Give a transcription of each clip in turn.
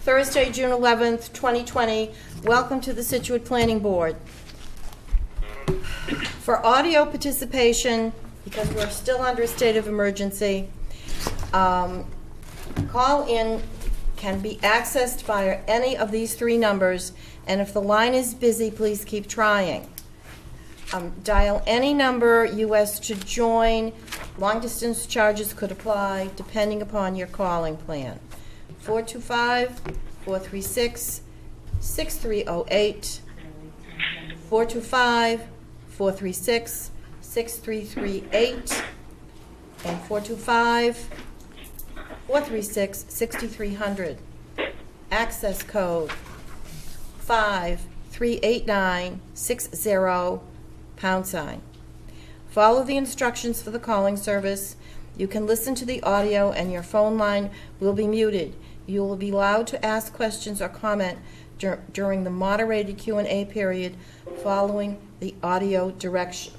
Thursday, June 11th, 2020. Welcome to the Scituate Planning Board. For audio participation, because we're still under a state of emergency, call in can be accessed by any of these three numbers, and if the line is busy, please keep trying. Dial any number US to join. Long distance charges could apply depending upon your calling plan. 425-436-6308, 425-436-6338, and 425-436-6300. Access code 538960 #. Follow the instructions for the calling service. You can listen to the audio and your phone line will be muted. You will be allowed to ask questions or comment during the moderated Q&A period following the audio directions.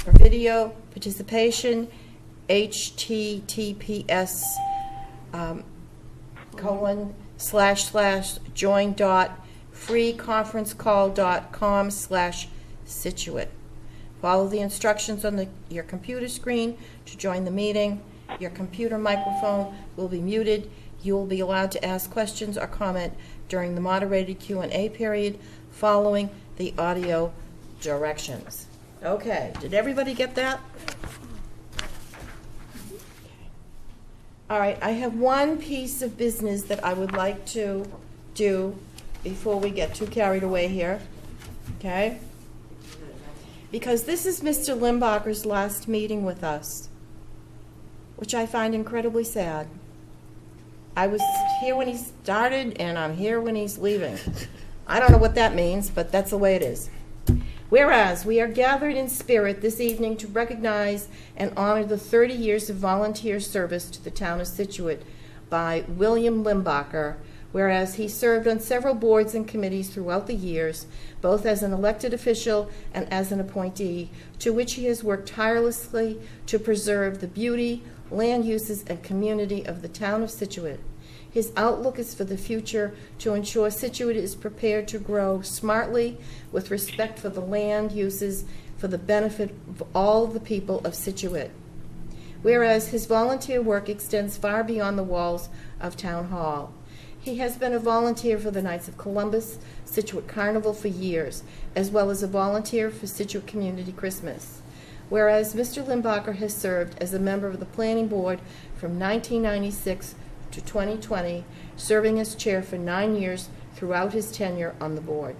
For video participation, https://join.freeconferencecall.com/Scituate. Follow the instructions on your computer screen to join the meeting. Your computer microphone will be muted. You will be allowed to ask questions or comment during the moderated Q&A period following the audio directions. Okay, did everybody get that? All right, I have one piece of business that I would like to do before we get too carried away here, okay? Because this is Mr. Limbacher's last meeting with us, which I find incredibly sad. I was here when he started, and I'm here when he's leaving. I don't know what that means, but that's the way it is. Whereas we are gathered in spirit this evening to recognize and honor the 30 years of volunteer service to the town of Scituate by William Limbacher, whereas he served on several boards and committees throughout the years, both as an elected official and as an appointee, to which he has worked tirelessly to preserve the beauty, land uses, and community of the town of Scituate. His outlook is for the future to ensure Scituate is prepared to grow smartly with respect for the land uses for the benefit of all the people of Scituate. Whereas his volunteer work extends far beyond the walls of Town Hall. He has been a volunteer for the Knights of Columbus, Scituate Carnival for years, as well as a volunteer for Scituate Community Christmas. Whereas Mr. Limbacher has served as a member of the Planning Board from 1996 to 2020, serving as chair for 9 years throughout his tenure on the board.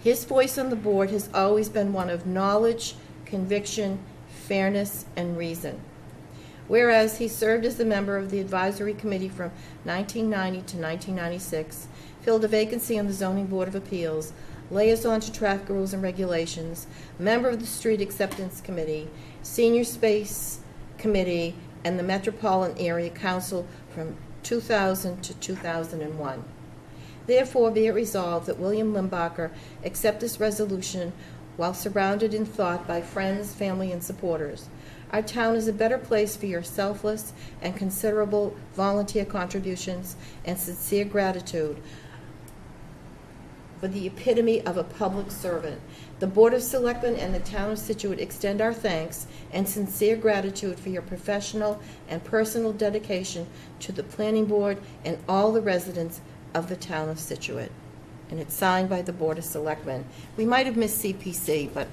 His voice on the board has always been one of knowledge, conviction, fairness, and reason. Whereas he served as a member of the advisory committee from 1990 to 1996, filled a vacancy on the Zoning Board of Appeals, liaison to traffic rules and regulations, member of the Street Acceptance Committee, Senior Space Committee, and the Metropolitan Area Council from 2000 to 2001. Therefore, be it resolved that William Limbacher accept this resolution while surrounded in thought by friends, family, and supporters. Our town is a better place for your selfless and considerable volunteer contributions and sincere gratitude for the epitome of a public servant. The Board of Selectmen and the town of Scituate extend our thanks and sincere gratitude for your professional and personal dedication to the Planning Board and all the residents of the town of Scituate. And it's signed by the Board of Selectmen. We might have missed CPC, but,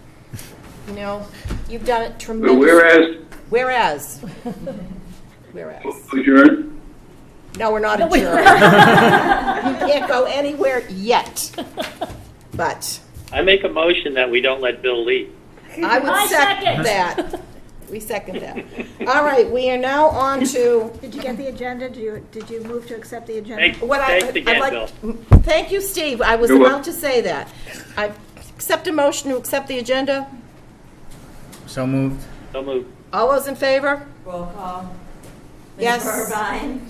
you know, you've done it tremendously. Whereas. Adjourn? No, we're not adjourned. You can't go anywhere yet. But I make a motion that we don't let Bill leave. I would second that. We second that. All right, we are now on to. Did you get the agenda? Did you move to accept the agenda? Thanks again, Bill. Thank you, Steve. I was about to say that. I accept a motion to accept the agenda. So moved. So moved. All those in favor? Roll call. Yes. Ms. Burbine?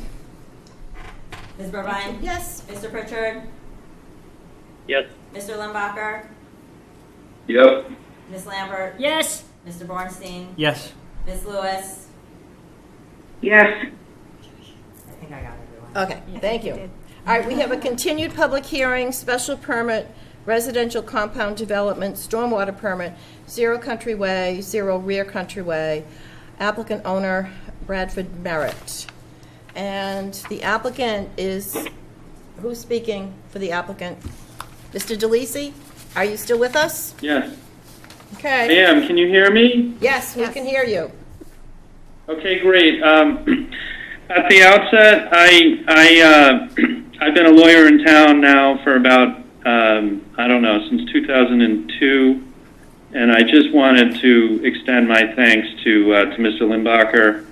Ms. Burbine? Yes. Mr. Pritchard? Yes. Mr. Limbacher? Yep. Ms. Lambert? Yes. Mr. Bornstein? Yes. Ms. Lewis? Yes. I think I got everyone. Okay, thank you. did. All right, we have a continued public hearing, special permit, residential compound development, stormwater permit, 0 Country Way, 0 Rear Country Way, applicant owner Bradford Merritt. And the applicant is, who's speaking for the applicant? Mr. DeLisi, are you still with us? Yes, I Okay. am. Can you hear me? Yes, we can hear you. Okay, great. At the outset, I've been a lawyer in town now for about, I don't know, since 2002, and I just wanted to extend my thanks to Mr. Limbacher.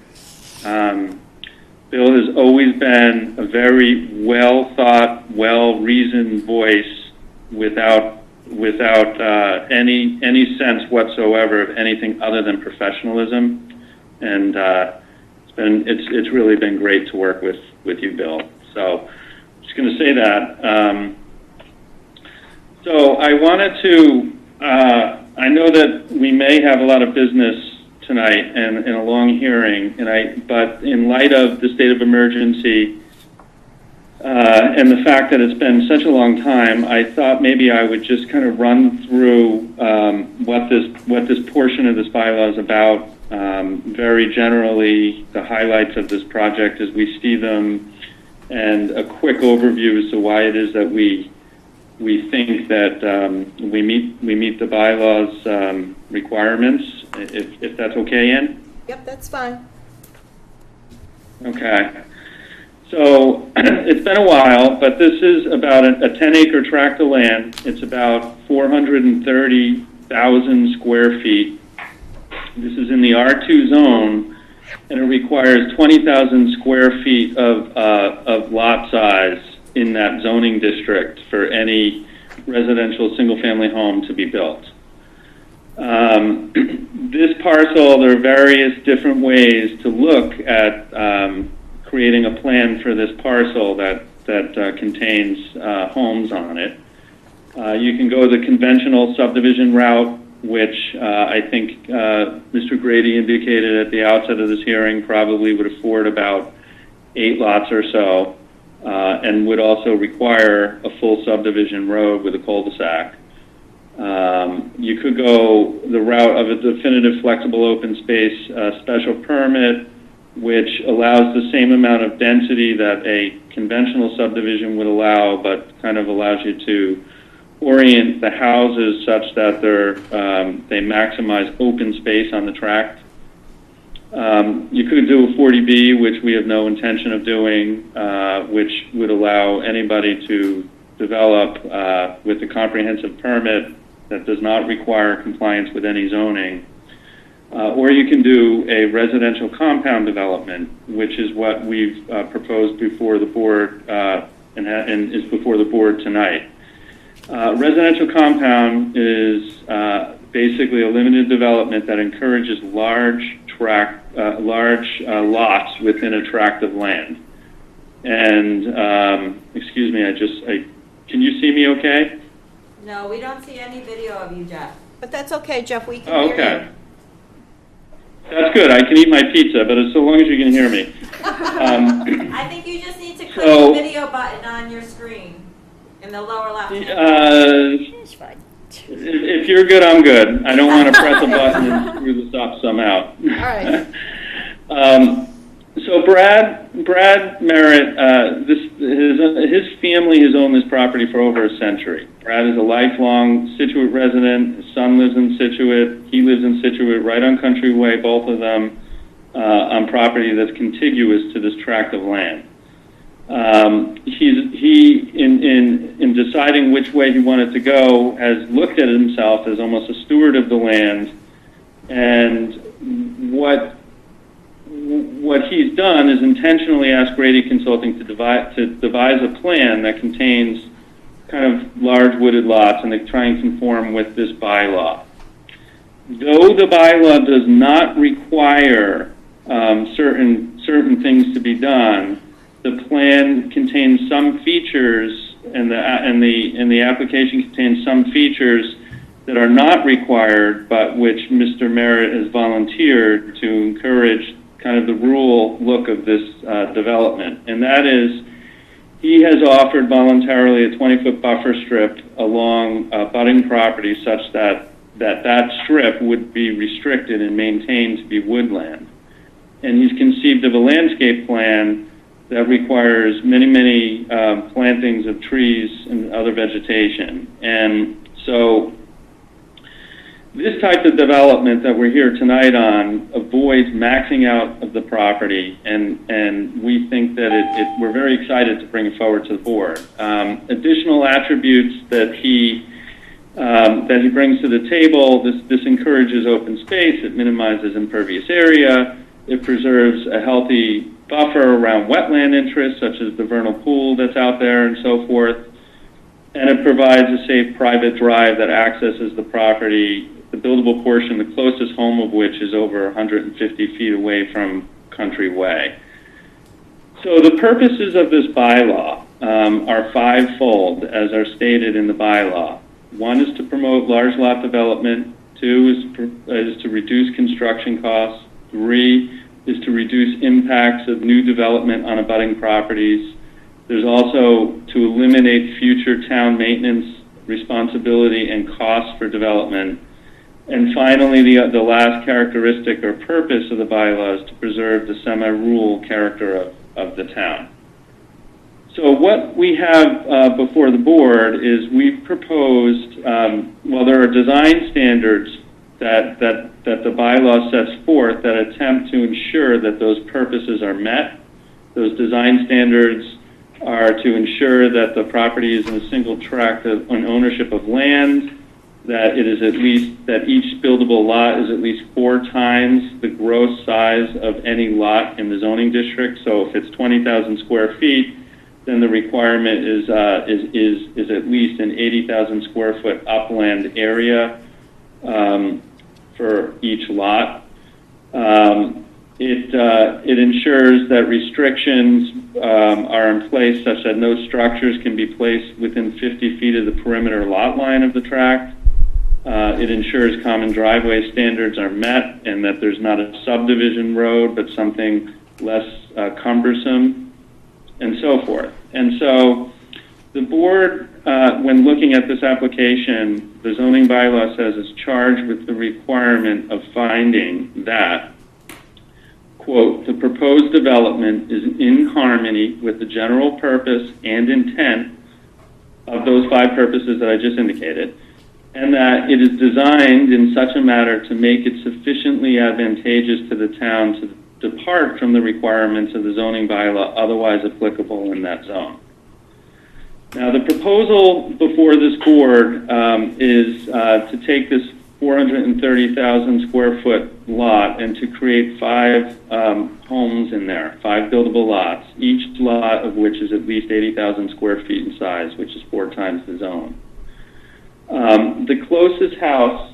Bill has always been a very well-thought, well-reasoned voice without any sense whatsoever of anything other than professionalism, and it's really been great to work with you, Bill. So, just going to say that. So I wanted to. I know that we may have a lot of business tonight and a long hearing, but in light of the state of emergency and the fact that it's been such a long time, I thought maybe I would just kind of run through what this portion of this bylaw is about. Very generally, the highlights of this project as we see them, and a quick overview as to why it is that we think that we meet the bylaws requirements. If that's okay, Ann? Yep, that's fine. Okay. So it's been a while, but this is about a 10-acre tract of land. It's about 430,000 square feet. This is in the R2 zone, and it requires 20,000 square feet of lot size in that zoning district for any residential single-family home to be built. This parcel, there are various different ways to look at creating a plan for this parcel that contains homes on it. You can go the conventional subdivision route, which I think Mr. Grady indicated at the outset of this hearing probably would afford about 8 lots or so, and would also require a full subdivision road with a cul-de-sac. You could go the route of a definitive flexible open space special permit, which allows the same amount of density that a conventional subdivision would allow, but kind of allows you to orient the houses such that they maximize open space on the tract. You could do a 40B, which we have no intention of doing, which would allow anybody to develop with a comprehensive permit that does not require compliance with any zoning. Or you can do a residential compound development, which is what we've proposed before the board and is before the board tonight. Residential compound is basically a limited development that encourages large lots within a tract of land. And excuse me, can you see me okay? No, we don't see any video of you, Jeff. But that's okay, Jeff, we can Oh, hear okay. you. That's good. I can eat my pizza, but as so long as you can hear me. I think you just need to click So- the video button on your screen in the lower left. It's fine. If you're good, I'm good. I don't want to press a button and screw this up somehow. All right. So Brad Merritt, his family has owned this property for over a century. Brad is a lifelong Scituate resident. His son lives in Scituate. He lives in Scituate, right on Country Way, both of them on property that's contiguous to this tract of land. In deciding which way he wanted to go, has looked at himself as almost a steward of the land, and what he's done is intentionally asked Grady Consulting to devise a plan that contains kind of large wooded lots and to try and conform with this bylaw. Though the bylaw does not require certain things to be done, the plan contains some features, and the application contains some features that are not required, but which Mr. Merritt has volunteered to encourage kind of the rural look of this development. And that is, he has offered voluntarily a 20-foot buffer strip along abutting property such that strip would be restricted and maintained to be woodland. And he's conceived of a landscape plan that requires many plantings of trees and other vegetation. And so this type of development that we're here tonight on avoids maxing out of the property, and we think that we're very excited to bring it forward to the board. Additional attributes that he brings to the table, this encourages open space, it minimizes impervious area, it preserves a healthy buffer around wetland interests, such as the vernal pool that's out there and so forth, and it provides a safe private drive that accesses the property, the buildable portion, the closest home of which is over 150 feet away from Country Way. So the purposes of this bylaw are fivefold, as are stated in the bylaw. One is to promote large lot development. Two is to reduce construction costs. Three is to reduce impacts of new development on abutting properties. There's also to eliminate future town maintenance responsibility and costs for development. And finally, the last characteristic or purpose of the bylaw is to preserve the semi-rural character of the town. So what we have before the board is we've proposed, well, there are design standards that the bylaw sets forth that attempt to ensure that those purposes are met. Those design standards are to ensure that the property is in a single tract on ownership of land, that it is at least, that each buildable lot is at least 4 times the gross size of any lot in the zoning district. So if it's 20,000 square feet, then the requirement is at least an 80,000 square foot upland area for each lot. It ensures that restrictions are in place such that no structures can be placed within 50 feet of the perimeter lot line of the tract. It ensures common driveway standards are met and that there's not a subdivision road but something less cumbersome, and so forth. And so the board, when looking at this application, the zoning bylaw says is charged with the requirement of finding that, quote, the proposed development is in harmony with the general purpose and intent of those 5 purposes that I just indicated, and that it is designed in such a manner to make it sufficiently advantageous to the town to depart from the requirements of the zoning bylaw otherwise applicable in that zone. Now, the proposal before this board is to take this 430,000 square foot lot and to create 5 homes in there, 5 buildable lots, each lot of which is at least 80,000 square feet in size, which is 4 times the zone. The closest house.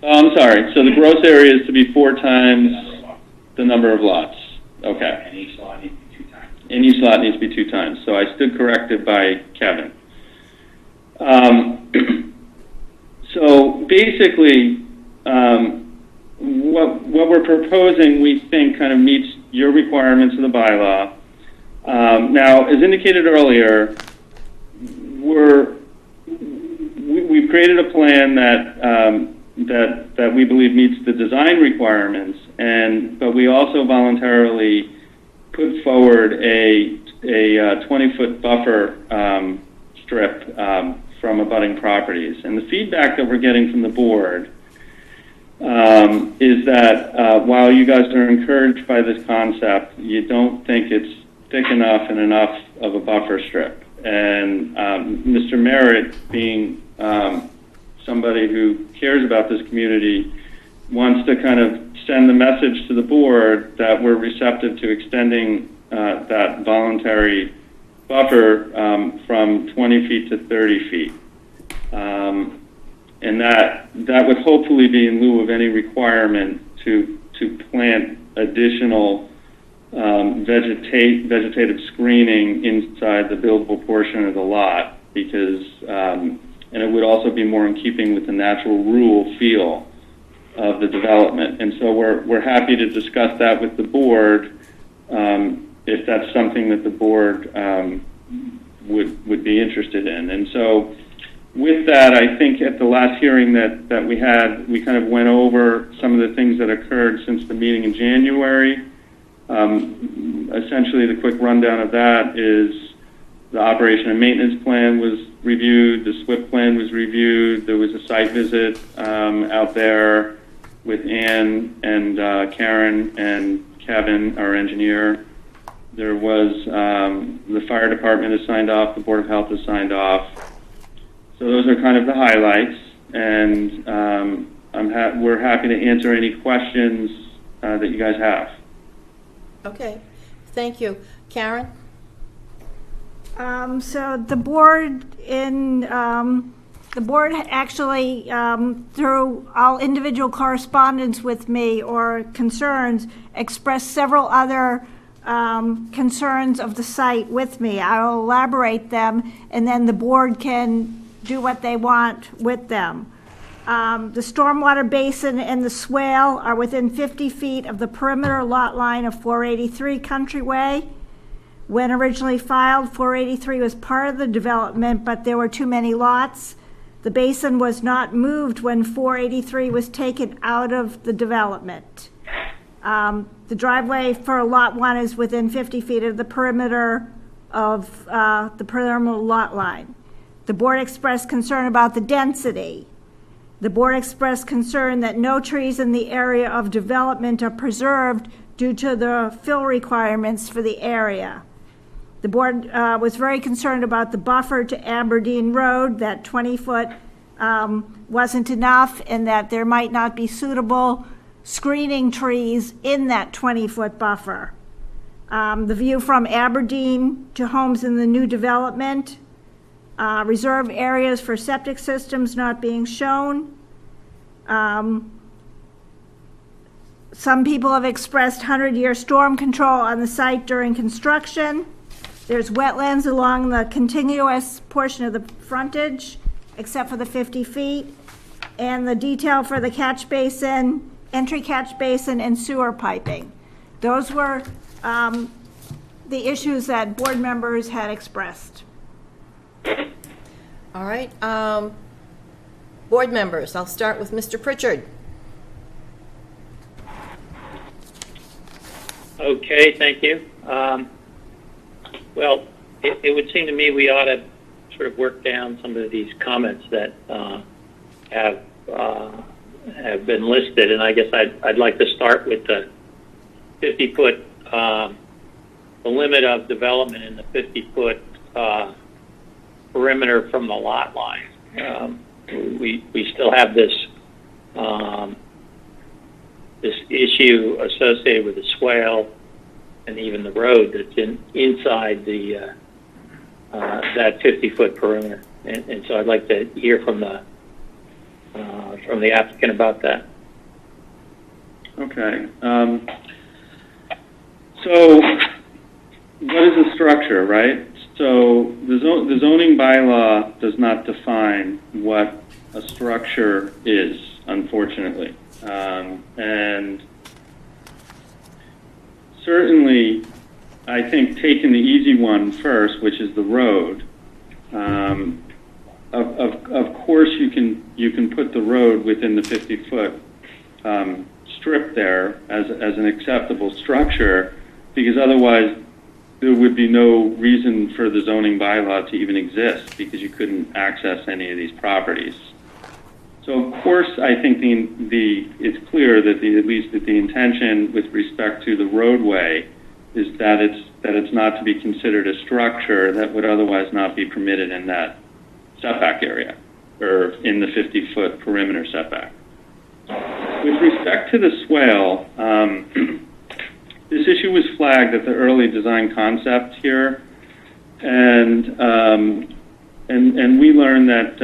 I'm sorry. So the gross area is to be 4 times the number of lots. Okay. And each lot needs to be 2 times. And each lot needs to be 2 times. So I stood corrected by Kevin. So basically, what we're proposing, we think, kind of meets your requirements of the bylaw. Now, as indicated earlier, we've created a plan that we believe meets the design requirements, but we also voluntarily put forward a 20-foot buffer strip from abutting properties. And the feedback that we're getting from the board is that while you guys are encouraged by this concept, you don't think it's thick enough and enough of a buffer strip. And Mr. Merritt, being somebody who cares about this community, wants to kind of send the message to the board that we're receptive to extending that voluntary buffer from 20 feet to 30 feet. And that would hopefully be in lieu of any requirement to plant additional vegetative screening inside the buildable portion of the lot, because and it would also be more in keeping with the natural rural feel of the development. And so we're happy to discuss that with the board if that's something that the board would be interested in. And so with that, I think at the last hearing that we had, we kind of went over some of the things that occurred since the meeting in January. Essentially, the quick rundown of that is the operation and maintenance plan was reviewed, the SWIP plan was reviewed, there was a site visit out there with Ann and Karen and Kevin, our engineer. There was the fire department has signed off, the Board of Health has signed off. So those are kind of the highlights, and we're happy to answer any questions that you guys have. Okay, thank you. Karen? So the board actually, through all individual correspondence with me or concerns, expressed several other concerns of the site with me. I will elaborate them, and then the board can do what they want with them. The stormwater basin and the swale are within 50 feet of the perimeter lot line of 483 Countryway. When originally filed, 483 was part of the development, but there were too many lots. The basin was not moved when 483 was taken out of the development. The driveway for Lot 1 is within 50 feet of the perimeter of the perimeter lot line. The board expressed concern about the density. The board expressed concern that no trees in the area of development are preserved due to the fill requirements for the area. The board was very concerned about the buffer to Aberdeen Road, that 20-foot wasn't enough, and that there might not be suitable screening trees in that 20-foot buffer. The view from Aberdeen to homes in the new development, reserve areas for septic systems not being shown. Some people have expressed 100-year storm control on the site during construction. There's wetlands along the contiguous portion of the frontage, except for the 50 feet, and the detail for the catch basin, entry catch basin, and sewer piping. Those were the issues that board members had expressed. All right. Board members, I'll start with Mr. Pritchard. Okay, thank you. Well, it would seem to me we ought to sort of work down some of these comments that have been listed, and I guess I'd like to start with the 50-foot, the limit of development in the 50-foot perimeter from the lot line. We still have this this issue associated with the swale and even the road that's inside the that 50-foot perimeter, and so I'd like to hear from the applicant about that. Okay. So what is a structure, right? So the zoning bylaw does not define what a structure is, unfortunately. And certainly, I think taking the easy one first, which is the road. Of course, you can put the road within the 50-foot strip there as an acceptable structure, because otherwise there would be no reason for the zoning bylaw to even exist, because you couldn't access any of these properties. So of course, I think it's clear that at least that the intention with respect to the roadway is that it's not to be considered a structure that would otherwise not be permitted in that setback area, or in the 50-foot perimeter setback. With respect to the swale, this issue was flagged at the early design concept here, and we learned that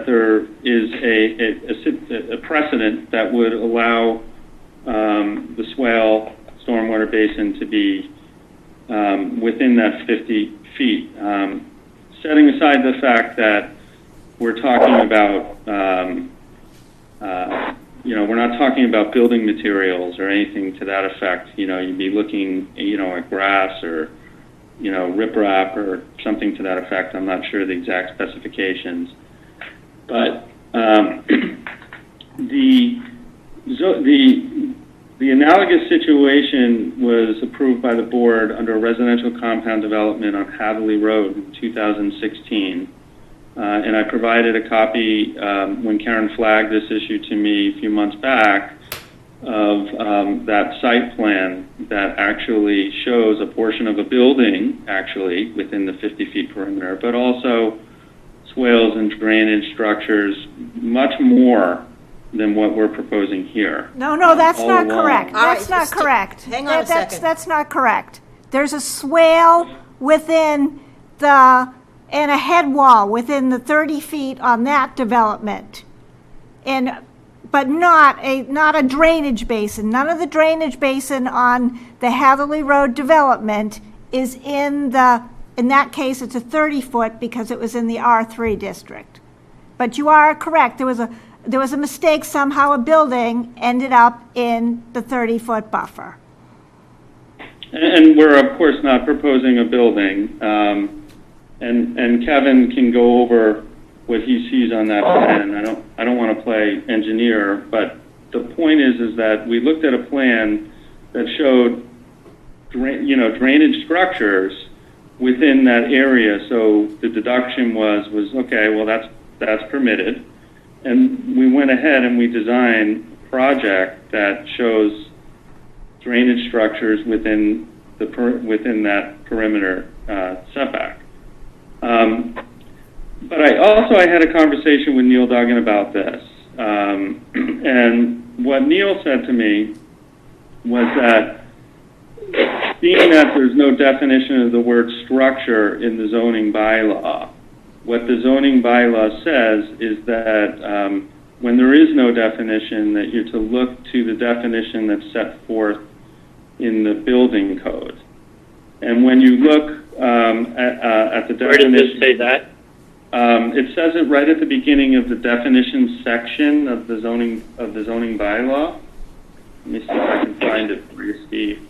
there is a precedent that would allow the swale stormwater basin to be within that 50 feet. Setting aside the fact that we're talking about we're not talking about building materials or anything to that effect. You'd be looking, at grass or, riprap or something to that effect. I'm not sure the exact specifications. But the analogous situation was approved by the board under a residential compound development on Hadley Road in 2016. And I provided a copy when Karen flagged this issue to me a few months back of that site plan that actually shows a portion of a building actually within the 50-feet perimeter, but also swales and drainage structures, much more than what we're proposing here. No, that's not along. correct. All That's right, not correct. hang on a second. That's not correct. There's a swale within and a head wall within the 30 feet on that development. But not a drainage basin. None of the drainage basin on the Hatherley Road development is in that case, it's a 30-foot because it was in the R3 district. But you are correct. There was a mistake. Somehow a building ended up in the 30-foot buffer. And we're, of course, not proposing a building. And Kevin can go over what he sees on that plan. I don't want to play engineer, but the point is that we looked at a plan that showed drainage structures within that area. So the deduction was okay. Well, that's permitted, and we went ahead and we designed a project that shows drainage structures within that perimeter setback. But I had a conversation with Neil Duggan about this, and what Neil said to me was that being that there's no definition of the word structure in the zoning bylaw, what the zoning bylaw says is that when there is no definition, that you're to look to the definition that's set forth in the building code. And when you look at the definition... Where does this say that? It says it right at the beginning of the definition section of the zoning bylaw. Let me see if I can find it for you, Steve.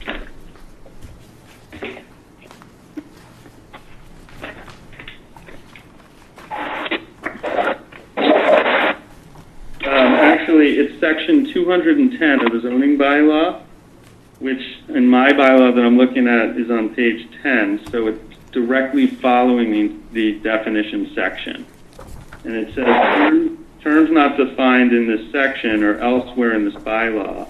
Actually, it's section 210 of the zoning bylaw, which in my bylaw that I'm looking at is on page 10, so it's directly following the definition section. And it says, terms not defined in this section or elsewhere in this bylaw,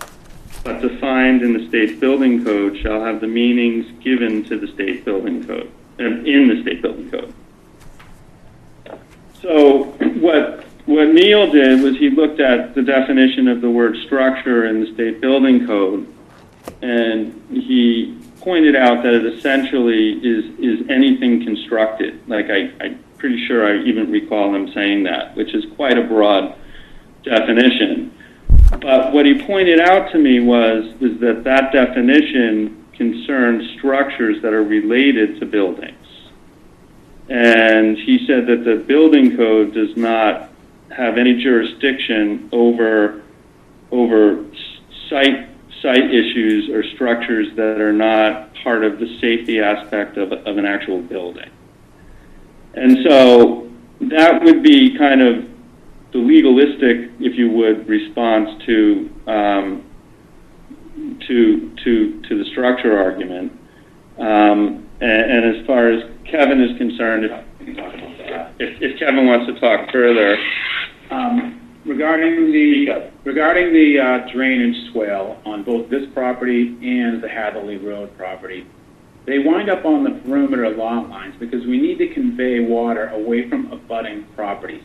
but defined in the state building code shall have the meanings given to the state building code, in the state building code. So what Neil did was he looked at the definition of the word structure in the state building code, and he pointed out that it essentially is anything constructed. Like I'm pretty sure I even recall him saying that, which is quite a broad definition. But what he pointed out to me was that definition concerns structures that are related to buildings. And he said that the building code does not have any jurisdiction over site issues or structures that are not part of the safety aspect of an actual building. And so that would be kind of the legalistic, if you would, response to the structure argument. And as far as Kevin is concerned, if Kevin wants to talk further. Regarding the drainage swale on both this property and the Hatherley Road property, they wind up on the perimeter lot lines because we need to convey water away from abutting properties.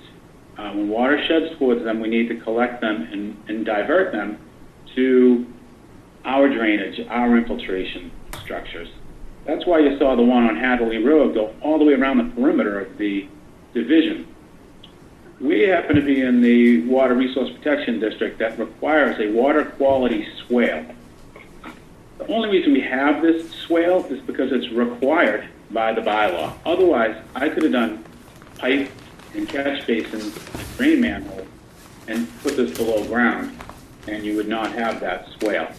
When water sheds towards them, we need to collect them and divert them to our drainage, our infiltration structures. That's why you saw the one on Hatherley Road go all the way around the perimeter of the division. We happen to be in the Water Resource Protection District that requires a water quality swale. The only reason we have this swale is because it's required by the bylaw. Otherwise, I could have done pipe and catch basins and drain manhole and put this below ground. and you would not have that swale.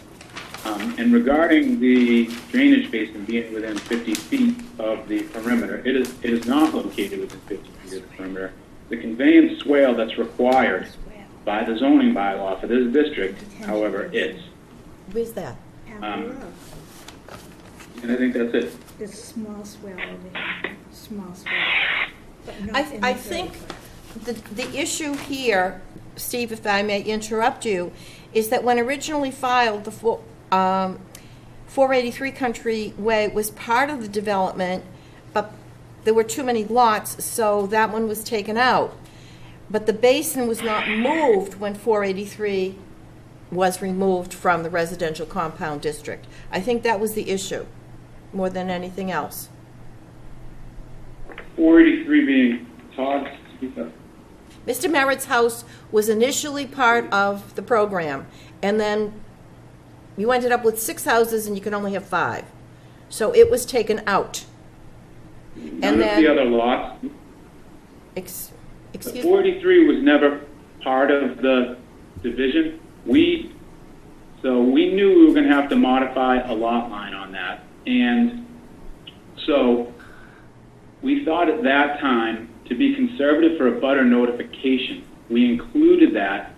And regarding the drainage basin being within 50 feet of the perimeter, it is not located within 50 feet of the perimeter. The conveyance swale that's required by the zoning bylaw for this district, however, is. Where's that? And I think that's it. There's a small swell over here, small swell. I think the issue here, Steve, if I may interrupt you, is that when originally filed, the 483 Country Way was part of the development, but there were too many lots, so that one was taken out. But the basin was not moved when 483 was removed from the residential compound district. I think that was the issue, more than anything else. 483 being Todd's. Mr. Merritt's house was initially part of the program, and then you ended up with 6 houses and you could only have 5. So it was taken out. None of the other lots. The Excuse me? 483 was never part of the division. So we knew we were going to have to modify a lot line on that. And so we thought at that time, to be conservative for a butter notification, we included that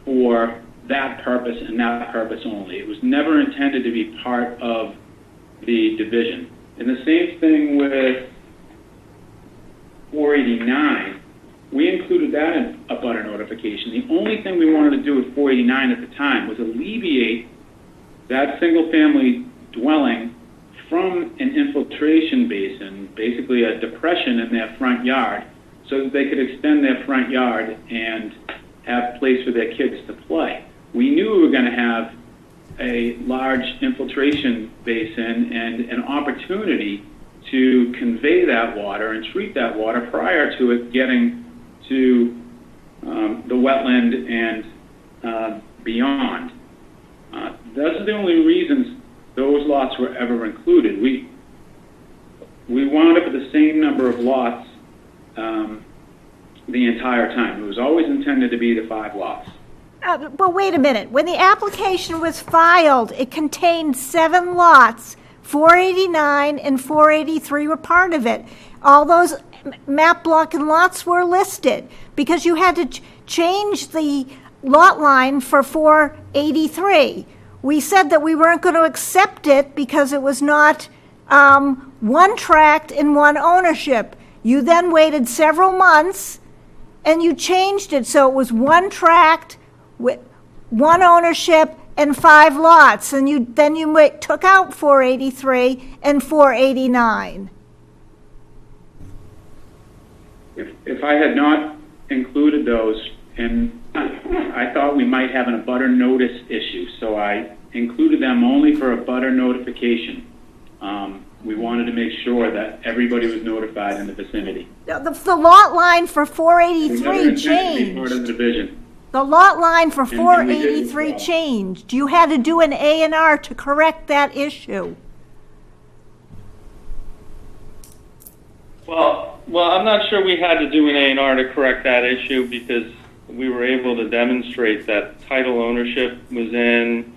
for that purpose and that purpose only. It was never intended to be part of the division. And the same thing with 489. We included that in a butter notification. The only thing we wanted to do with 489 at the time was alleviate that single-family dwelling from an infiltration basin, basically a depression in their front yard, so that they could extend their front yard and have a place for their kids to play. We knew we were going to have a large infiltration basin and an opportunity to convey that water and treat that water prior to it getting to the wetland and beyond. Those are the only reasons those lots were ever included. We wound up with the same number of lots the entire time. It was always intended to be the 5 lots. But wait a minute. When the application was filed, it contained 7 lots. 489 and 483 were part of it. All those map block and lots were listed because you had to change the lot line for 483. We said that we weren't going to accept it because it was not one tract in one ownership. You then waited several months and you changed it so it was one tract with one ownership and 5 lots, and you took out 483 and 489. If I had not included those, and I thought we might have an abutter notice issue, so I included them only for a butter notification. We wanted to make sure that everybody was notified in the vicinity. The lot line for It was 483 never intended to be changed. part of the division. The lot line for And we did 483 as well. changed. You had to do an A&R to correct that issue. Well, I'm not sure we had to do an A&R to correct that issue because we were able to demonstrate that title ownership was in,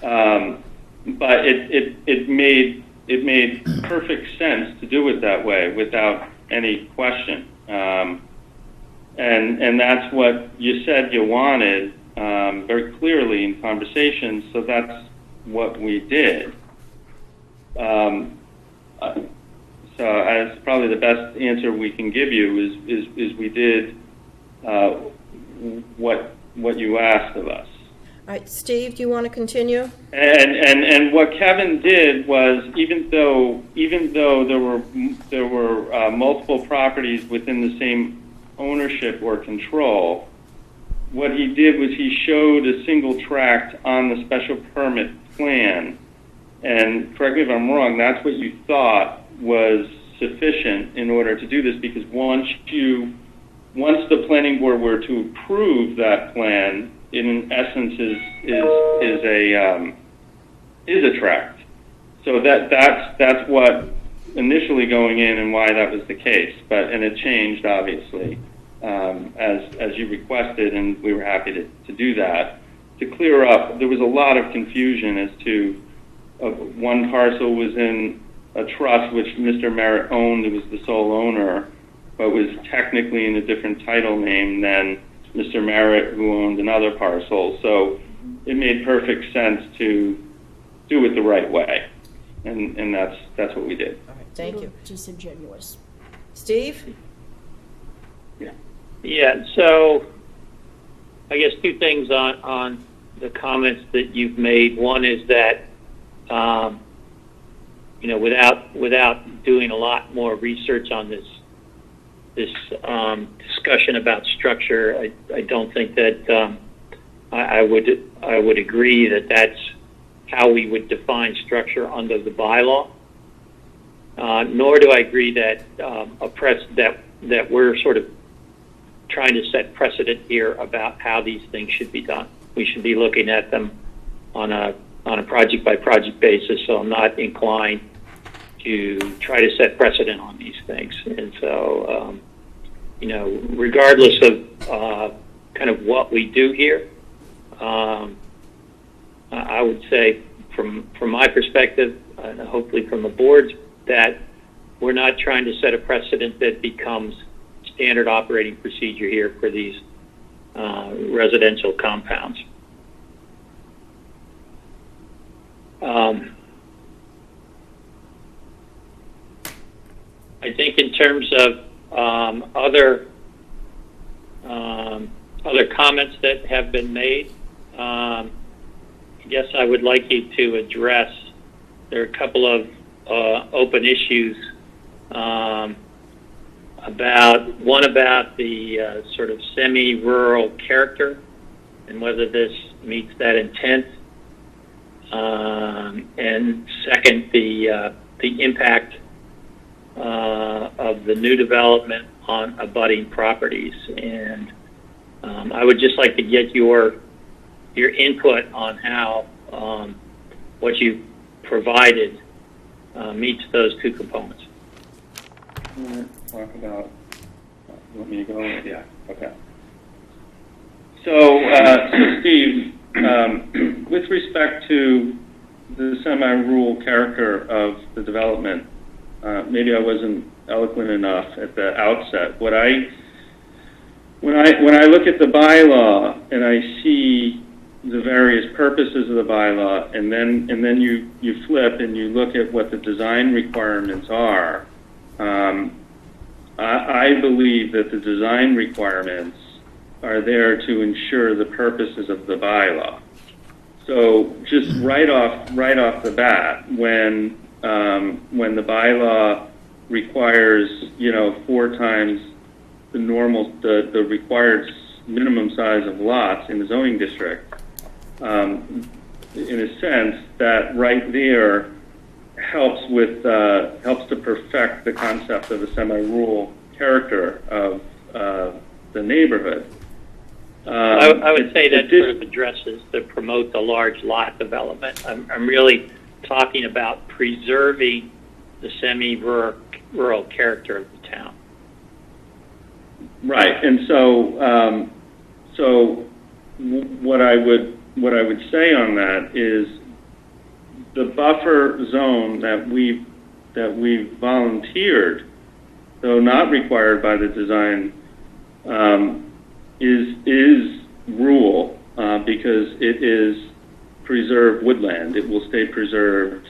but it made perfect sense to do it that way without any question. And that's what you said you wanted very clearly in conversations, so that's what we did. So as probably the best answer we can give you is we did what you asked of us. All right, Steve, do you want to continue? And what Kevin did was even though there were multiple properties within the same ownership or control, what he did was he showed a single tract on the special permit plan. And correct me if I'm wrong, that's what you thought was sufficient in order to do this, because once the planning board were to approve that plan, it in essence is a tract. So that's what initially going in and why that was the case. And it changed obviously. as you requested, and we were happy to do that. To clear up, there was a lot of confusion as to one parcel was in a trust which Mr. Merritt owned. It was the sole owner, but was technically in a different title name than Mr. Merritt, who owned another parcel. So it made perfect sense to do it the right way, and that's what we did. All right, thank you. Disingenuous. Steve? Yeah, so I guess two things on the comments that you've made. One is that, without doing a lot more research on this discussion about structure, I don't think that I would agree that that's how we would define structure under the bylaw. Nor do I agree that that we're sort of trying to set precedent here about how these things should be done. We should be looking at them on a project by project basis. So I'm not inclined to try to set precedent on these things. And so, regardless of kind of what we do here, I would say from my perspective, and hopefully from the board's, that we're not trying to set a precedent that becomes standard operating procedure here for these residential compounds. I think in terms of other comments that have been made, I guess I would like you to address. There are a couple of open issues about the sort of semi-rural character and whether this meets that intent. And second, the impact of the new development on abutting properties. And I would just like to get your input on how what you provided meets those two components. Talk about. You want me to go? Yeah. Okay. So, Steve, with respect to the semi-rural character of the development, maybe I wasn't eloquent enough at the outset. When I look at the bylaw and I see the various purposes of the bylaw, and then you flip and you look at what the design requirements are. I believe that the design requirements are there to ensure the purposes of the bylaw. So just right off the bat, when the bylaw requires 4 times the required minimum size of lots in the zoning district, in a sense that right there helps to perfect the concept of the semi-rural character of the neighborhood. I would say that sort of addresses to promote the large lot development. I'm really talking about preserving the semi-rural character of the town. Right, and so what I would say on that is the buffer zone that we volunteered, though not required by the design, is rural because it is preserved woodland. It will stay preserved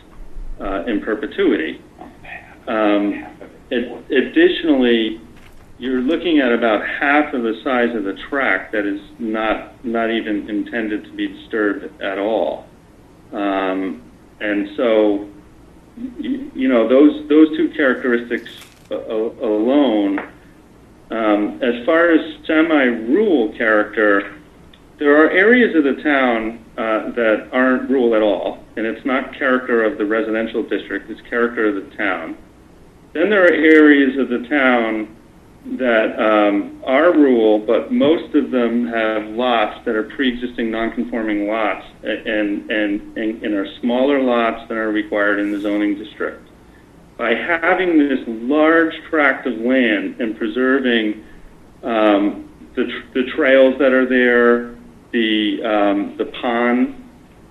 in perpetuity. Additionally, you're looking at about half of the size of the tract that is not even intended to be disturbed at all. And so, those two characteristics alone. As far as semi-rural character, there are areas of the town that aren't rural at all, and it's not character of the residential district, it's character of the town. Then there are areas of the town that are rural, but most of them have lots that are pre-existing non-conforming lots and are smaller lots than are required in the zoning district. By having this large tract of land and preserving the trails that are there, the pond.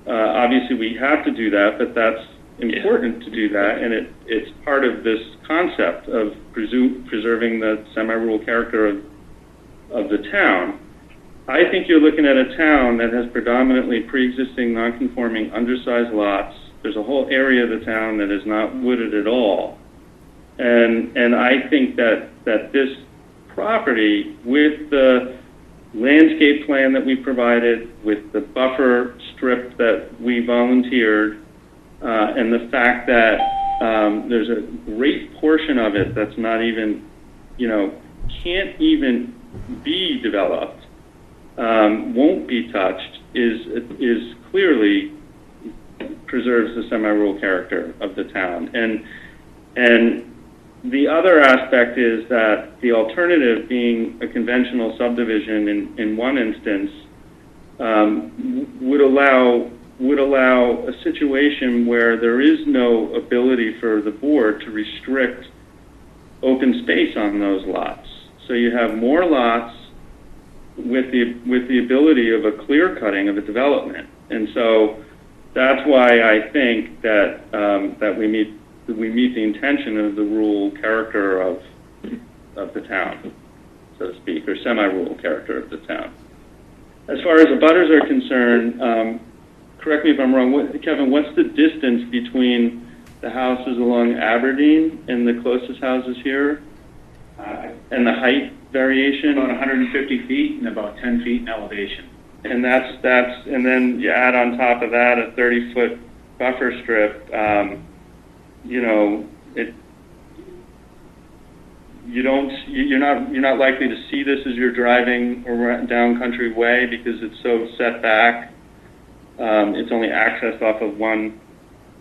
Obviously, we have to do that, but that's important to do that, and it's part of this concept of preserving the semi-rural character of the town. I think you're looking at a town that has predominantly pre-existing non-conforming undersized lots. There's a whole area of the town that is not wooded at all. And I think that this property, with the landscape plan that we provided, with the buffer strip that we volunteered, and the fact that there's a great portion of it that's not even, can't even be developed, won't be touched, is clearly preserves the semi-rural character of the town. And the other aspect is that the alternative, being a conventional subdivision in one instance, would allow a situation where there is no ability for the board to restrict open space on those lots. So you have more lots with the ability of a clear cutting of a development. And so that's why I think that that we meet the intention of the rural character of the town, so to speak, or semi-rural character of the town. As far as the butters are concerned, correct me if I'm wrong, Kevin, what's the distance between the houses along Aberdeen and the closest houses here? And the height variation? About 150 feet and about 10 feet in elevation. And and then you add on top of that a 30-foot buffer strip. You're not likely to see this as you're driving down Country Way because it's so set back. It's only accessed off of one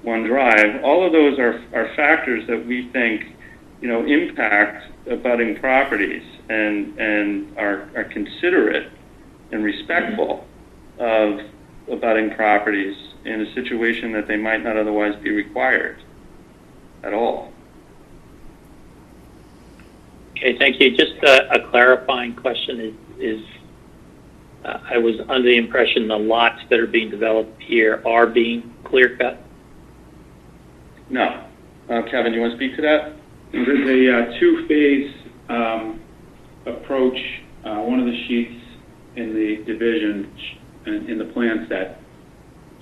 drive. All of those are factors that we think, impact abutting properties and are considerate and respectful of abutting properties in a situation that they might not otherwise be required at all. Okay, thank you. Just a clarifying question is I was under the impression the lots that are being developed here are being clear cut? No. Kevin, you want to speak to that? There's a two-phase approach. One of the sheets in the division in the plan set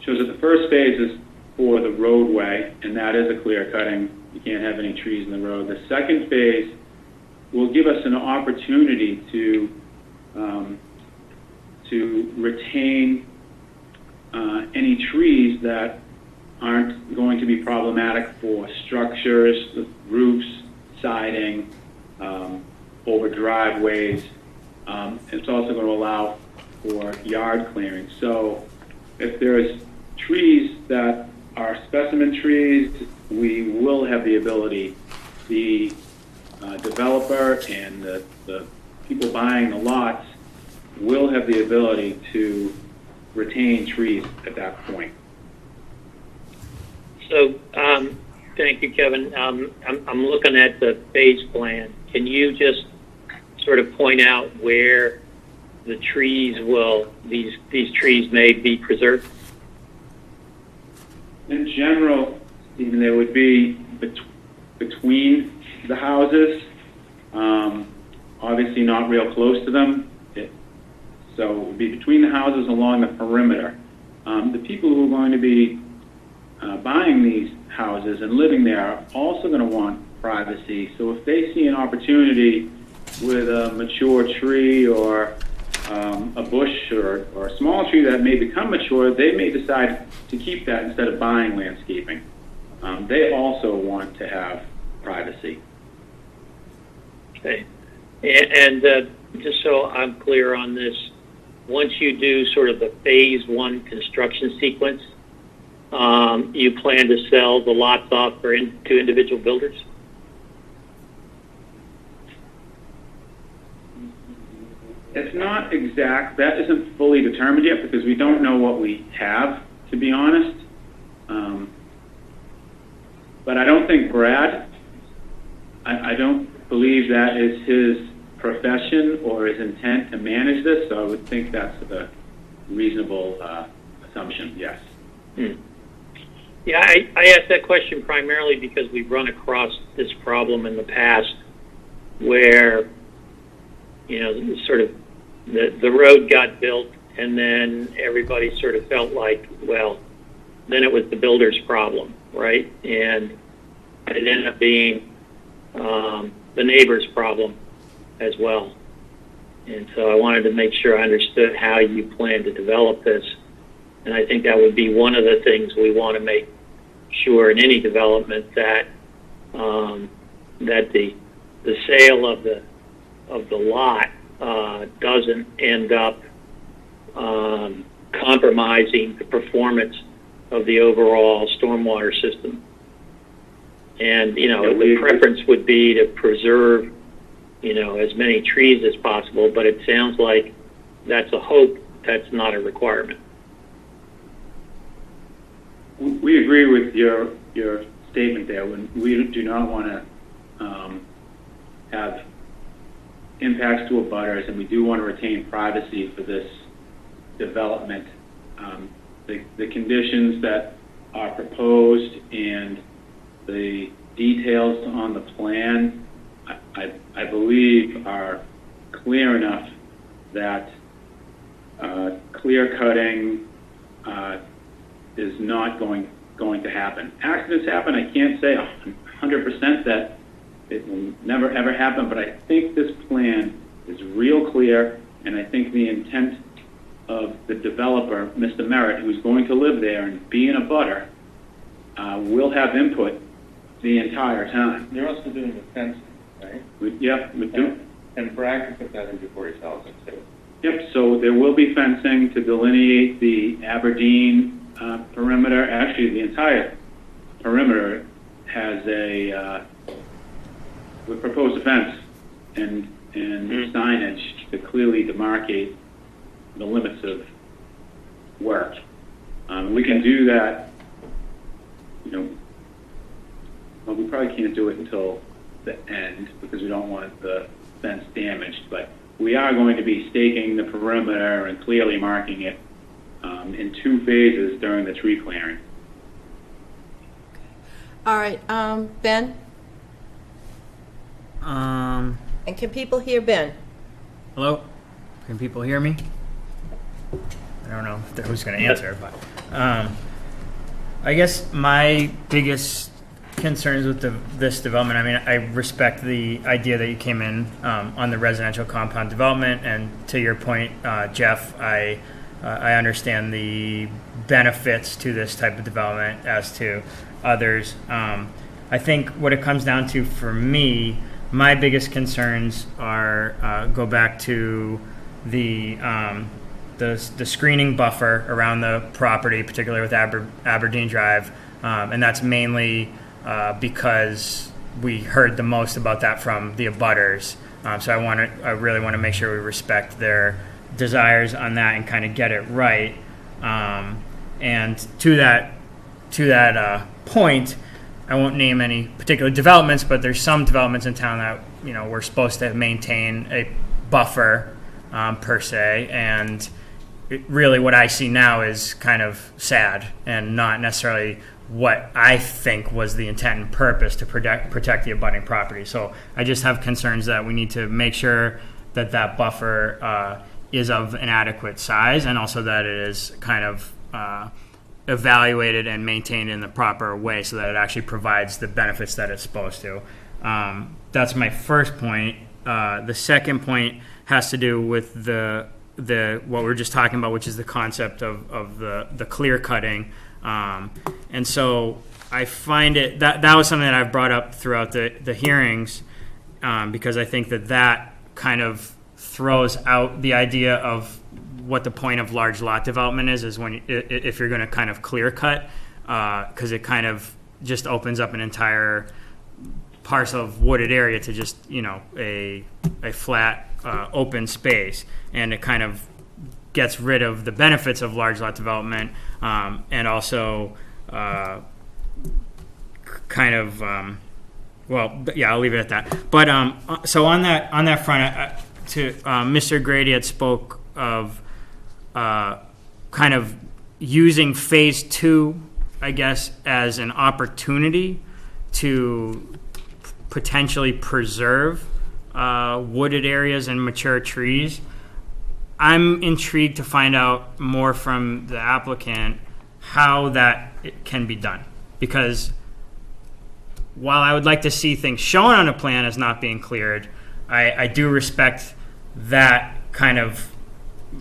shows that the first phase is for the roadway, and that is a clear cutting. You can't have any trees in the road. The second phase will give us an opportunity to retain any trees that aren't going to be problematic for structures, roofs, siding, over driveways. It's also going to allow for yard clearing. So if there's trees that are specimen trees, we will have the ability, the developer and the people buying the lots will have the ability to retain trees at that point. So, thank you, Kevin. I'm looking at the phase plan. Can you just sort of point out where the trees these trees may be preserved? In general, Stephen, they would be between the houses, obviously not real close to them. So it would be between the houses along the perimeter. The people who are going to be buying these houses and living there are also going to want privacy. So if they see an opportunity with a mature tree or a bush or a small tree that may become mature, they may decide to keep that instead of buying landscaping. They also want to have privacy. Okay. And just so I'm clear on this, once you do sort of the phase one construction sequence, you plan to sell the lots off to individual builders? It's not exact. That isn't fully determined yet because we don't know what we have, to be honest. But I don't think Brad, I don't believe that is his profession or his intent to manage this, so I would think that's a reasonable assumption, yes. Yeah, I asked that question primarily because we've run across this problem in the past where, sort of the road got built and then everybody sort of felt like, well, then it was the builder's problem, right? And it ended up being the neighbor's problem as well. And so I wanted to make sure I understood how you plan to develop this. And I think that would be one of the things we want to make sure in any development that that the sale of the lot doesn't end up compromising the performance of the overall stormwater system. And the preference would be to preserve as many trees as possible, but it sounds like that's a hope, that's not a requirement. We agree with your statement there. When we do not want to have impacts to abutters, and we do want to retain privacy for this development. The conditions that are proposed and the details on the plan, I believe, are clear enough that clear cutting is not going to happen. Accidents happen. I can't say 100% that it will never ever happen, but I think this plan is real clear, and I think the intent of the developer, Mr. Merritt, who's going to live there and be in a butter, will have input the entire time. You're also doing the fencing, right? We do. And Brad can put that in before he sells it too. Yep, so there will be fencing to delineate the Aberdeen perimeter. Actually, the entire perimeter has we proposed a fence and signage to clearly demarcate the limits of work. We can do that, well, we probably can't do it until the end because we don't want the fence damaged, but we are going to be staking the perimeter and clearly marking it in 2 phases during the tree clearing. All right, Ben? Um, And can people hear Ben? hello? Can people hear me? I don't know who's going to answer, but I guess my biggest concerns with this development, I mean, I respect the idea that you came in on the residential compound development, and to your point, Jeff, I understand the benefits to this type of development as to others. I think what it comes down to for me, my biggest concerns are go back to the screening buffer around the property, particularly with Aberdeen Drive, and that's mainly because we heard the most about that from the abutters. So I really want to make sure we respect their desires on that and kind of get it right. And to that point, I won't name any particular developments, but there's some developments in town that we're supposed to maintain a buffer per se, and really what I see now is kind of sad and not necessarily what I think was the intent and purpose to protect the abutting property. So I just have concerns that we need to make sure that that buffer is of an adequate size, and also that it is kind of evaluated and maintained in the proper way so that it actually provides the benefits that it's supposed to. That's my first point. The second point has to do with the what we were just talking about, which is the concept of the clear cutting. And so I find it that was something that I've brought up throughout the hearings, because I think that kind of throws out the idea of what the point of large lot development is when if you're going to kind of clear cut, because it kind of just opens up an entire parcel of wooded area to just a flat open space, and it kind of gets rid of the benefits of large lot development, and also kind of yeah, I'll leave it at that. But so on that front, to Mr. Grady had spoke of kind of using phase 2, I guess, as an opportunity to potentially preserve wooded areas and mature trees. I'm intrigued to find out more from the applicant how that can be done, because while I would like to see things shown on a plan as not being cleared, I do respect that kind of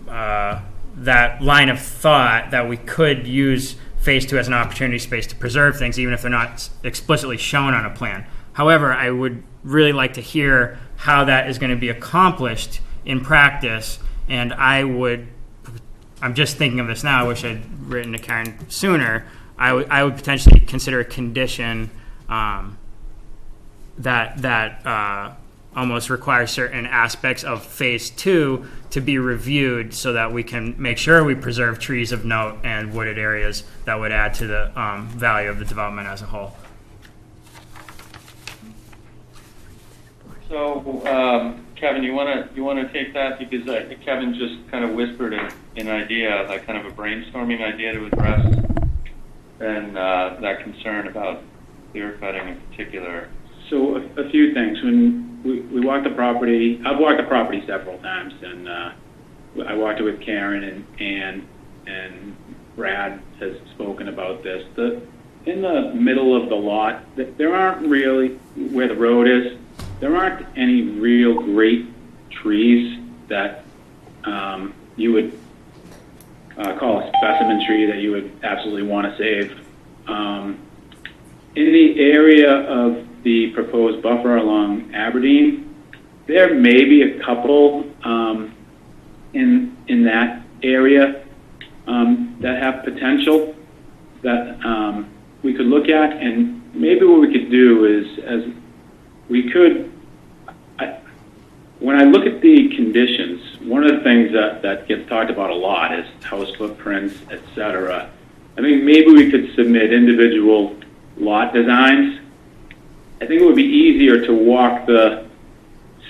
that line of thought that we could use phase 2 as an opportunity space to preserve things, even if they're not explicitly shown on a plan. However, I would really like to hear how that is going to be accomplished in practice, and I'm just thinking of this now, I wish I'd written to Karen sooner. I would potentially consider a condition that almost requires certain aspects of phase 2 to be reviewed so that we can make sure we preserve trees of note and wooded areas that would add to the value of the development as a whole. So, Kevin, you want to take that, because Kevin just kind of whispered an idea, like kind of a brainstorming idea to address, and that concern about clear cutting in particular. So a few things. When we walked the property, I've walked the property several times, and I walked it with Karen and Brad has spoken about this. In the middle of the lot, there aren't really, where the road is, there aren't any real great trees that you would call a specimen tree that you would absolutely want to save. In the area of the proposed buffer along Aberdeen, there may be a couple in that area that have potential that we could look at, and maybe what we could do is, as we could, when I look at the conditions, one of the things that gets talked about a lot is house footprints, etc. I think maybe we could submit individual lot designs. I think it would be easier to walk the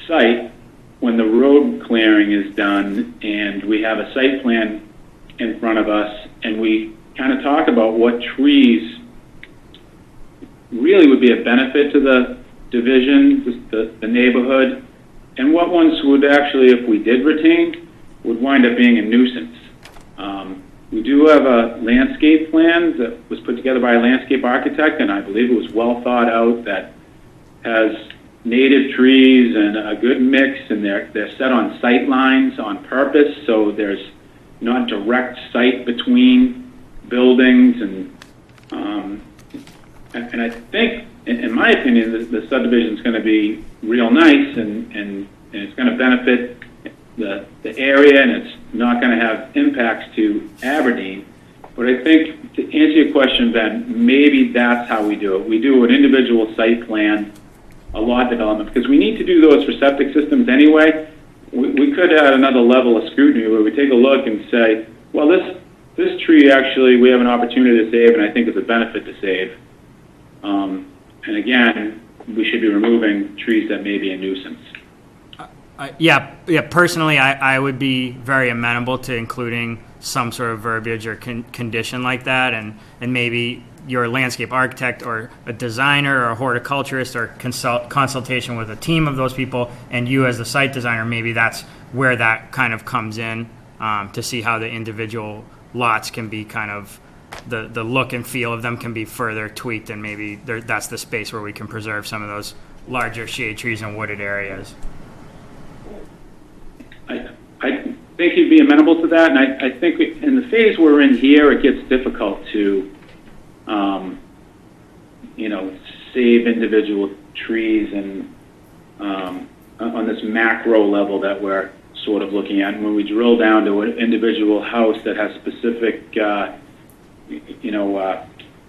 site when the road clearing is done and we have a site plan in front of us, and we kind of talk about what trees really would be a benefit to the division, the neighborhood, and what ones would actually, if we did retain, would wind up being a nuisance. We do have a landscape plan that was put together by a landscape architect, and I believe it was well thought out, that has native trees and a good mix, and they're set on sight lines on purpose, so there's not direct sight between buildings, and I think, in my opinion, the subdivision is going to be real nice, and it's going to benefit the area, and it's not going to have impacts to Aberdeen. But I think, to answer your question, Ben, maybe that's how we do it. We do an individual site plan, a lot development, because we need to do those for septic systems anyway. We could add another level of scrutiny where we take a look and say, well, this tree actually we have an opportunity to save, and I think it's a benefit to save. And again, we should be removing trees that may be a nuisance. Yeah. Personally, I would be very amenable to including some sort of verbiage or condition like that, and maybe your landscape architect or a designer or a horticulturist or consultation with a team of those people, and you as the site designer, maybe that's where that kind of comes in, to see how the individual lots can be kind of, the look and feel of them can be further tweaked, and maybe that's the space where we can preserve some of those larger shade trees and wooded areas. I think he'd be amenable to that, and I think in the phase we're in here, it gets difficult to, save individual trees and on this macro level that we're sort of looking at. And when we drill down to an individual house that has specific,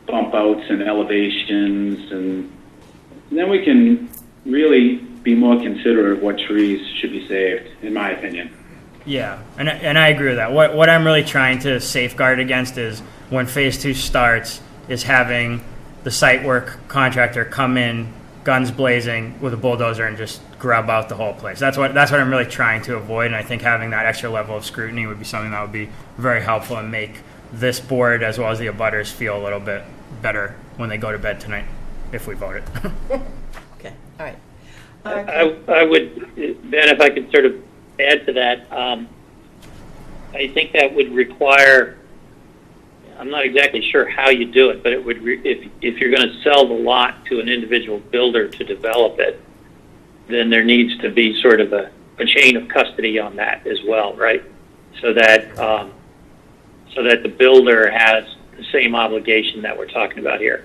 bump outs and elevations, and then we can really be more considerate of what trees should be saved, in my opinion. Yeah, and I agree with that. What I'm really trying to safeguard against is when phase 2 starts, is having the site work contractor come in, guns blazing with a bulldozer and just grub out the whole place. That's what I'm really trying to avoid, and I think having that extra level of scrutiny would be something that would be very helpful and make this board as well as the abutters feel a little bit better when they go to bed tonight, if we vote it. Okay, all right. I would, Ben, if I could sort of add to that, I think that would require, I'm not exactly sure how you do it, but it would, if you're going to sell the lot to an individual builder to develop it, then there needs to be sort of a chain of custody on that as well, right? So that the builder has the same obligation that we're talking about here.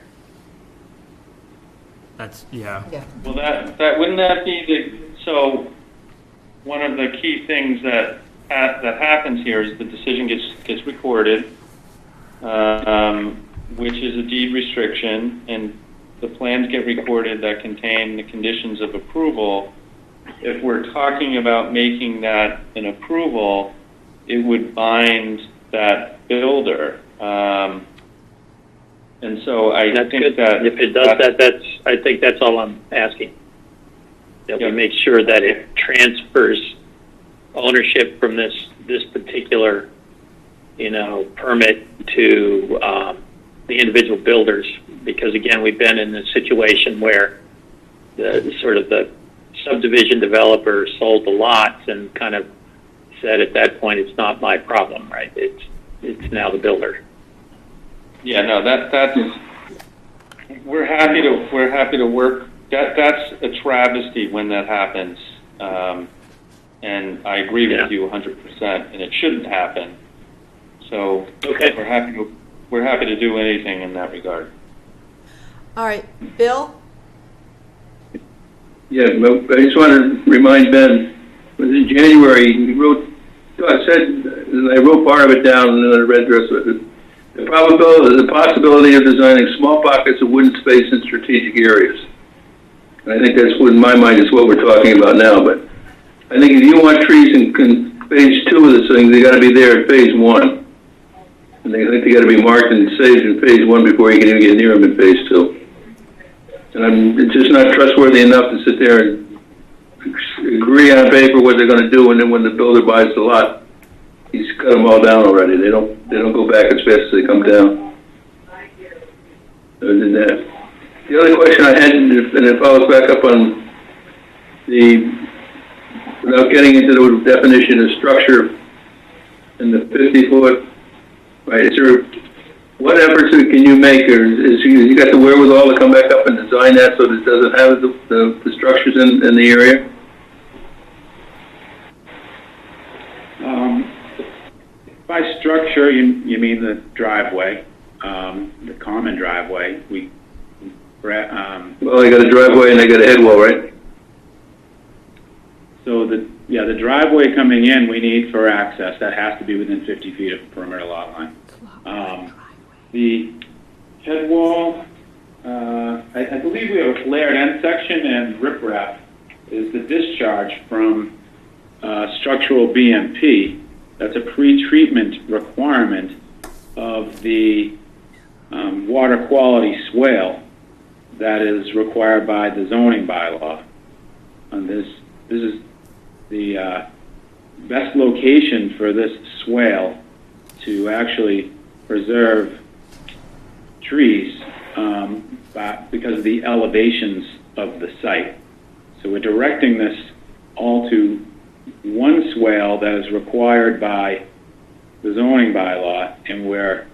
That's, yeah. Yeah. Well, that wouldn't that be so one of the key things that happens here is the decision gets recorded, which is a deed restriction, and the plans get recorded that contain the conditions of approval. If we're talking about making that an approval, it would bind that builder. And so I That's think good. that If it does I think that's all I'm asking. That we make sure that it transfers ownership from this particular, permit to the individual builders. Because again, we've been in a situation where the subdivision developer sold the lots and kind of said at that point, it's not my problem, right? It's now the builder. Yeah, no, that's we're happy to work. That's a travesty when that happens, and I agree with you 100%. And it shouldn't happen. So Okay. we're happy to do anything in that regard. All right, Bill? Yeah, I just want to remind Ben, it was in January, he wrote, I said, and I wrote part of it down and then I read the rest of it. The possibility of designing small pockets of wooden space in strategic areas. And I think that's what, in my mind, is what we're talking about now. But I think if you want trees in phase 2 of this thing, they got to be there in phase 1. And I think they got to be marked and saved in phase 1 before you can even get near them in phase 2. And I'm just not trustworthy enough to sit there and agree on paper what they're going to do, and then when the builder buys the lot, he's cut them all down already. They don't go back as fast as they come down. Other than that, the other question I had, and it follows back up on without getting into the definition of structure in the 50-foot, right? What efforts can you make, or you got the wherewithal to come back up and design that so that it doesn't have the structures in the area? By structure, you mean the driveway, the common driveway. Well, they got a driveway and they got a head wall, right? So the driveway coming in we need for access. That has to be within 50 feet of the perimeter lot line. The head wall, I believe we have a flared end section, and riprap is the discharge from structural BMP. That's a pre-treatment requirement of the water quality swale that is required by the zoning bylaw. And this is the best location for this swale to actually preserve trees because of the elevations of the site. So we're directing this all to one swale that is required by the zoning bylaw, and we're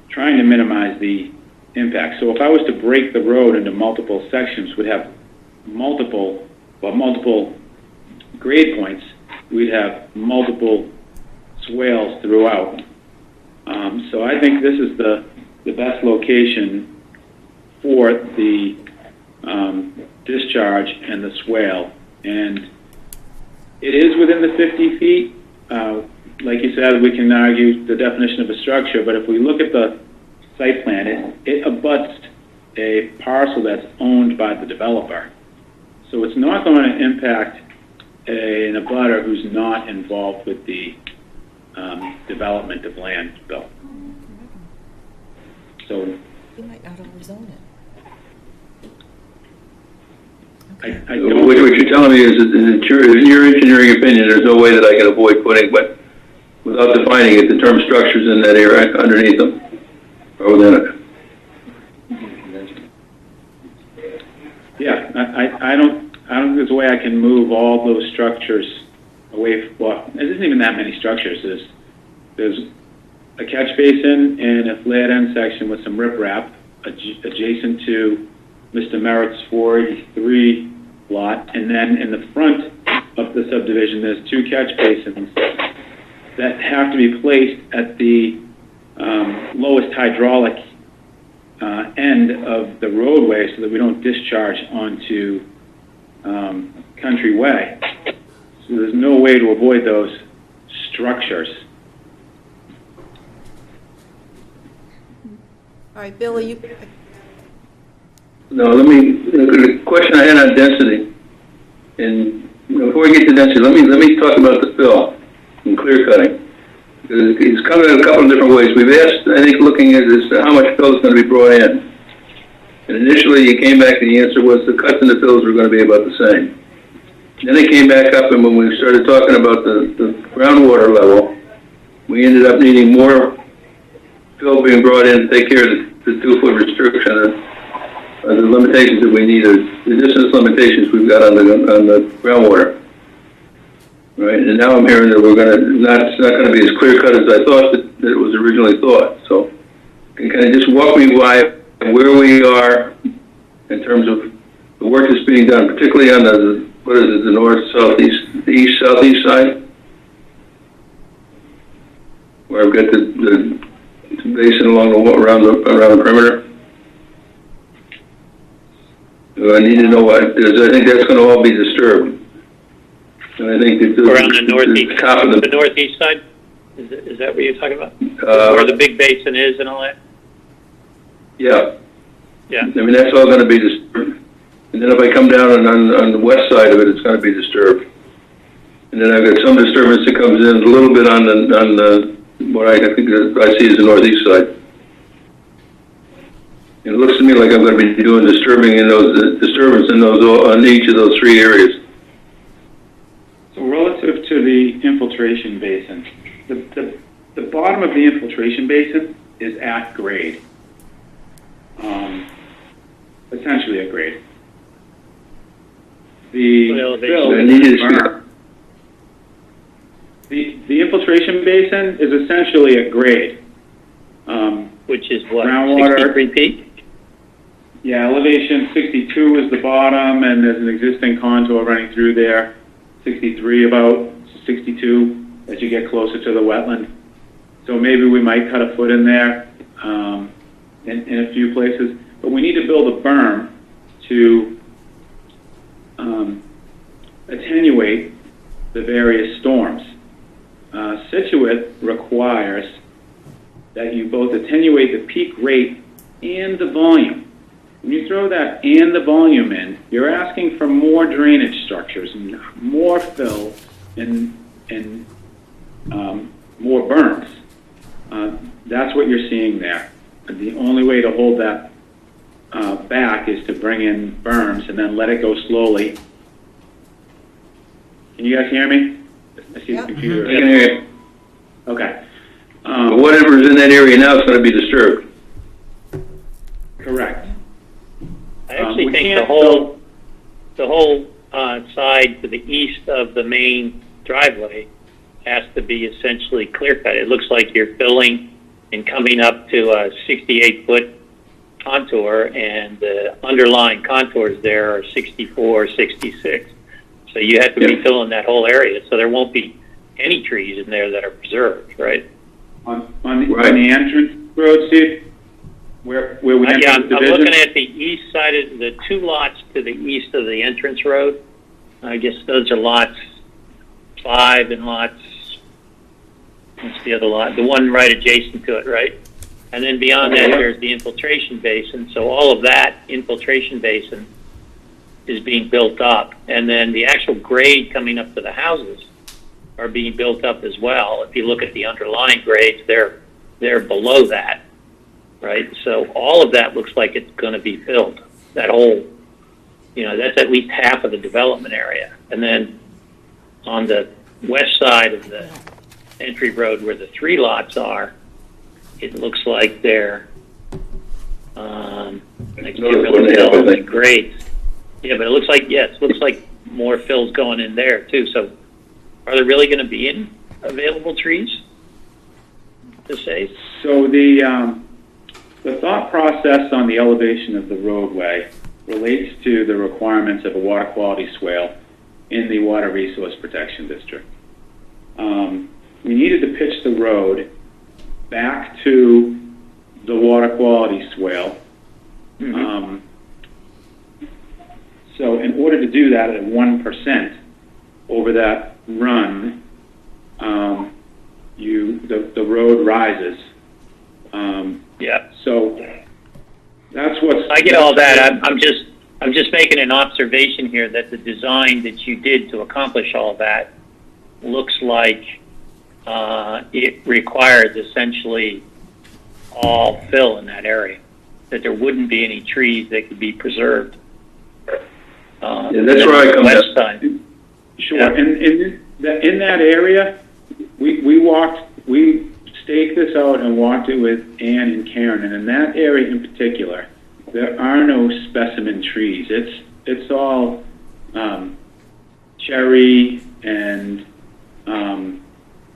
trying to minimize the impact. So if I was to break the road into multiple sections, we'd have multiple grade points. We'd have multiple swales throughout. So I think this is the best location for the discharge and the swale. And it is within the 50 feet. Like you said, we can argue the definition of a structure, but if we look at the site plan, it abuts a parcel that's owned by the developer. So it's not going to impact an abutter who's not involved with the development of land built. So You might not always own it. I don't. What you're telling me is that in your engineering opinion, there's no way that I can avoid putting, but without defining it, the term structures in that area underneath them, or within it. Yeah, I don't think there's a way I can move all those structures away. Well, there isn't even that many structures. There's a catch basin and a flared end section with some riprap adjacent to Mr. Merritt's 483 lot, and then in the front of the subdivision, there's 2 catch basins that have to be placed at the lowest hydraulic end of the roadway so that we don't discharge onto Country Way. So there's no way to avoid those structures. All right, Billy, you, No, the question I had on density, and before we get to density, let me talk about the fill and clear cutting. It's coming in a couple of different ways. We've asked, I think, looking at this, how much fill is going to be brought in. And initially, you came back and the answer was the cuts and the fills were going to be about the same. Then they came back up, and when we started talking about the groundwater level, we ended up needing more fill being brought in to take care of the 2-foot restriction and the limitations that we need, the distance limitations we've got on the groundwater. Right, and now I'm hearing that it's not going to be as clear cut as I thought that it was originally thought. So, can you just walk me by where we are in terms of the work that's being done, particularly on the north, southeast, the east, southeast side, where I've got the basin along around the perimeter. I need to know what, because I think that's going to all be disturbed. And I think that around the northeast, the northeast side? Is that what you're talking about? Where the big basin is and all that? Yeah. Yeah. I mean, that's all going to be disturbed. And then if I come down on the west side of it, it's going to be disturbed. And then I've got some disturbance that comes in a little bit on the what I think I see as the northeast side. It looks to me like I'm going to be doing disturbance in those on each of those 3 areas. So relative to the infiltration basin, the bottom of the infiltration basin is at grade, essentially at grade. The infiltration basin is essentially at grade. Which is what, groundwater, 63 feet? Yeah, elevation 62 is the bottom, and there's an existing contour running through there. 63 about 62 as you get closer to the wetland. So maybe we might cut a foot in there in a few places. But we need to build a berm to attenuate the various storms. Scituate requires that you both attenuate the peak rate and the volume. When you throw that and the volume in, you're asking for more drainage structures and more fill and more berms. That's what you're seeing there. The only way to hold that back is to bring in berms and then let it go slowly. Can you guys hear me? I see the computer. I can hear you. Okay. But whatever is in that area now is going to be disturbed. Correct. I actually We think can't the whole side to the east of the main driveway has to be essentially clear cut. It looks like you're filling and coming up to a 68-foot contour, and the underlying contours there are 64, 66. So you have to be filling that whole area, so there won't be any trees in there that are preserved, right? On the entrance road, Steve? Where we enter Yeah, the I'm division? looking at the east side of the 2 lots to the east of the entrance road. I guess those are lots 5 and lots, what's the other lot? The one right adjacent to it, right? And then beyond that, there's the infiltration basin. So all of that infiltration basin is being built up. And then the actual grade coming up to the houses are being built up as well. If you look at the underlying grades, they're below that, right? So all of that looks like it's going to be filled. That whole that's at least half of the development area. And then on the west side of the entry road where the 3 lots are, it looks like they're next to Another development grades. Yeah, but it looks like more fill's going in there too. So are there really going to be any available trees to save? So the thought process on the elevation of the roadway relates to the requirements of a water quality swale in the Water Resource Protection District. We needed to pitch the road back to the water quality swale. So in order to do that at 1% over that run, the road rises. Yeah. So that's what's. I get all that. I'm just making an observation here that the design that you did to accomplish all that looks like it requires essentially all fill in that area. That there wouldn't be any trees that could be preserved. That's where I come west in. side. Sure. Yeah. And in that area, we staked this out and walked it with Ann and Karen. And in that area in particular, there are no specimen trees. It's all cherry and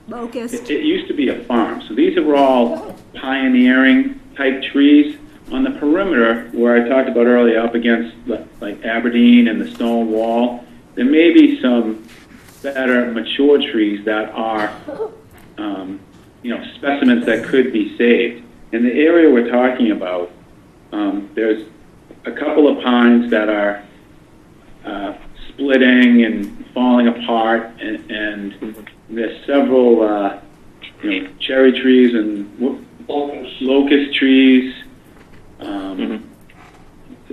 Locust. it used to be a farm. So these are all pioneering type trees. On the perimeter, where I talked about earlier, up against like Aberdeen and the stone wall, there may be some better mature trees that are, specimens that could be saved. In the area we're talking about, there's a couple of pines that are splitting and falling apart, and there's several, cherry trees and locust trees.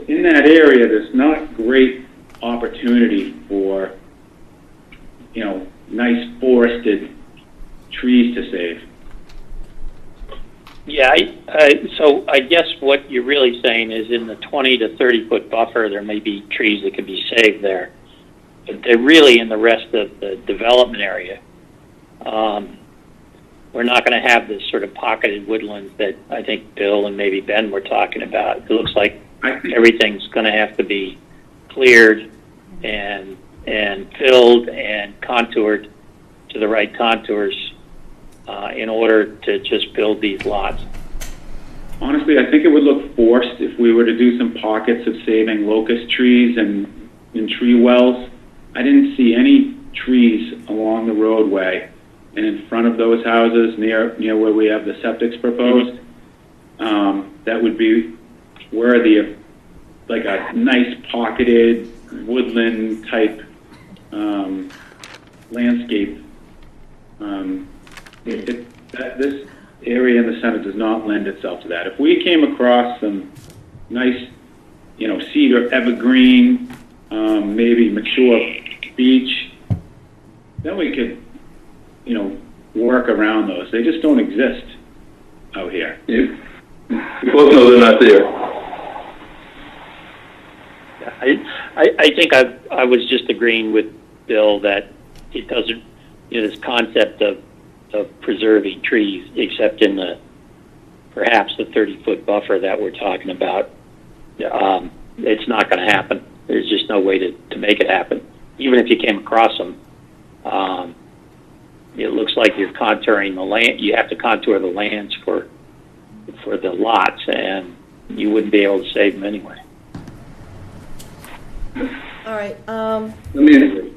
In that area, there's not great opportunity for, nice forested trees to save. Yeah, so I guess what you're really saying is in the 20 to 30 foot buffer, there may be trees that could be saved there. But they're really in the rest of the development area. We're not going to have this sort of pocketed woodlands that I think Bill and maybe Ben were talking about. It looks like everything's going to have to be cleared and filled and contoured to the right contours in order to just build these lots. Honestly, I think it would look forced if we were to do some pockets of saving locust trees and tree wells. I didn't see any trees along the roadway and in front of those houses near where we have the septics proposed. That would be worthy of like a nice pocketed woodland type landscape. This area in the center does not lend itself to that. If we came across some nice, cedar evergreen, maybe mature beech, then we could, work around those. They just don't exist out here. You both know they're not there. I think I was just agreeing with Bill that it doesn't, this concept of preserving trees, except in perhaps the 30-foot buffer that we're talking about, it's not going to happen. There's just no way to make it happen. Even if you came across them, it looks like you're contouring the land. You have to contour the lands for the lots, and you wouldn't be able to save them anyway. All right, Let me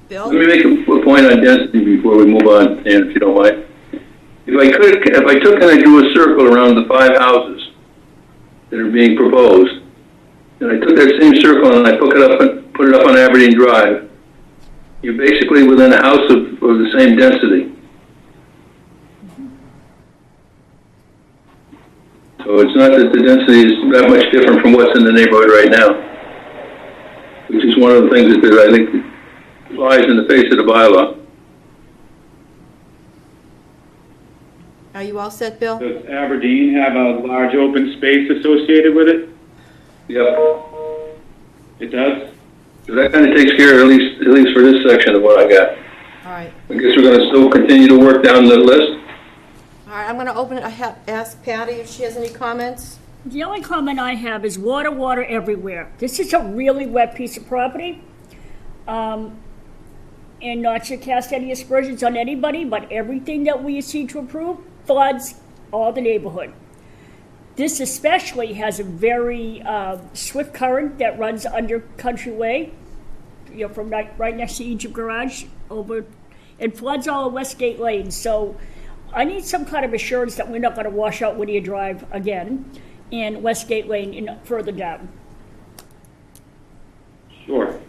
Bill? make a point on density before we move on, Dan, if you don't mind. If I took and I drew a circle around the 5 houses that are being proposed, and I took that same circle and I put it up on Aberdeen Drive, you're basically within a house of the same density. So it's not that the density is that much different from what's in the neighborhood right now, which is one of the things that I think lies in the face of the bylaw. Are you all set, Bill? Does Aberdeen have a large open space associated with it? Yep. It does? So that kind of takes care of at least for this section of what I got. All right. I guess we're going to still continue to work down the list. All right, I'm going to open it, ask Patty if she has any comments. The only comment I have is water everywhere. This is a really wet piece of property. And not to cast any aspersions on anybody, but everything that we seem to approve floods all the neighborhood. This especially has a very swift current that runs under Country Way, from right next to Egypt Garage over, and floods all of Westgate Lane. So I need some kind of assurance that we're not going to wash out Whittier Drive again and Westgate Lane and further down. Sure.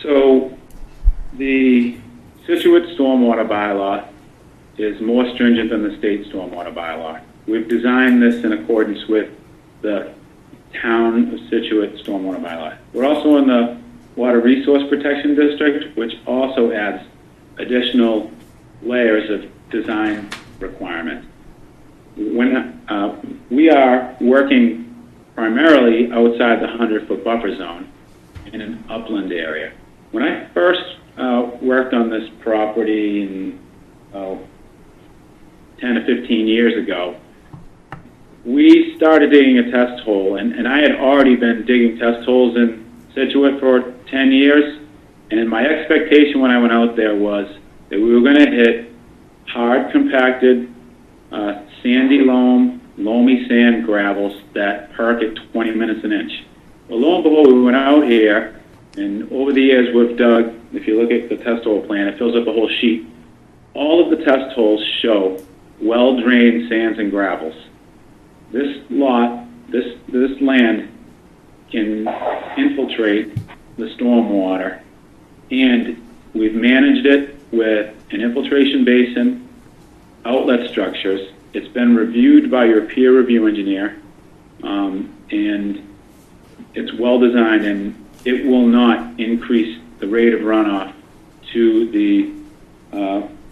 So the Scituate Stormwater Bylaw is more stringent than the state stormwater bylaw. We've designed this in accordance with the town of Scituate stormwater bylaw. We're also in the Water Resource Protection District, which also adds additional layers of design requirements. When we are working primarily outside the 100-foot buffer zone in an upland area. When I first worked on this property in 10 to 15 years ago, we started digging a test hole, and I had already been digging test holes in Scituate for 10 years, and my expectation when I went out there was that we were going to hit hard, compacted, sandy loam, loamy sand gravels that perk at 20 minutes an inch. Well, lo and behold, we went out here, and over the years we've dug, if you look at the test hole plan, it fills up a whole sheet. All of the test holes show well-drained sands and gravels. This lot, this land can infiltrate the stormwater, and we've managed it with an infiltration basin, outlet structures. It's been reviewed by your peer review engineer, and it's well designed, and it will not increase the rate of runoff to the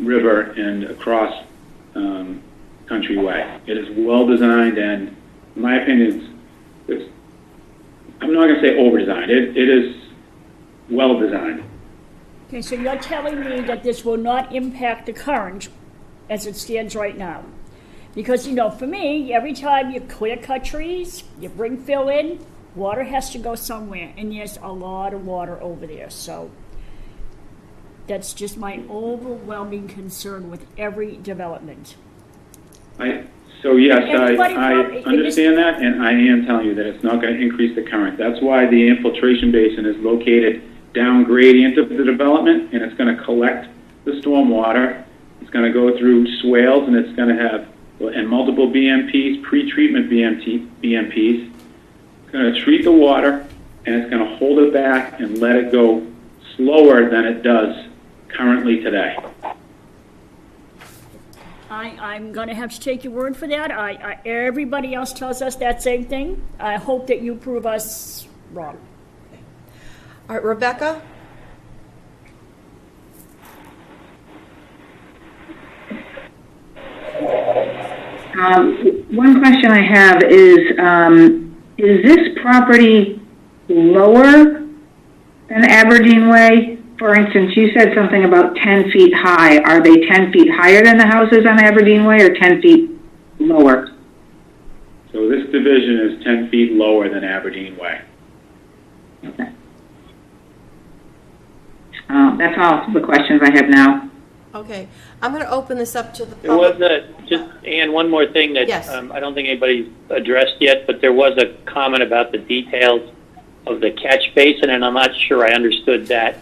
river and across Country Way. It is well designed, and in my opinion, I'm not going to say over designed. It is well designed. Okay, so you're telling me that this will not impact the current as it stands right now? Because, for me, every time you clear cut trees, you bring fill in, water has to go somewhere, and there's a lot of water over there. So that's just my overwhelming concern with every development. So yes, I understand that, and I am telling you that it's not going to increase the current. That's why the infiltration basin is located down gradient of the development, and it's going to collect the stormwater. It's going to go through swales, and it's going to have multiple BMPs, pre-treatment BMPs. It's going to treat the water, and it's going to hold it back and let it go slower than it does currently today. I'm going to have to take your word for that. Everybody else tells us that same thing. I hope that you prove us wrong. All right, Rebecca? One question I have is this property lower than Aberdeen Way? For instance, you said something about 10 feet high. Are they 10 feet higher than the houses on Aberdeen Way or 10 feet lower? So this division is 10 feet lower than Aberdeen Way. Okay. That's all the questions I have now. Okay, I'm going to open this up to the There was public. just, Ann, one more thing that Yes. I don't think anybody's addressed yet, but there was a comment about the details of the catch basin, and I'm not sure I understood that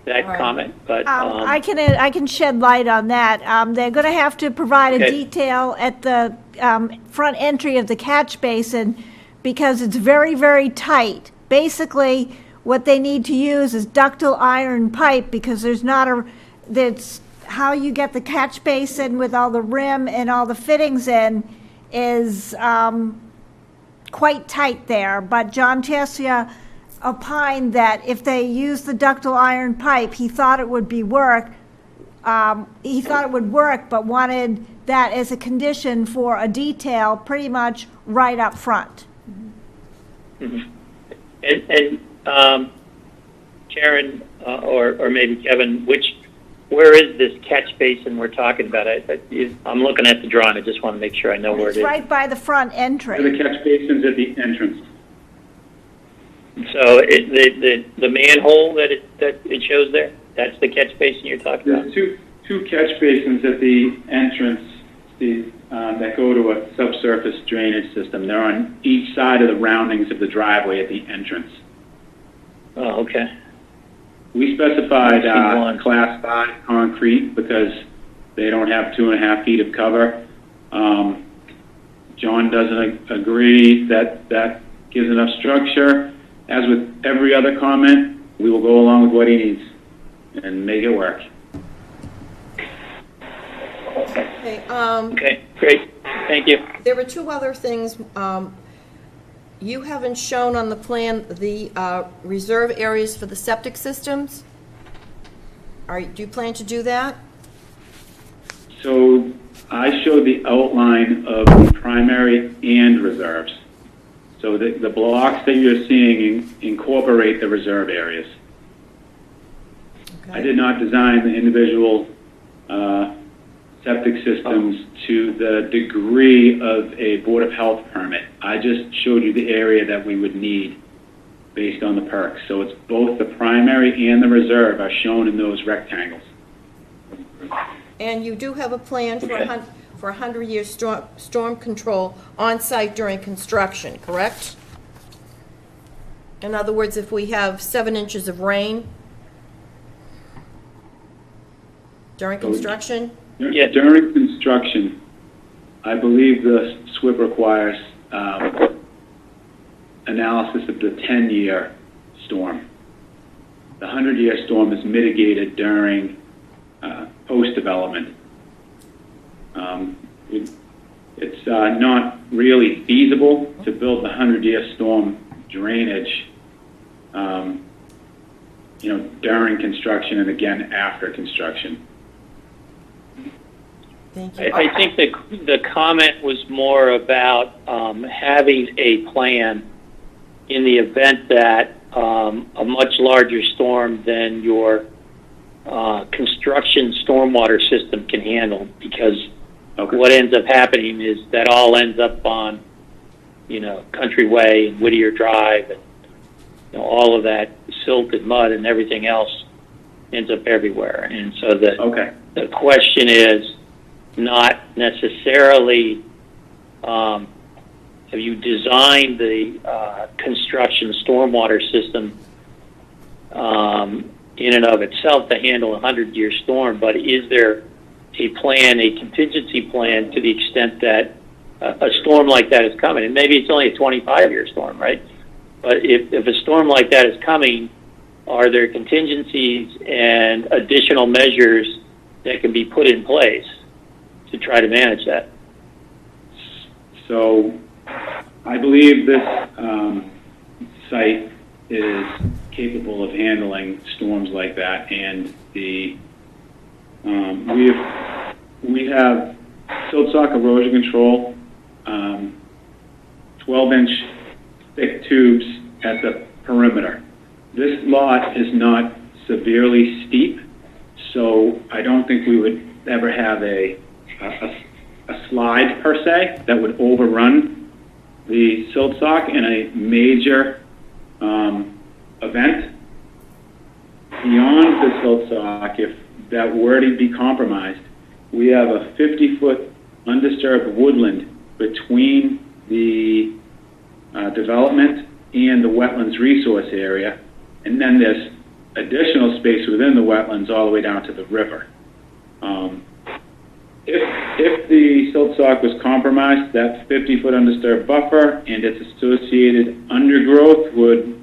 Right. comment. But I can shed light on that. They're going to have to provide a Okay. detail at the front entry of the catch basin because it's very, very tight. Basically, what they need to use is ductile iron pipe because that's how you get the catch basin with all the rim and all the fittings in is quite tight there. But John Tessia opined that if they use the ductile iron pipe, he thought it would work, but wanted that as a condition for a detail pretty much right up front. Mhm. Karen, or maybe Kevin, where is this catch basin we're talking about? I'm looking at the drawing. I just want to make sure I know where it It's is. right by the front The entry. catch basin's at the entrance. So the manhole that it shows there, that's the catch basin you're talking about? There's two catch basins at the entrance, that go to a subsurface drainage system. They're on each side of the roundings of the driveway at the entrance. Oh, okay. We specified I see one. class 5 concrete because they don't have 2.5 feet of cover. John doesn't agree that that gives enough structure. As with every other comment, we will go along with what he needs and make it work. Okay, Okay, great. Thank you. there were two other things. You haven't shown on the plan the reserve areas for the septic systems. Do you plan to do that? So I showed the outline of the primary and reserves. So the blocks that you're seeing incorporate the reserve areas. Okay. I did not design the individual septic systems to the degree of a Board of Health permit. I just showed you the area that we would need based on the perks. So it's both the primary and the reserve are shown in those rectangles. And you do have a plan for Okay. for 100-year storm control on site during construction, correct? In other words, if we have 7 inches of rain during construction? Yeah. During construction, I believe the SWIP requires analysis of the 10-year storm. The 100-year storm is mitigated during post-development. It's not really feasible to build the 100-year storm drainage, during construction and again after construction. Thank you. I think the comment was more about having a plan in the event that a much larger storm than your construction stormwater system can handle, because what ends up happening is that all ends up on, Country Way and Whittier Drive, and all of that silt and mud and everything else ends up everywhere. And so the question is not necessarily have you designed the construction stormwater system in and of itself to handle a 100-year storm, but is there a plan, a contingency plan, to the extent that a storm like that is coming? And maybe it's only a 25-year storm, right? But if a storm like that is coming, are there contingencies and additional measures that can be put in place to try to manage that? So I believe this site is capable of handling storms like that, and we have silt sock erosion control, 12-inch thick tubes at the perimeter. This lot is not severely steep, so I don't think we would ever have a slide per se that would overrun the silt sock in a major event. Beyond the silt sock, if that were to be compromised, we have a 50-foot undisturbed woodland between the development and the wetlands resource area, and then there's additional space within the wetlands all the way down to the river. If the silt sock was compromised, that 50-foot undisturbed buffer and its associated undergrowth would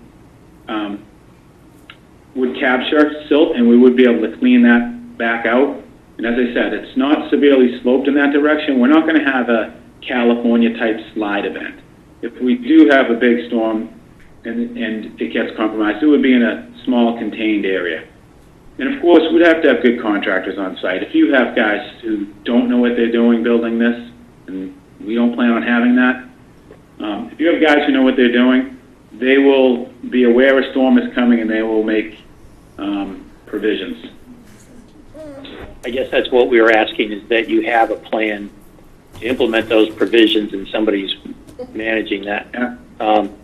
capture silt, and we would be able to clean that back out. And as I said, it's not severely sloped in that direction. We're not going to have a California-type slide event. If we do have a big storm and it gets compromised, it would be in a small contained area. And of course, we'd have to have good contractors on site. If you have guys who don't know what they're doing building this, and we don't plan on having that, if you have guys who know what they're doing, they will be aware a storm is coming and they will make provisions. I guess that's what we were asking, is that you have a plan to implement those provisions and somebody's managing that. Yeah.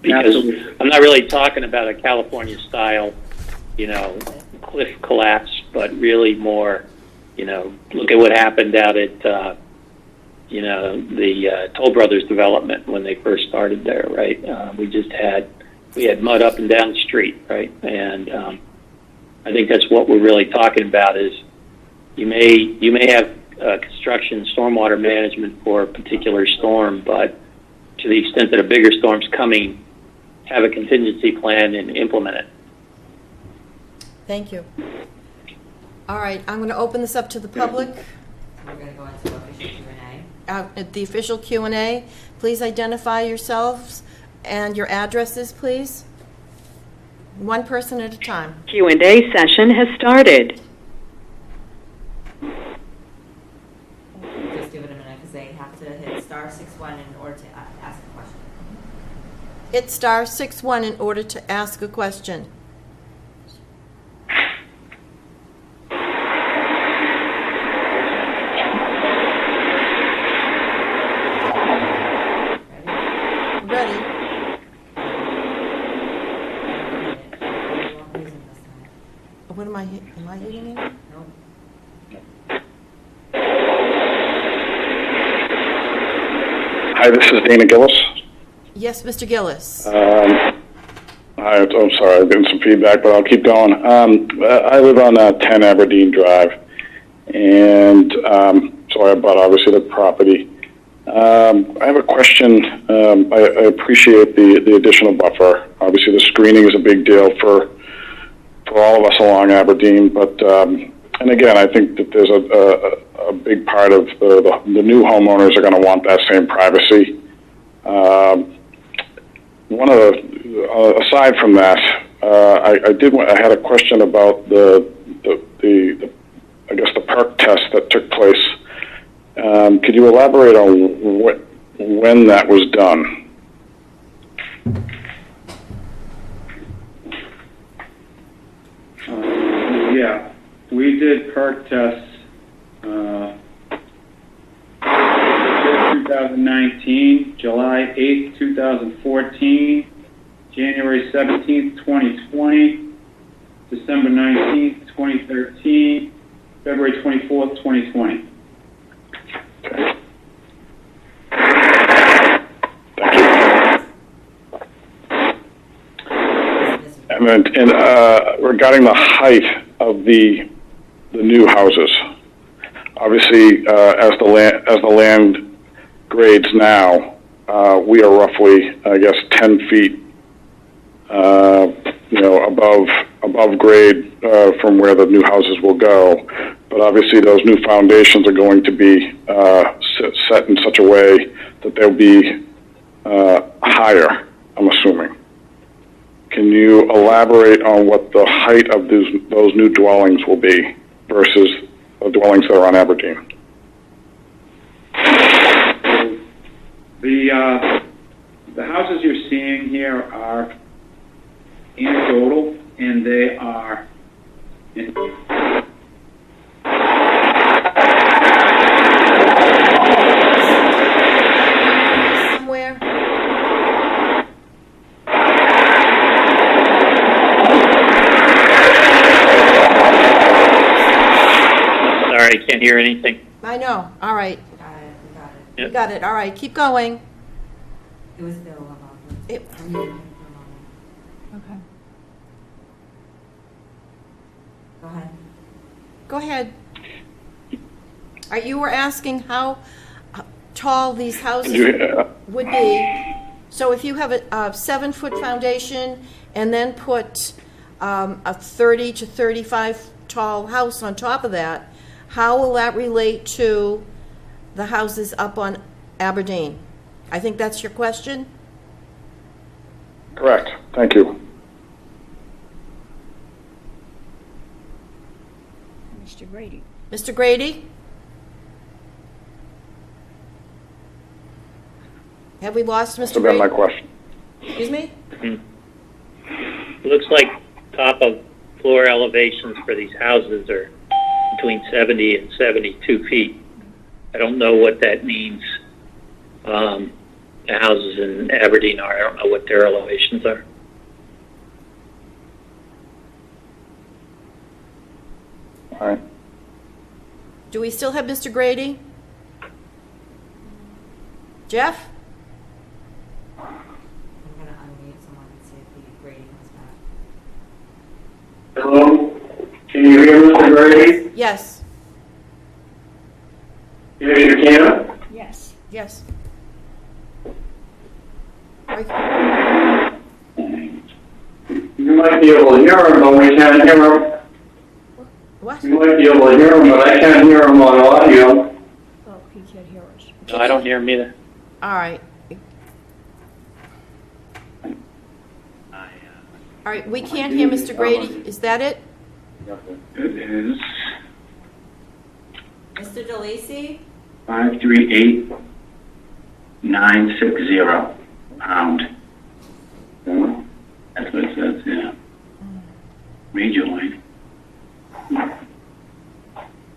Because Absolutely. I'm not really talking about a California style, cliff collapse, but really more, look at what happened out at, the Toll Brothers development when they first started there, right? We had mud up and down the street, right? And I think that's what we're really talking about is you may have construction stormwater management for a particular storm, but to the extent that a bigger storm's coming, have a contingency plan and implement it. Thank you. All right, I'm going to open this up to the public. We're going to go into official Q&A. At the official Q&A, please identify yourselves and your addresses, please. One person at a time. Q&A session has started. Just give it a minute because they have to hit *61 in order to ask a question. Hit *61 in order to ask a question. Ready? What am I hitting? Am I hitting it? Nope. Hi, this is Dana Gillis. Yes, Mr. Gillis. Hi, I'm sorry, I'm getting some feedback, but I'll keep going. I live on 10 Aberdeen Drive, and so I bought obviously the property. I have a question. I appreciate the additional buffer. Obviously, the screening is a big deal for all of us along Aberdeen, but and again, I think that there's a big part of the new homeowners are going to want that same privacy. Aside from that, I had a question about the I guess the Parcc Test that took place. Could you elaborate on when that was done? Yeah, we did Parcc Tests 2019, July 8th, 2014, January 17th, 2020, December 19th, 2013, February 24th, 2020. And regarding the height of the new houses, obviously, as the land grades now, we are roughly, I guess, 10 feet, above grade from where the new houses will go. But obviously, those new foundations are going to be set in such a way that they'll be higher, I'm assuming. Can you elaborate on what the height of those new dwellings will be versus the dwellings that are on Aberdeen? The houses you're seeing here are anecdotal, and they are Somewhere. Sorry, I can't hear anything. I know. All right. Got it. We got it. Yep. You got it. All right. Keep going. It was still about It- Okay. Go ahead. Go ahead. You were asking how tall these houses would be. So if you have a 7-foot foundation and then put a 30 to 35 tall house on top of that, how will that relate to the houses up on Aberdeen? I think that's your question. Correct. Thank you. Mr. Grady. Mr. Grady? Have we lost Mr. That's been Grady? my question. Excuse me? looks like top of floor elevations for these houses are between 70 and 72 feet. I don't know what that means. The houses in Aberdeen are. I don't know what their elevations are. All right. Do we still have Mr. Grady? Jeff? I'm gonna unmute someone and see if the grading comes back. Hello? Can you hear Mr. Grady? Yes. Yes, you can? Yes. Yes. You might be able to hear him, but we can't hear him. What? You might be able to hear him, but I can't hear him on audio. Oh, he can't hear us. No, I don't hear them either. All right. All right, we can't hear Mr. Grady. Is that it? It is Mr. DeLacy? 538960 pound. That's what it says, yeah. Rejoin.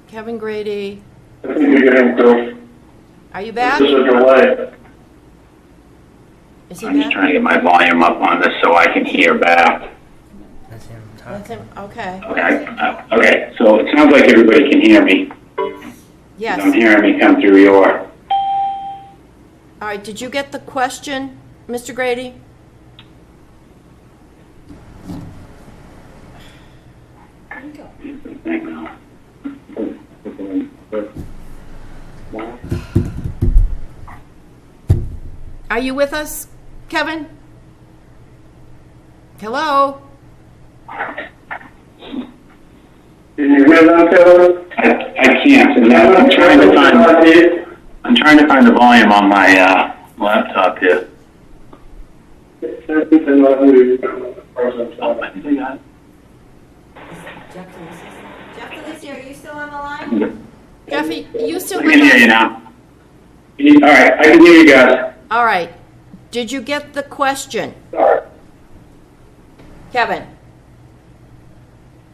Kevin Grady, I think you get him too. are you back? This is a delay. Is he I'm just back? trying to get my volume up on this so I can hear back. That's him That's talking. him, okay. Okay, so it sounds like everybody can hear me. I'm Yes. hearing me come through your. All right, did you get the question, Mr. Grady? Are you with us, Kevin? Hello? Can you hear them, Kevin? I can't, and I'm trying to find the volume on my laptop here. Jeff DeLacy, are you still on the line? Jeffy, you still I with can hear you us? now. All right, I can hear you guys. All right. Did you get the question, Sorry. Kevin?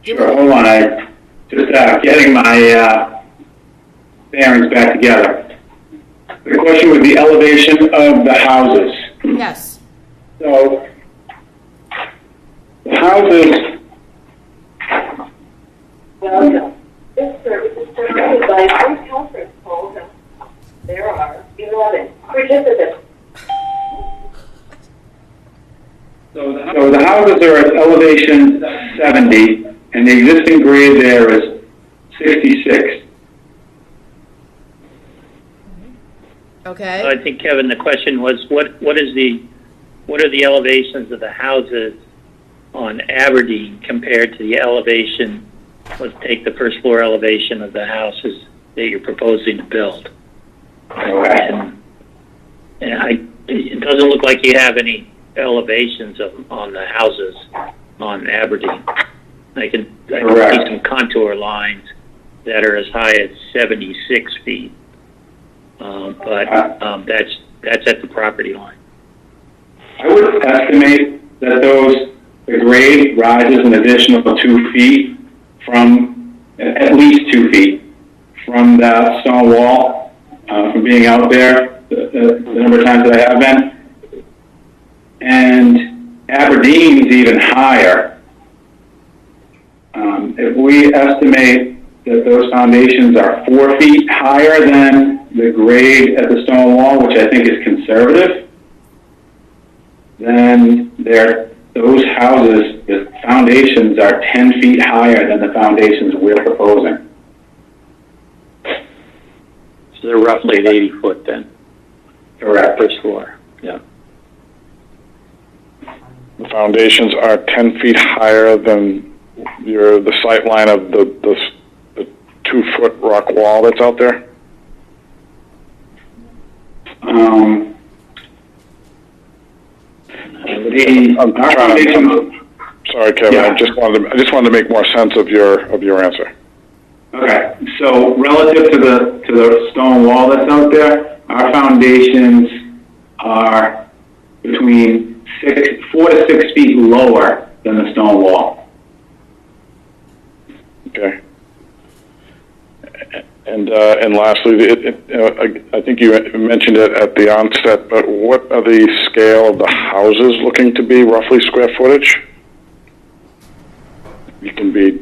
Sure, hold on. I just getting my bearings back together. The question was the elevation of the houses. Yes. So the houses. Welcome. This service is provided by First Conference calls. There are 11 participants. So the houses are at elevation 70, and the existing grade there is 66. Okay. I think, Kevin, the question was, what are the elevations of the houses on Aberdeen compared to the elevation, let's take the first floor elevation of the houses that you're proposing to build. Okay. And it doesn't look like you have any elevations on the houses on Aberdeen. I can see some contour lines that are as high as 76 feet. But that's at the property line. I would estimate that the grade rises an additional 2 feet from, at least 2 feet from that stone wall, from being out there the number of times that I have been. And Aberdeen is even higher. If we estimate that those foundations are 4 feet higher than the grade at the stone wall, which I think is conservative, then those houses, the foundations are 10 feet higher than the foundations we're proposing. So they're roughly at 80 foot then. Correct. First floor, yeah. The foundations are 10 feet higher than the sight line of the 2-foot rock wall that's out there? Sorry, Kevin. Yeah. I just wanted to make more sense of your answer. Okay, so relative to the stone wall that's out there, our foundations are between 4 to 6 feet lower than the stone wall. Okay. And lastly, I think you mentioned it at the onset, but what are the scale of the houses looking to be, roughly square footage? You can be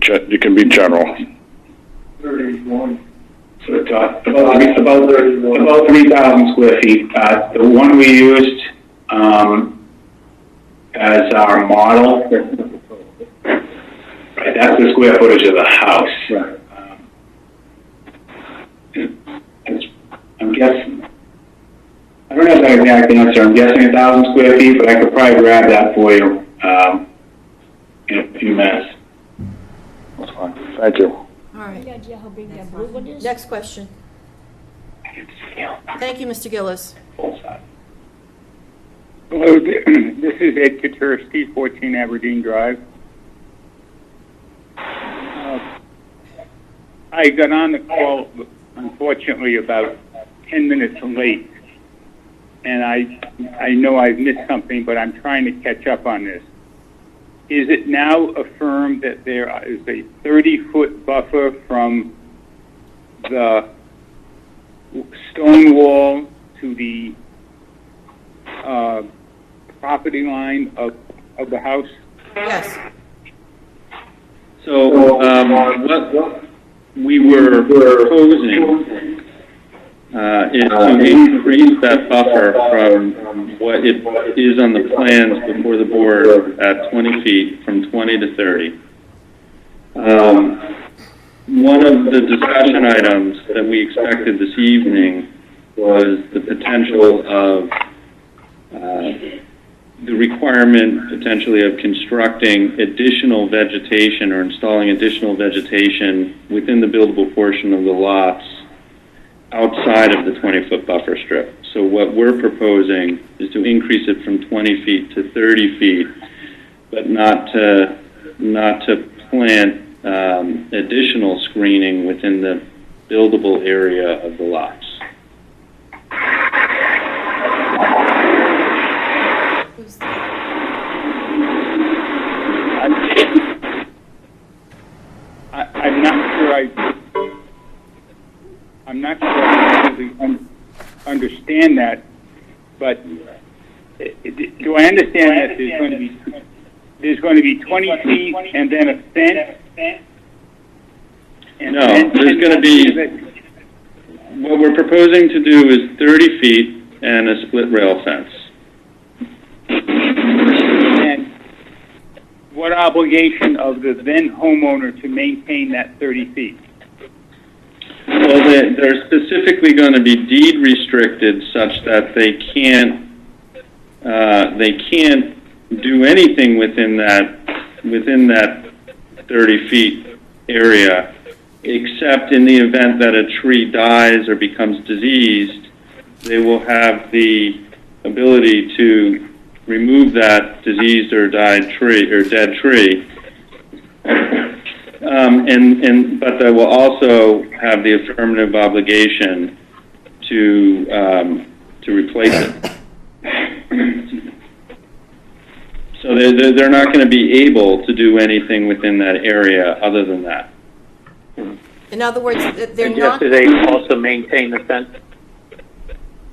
general. 31. So it's about 3,000 square feet. The one we used as our model, right, that's the square footage of the house. Right. I'm guessing, I don't have that exact answer. I'm guessing 1,000 square feet, but I could probably grab that for you in a few minutes. That's fine. Thank you. All right. Any idea how big that blue one is? Next question. Thank you, Mr. Gillis. Hello, this is Ed Katursky, 14 Aberdeen Drive. I got on the call, unfortunately, about 10 minutes late, and I know I've missed something, but I'm trying to catch up on this. Is it now affirmed that there is a 30-foot buffer from the stone wall to the property line of the house? Yes. So what we were proposing is to increase that buffer from what it is on the plans before the board at 20 feet, from 20 to 30. One of the discussion items that we expected this evening was the potential of the requirement potentially of constructing additional vegetation or installing additional vegetation within the buildable portion of the lots outside of the 20-foot buffer strip. So what we're proposing is to increase it from 20 feet to 30 feet, but not to plant additional screening within the buildable area of the lots. I'm not sure I really understand that, but do I understand that there's going to be 20 feet and then a fence? No, there's going to be, what we're proposing to do is 30 feet and a split rail fence. And what obligation of the then homeowner to maintain that 30 feet? Well, they're specifically going to be deed restricted such that they can't do anything within that 30 feet area, except in the event that a tree dies or becomes diseased. They will have the ability to remove that diseased or died tree or dead tree. But they will also have the affirmative obligation to replace it. So they're not going to be able to do anything within that area other than that. In other words, they're And not. do they also maintain the fence?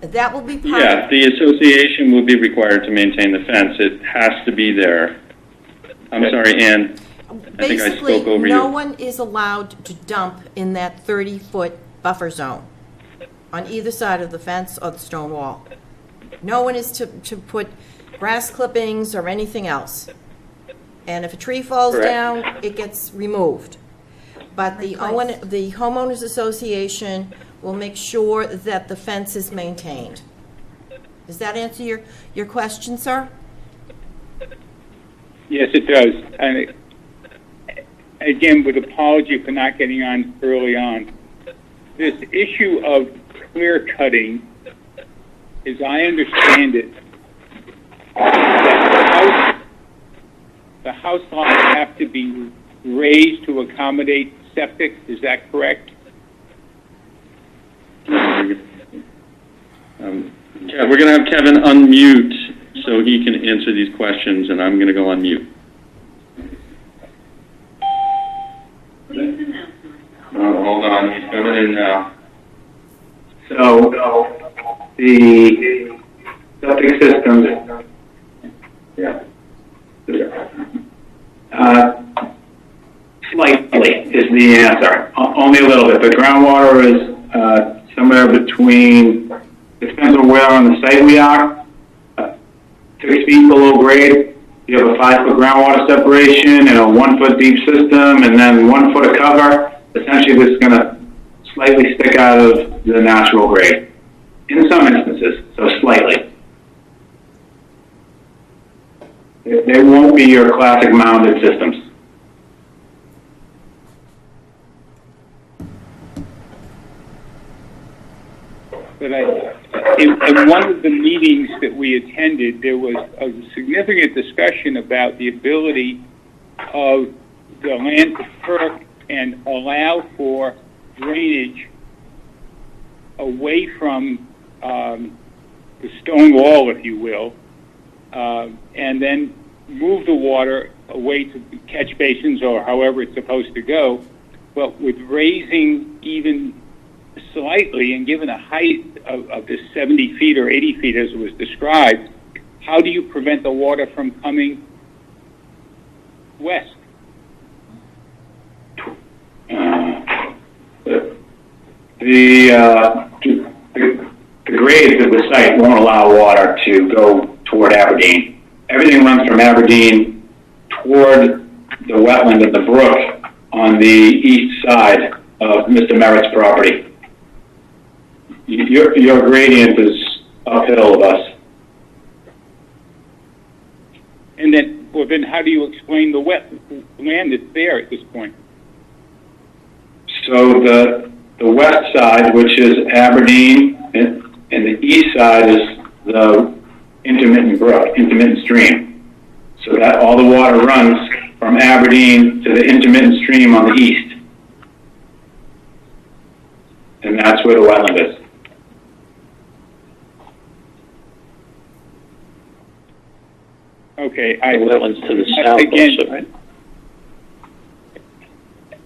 That will be part Yeah, of. the association will be required to maintain the fence. It has to be there. I'm sorry, Ann. I think I Basically, spoke over no you. one is allowed to dump in that 30-foot buffer zone on either side of the fence or the stone wall. No one is to put grass clippings or anything else. And if a tree falls Correct. down, it gets removed. But the homeowners association will make sure that the fence is maintained. Does that answer your question, sir? Yes, it does. And again, with apology for not getting on early on, this issue of clear cutting, as I understand it, that the house lots have to be raised to accommodate septic. Is that correct? Yeah, we're going to have Kevin unmute so he can answer these questions, and I'm going to go on mute. Oh, hold on, he's coming in now. So, the septic systems, yeah. Slightly is the answer, only a little bit. The groundwater is somewhere between, depends on where on the site we are, 6 feet below grade. You have a 5-foot groundwater separation and a 1-foot deep system, and then 1 foot of cover. Essentially, this is going to slightly stick out of the natural grade. In some instances, so slightly. They won't be your classic mounded systems. But in one of the meetings that we attended, there was a significant discussion about the ability of the land to perk and allow for drainage away from the stone wall, if you will, and then move the water away to catch basins or however it's supposed to go. But with raising even slightly and given a height of this 70 feet or 80 feet as was described, how do you prevent the water from coming west? The grades of the site won't allow water to go toward Aberdeen. Everything runs from Aberdeen toward the wetland of the brook on the east side of Mr. Merritt's property. Your gradient is uphill of us. And then how do you explain the wet land that's there at this point? So the west side, which is Aberdeen, and the east side is the intermittent brook, intermittent stream. So that all the water runs from Aberdeen to the intermittent stream on the east. And that's where the wetland is. Okay, wetlands to the south again, also, right?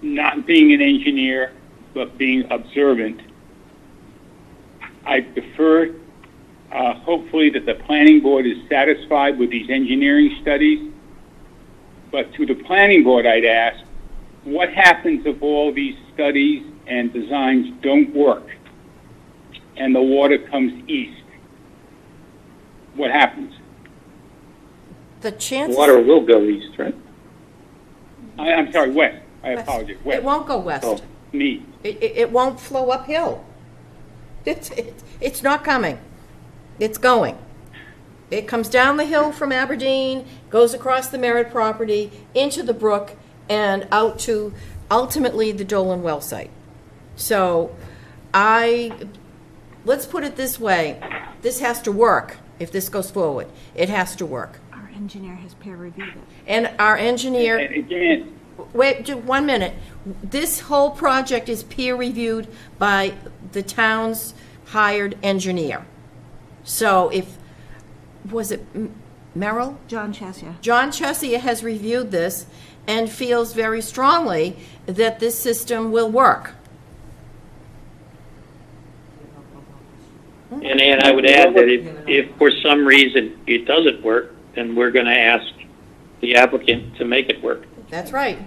Not being an engineer, but being observant, I prefer, hopefully, that the planning board is satisfied with these engineering studies. But to the planning board, I'd ask, what happens if all these studies and designs don't work and the water comes east? What happens? The chances... Water will go east, right? I'm sorry, west. I West. apologize. West. It won't go west. Oh, me. It won't flow uphill. It's not coming. It's going. It comes down the hill from Aberdeen, goes across the Merritt property, into the brook, and out to ultimately the Dolan well site. So let's put it this way. This has to work if this goes forward. It has to work. Our engineer has peer reviewed it. And our engineer... And again... Wait, 1 minute. This whole project is peer reviewed by the town's hired engineer. So was it Merrill? John Chesia. John Chesia has reviewed this and feels very strongly that this system will work. And I would add that if for some reason it doesn't work, then we're going to ask the applicant to make it work. That's right.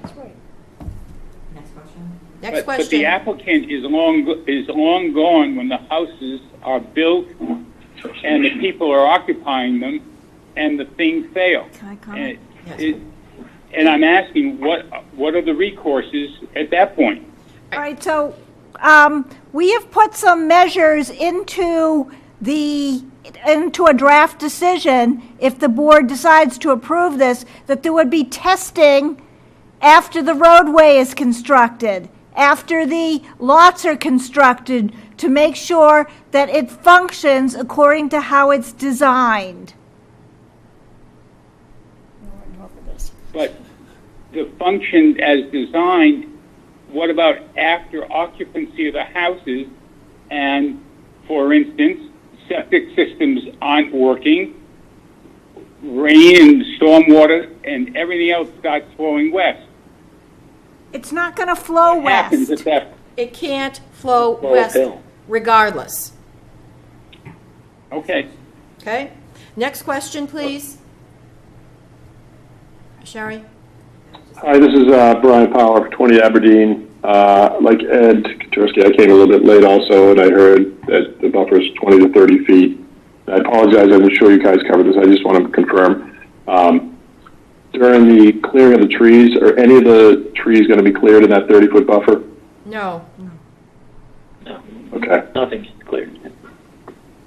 Next question. Next But the applicant is long gone when the houses are built and the people are occupying them and the thing fails. Can I comment? And I'm asking, what are the recourses at that point? All right, so we have put some measures into a draft decision, if the board decides to approve this, that there would be testing after the roadway is constructed, after the lots are constructed, to make sure that it functions according to how it's designed. But the function as designed, what about after occupancy of the houses and, for instance, septic systems aren't working, rain and stormwater and everything else starts flowing west? It's not going to flow What happens west. if that, It can't flow Flow west uphill. regardless. okay. Okay? Next question, please. Sherry? Hi, this is Brian Power, 20 Aberdeen. Like Ed Katurski, I came a little bit late also, and I heard that the buffer is 20 to 30 feet. I apologize, I'm sure you guys covered this. I just want to confirm. During the clearing of the trees, are any of the trees going to be cleared in that 30-foot buffer? No. No, Okay. nothing's clear.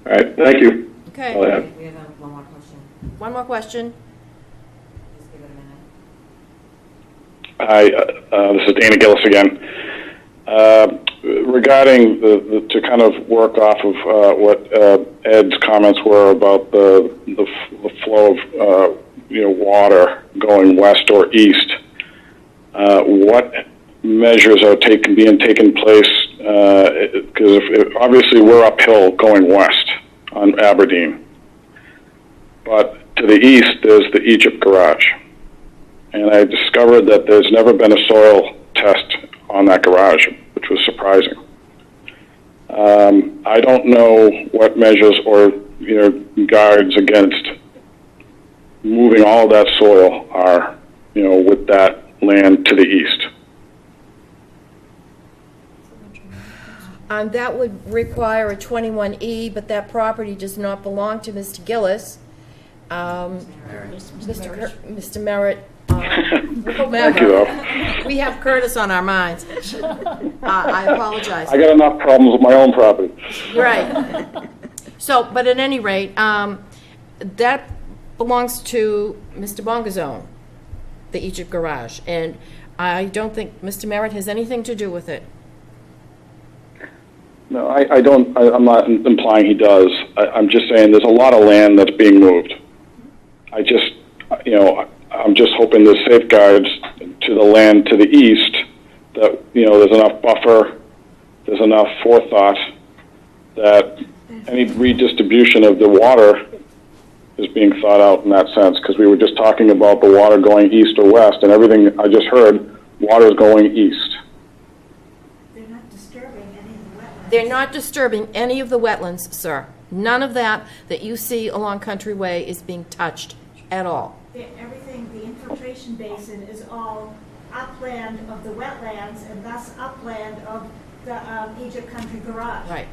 All right, thank you. Okay. All I have. We have one more question. One more question. Just give it a minute. Hi, this is Dana Gillis again. Regarding to kind of work off of what Ed's comments were about the flow of water going west or east, what measures are being taken place? Because obviously we're uphill going west on Aberdeen, but to the east there's the Egypt garage. And I discovered that there's never been a soil test on that garage, which was surprising. I don't know what measures or guards against moving all that soil are, with that land to the east. That would require a 21E, but that property does not belong to Mr. Gillis. Mr. Merritt. Thank you, though. We have Curtis on our minds. I apologize. I got enough problems with my own property. Right. So, but at any rate, that belongs to Mr. Bongazone, the Egypt garage, and I don't think Mr. Merritt has anything to do with it. No, I don't. I'm not implying he does. I'm just saying there's a lot of land that's being moved. I'm just hoping there's safeguards to the land to the east that, there's enough buffer, there's enough forethought that any redistribution of the water is being thought out in that sense, because we were just talking about the water going east or west, and everything I just heard, water is going east. They're not disturbing any of the wetlands. They're not disturbing any of the wetlands, sir. None of that you see along Country Way is being touched at all. Everything, the infiltration basin is all upland of the wetlands and thus upland of the Egypt Country Garage. Right.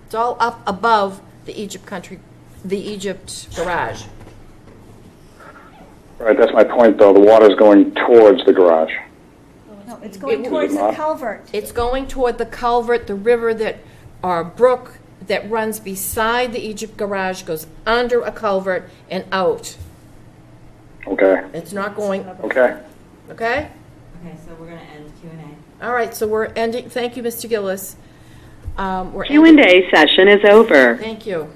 It's all up above the Egypt garage. Right, that's my point, though. The water's going towards the garage. No, it's going towards the culvert. It's going toward the culvert, the river or brook that runs beside the Egypt garage, goes under a culvert and out. Okay. It's not going. Okay. Okay? Okay, so we're going to end Q&A. All right, so we're ending. Thank you, Mr. Gillis. Q&A session is over. Thank you.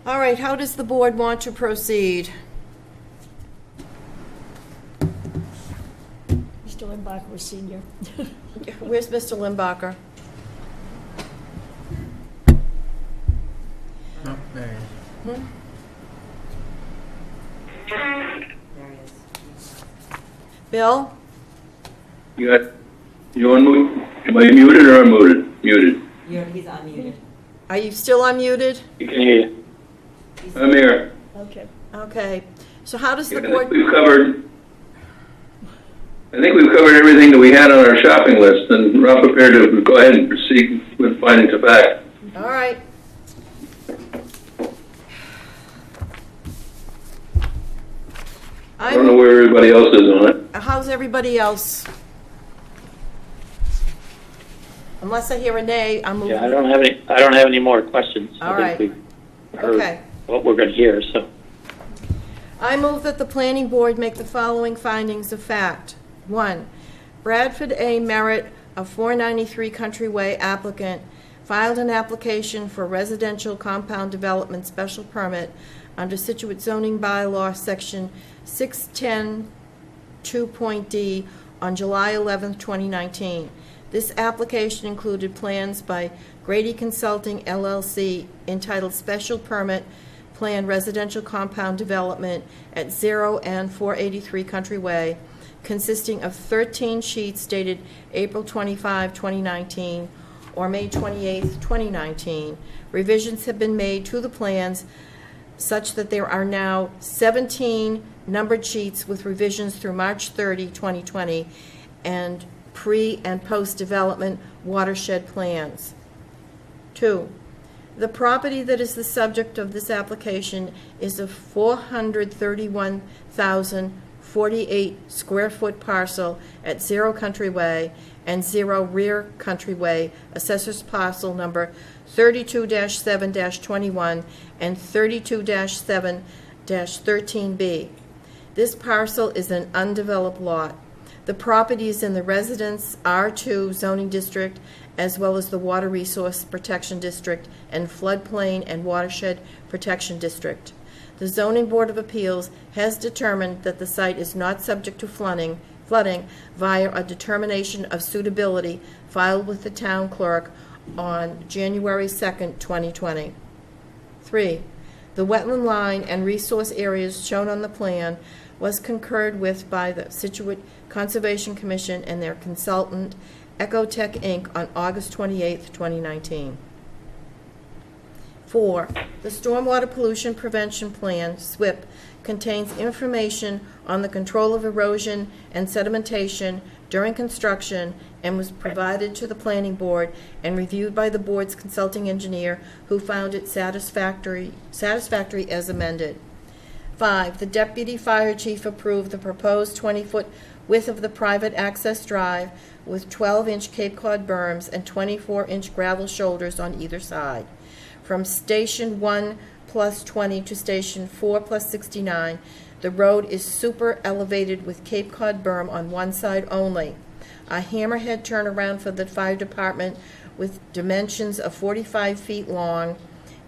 All right, how does the board want to proceed? Mr. Limbacher, Senior. Where's Mr. Limbacher? Oh, there he is. There he is. Bill? You unmuted? Am I muted or unmuted? Muted. He's unmuted. Are you still unmuted? You can hear you. I'm here. Okay. Okay. So how does the I think board? we've covered everything that we had on our shopping list, and we're prepared to go ahead and proceed with findings of fact. All right. I don't know where everybody else is on it. How's everybody else? Unless I hear a nay, I'm moving. Yeah, I don't have any more questions. All I think right. we've heard Okay. what we're going to hear, so. I move that the planning board make the following findings of fact. 1, Bradford A. Merritt of 493 Country Way applicant filed an application for residential compound development special permit under Scituate zoning bylaw section 610 2.d on July 11, 2019. This application included plans by Grady Consulting LLC entitled Special Permit Plan Residential Compound Development at 0 and 483 Country Way consisting of 13 sheets dated April 25, 2019, or May 28, 2019. Revisions have been made to the plans such that there are now 17 numbered sheets with revisions through March 30, 2020, and pre- and post-development watershed plans. 2. The property that is the subject of this application is a 431,048 square foot parcel at 0 Country Way and 0 Rear Country Way, assessor's parcel number 32-7-21 and 32-7-13B. This parcel is an undeveloped lot. The property is in the Residence R2 zoning district, as well as the Water Resource Protection District and Floodplain and Watershed Protection District. The Zoning Board of Appeals has determined that the site is not subject to flooding via a determination of suitability filed with the town clerk on January 2nd, 2020. 3. The wetland line and resource areas shown on the plan was concurred with by the Scituate Conservation Commission and their consultant, Ecotech Inc., on August 28, 2019. 4. The Stormwater Pollution Prevention Plan, SWIP, contains information on the control of erosion and sedimentation during construction and was provided to the Planning Board and reviewed by the Board's consulting engineer, who found it satisfactory as amended. 5. The Deputy Fire Chief approved the proposed 20-foot width of the private access drive with 12-inch Cape Cod berms and 24-inch gravel shoulders on either side. From Station 1 plus 20 to Station 4 plus 69, the road is super elevated with Cape Cod berm on one side only. A hammerhead turnaround for the fire department with dimensions of 45 feet long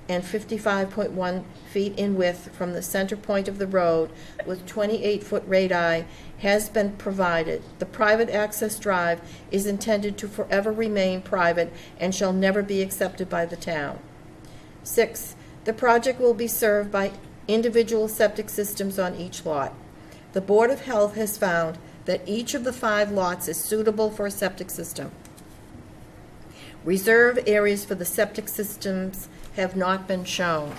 and 55.1 feet in width from the center point of the road with 28-foot radii has been provided. The private access drive is intended to forever remain private and shall never be accepted by the town. 6. The project will be served by individual septic systems on each lot. The Board of Health has found that each of the 5 lots is suitable for a septic system. Reserve areas for the septic systems have not been shown.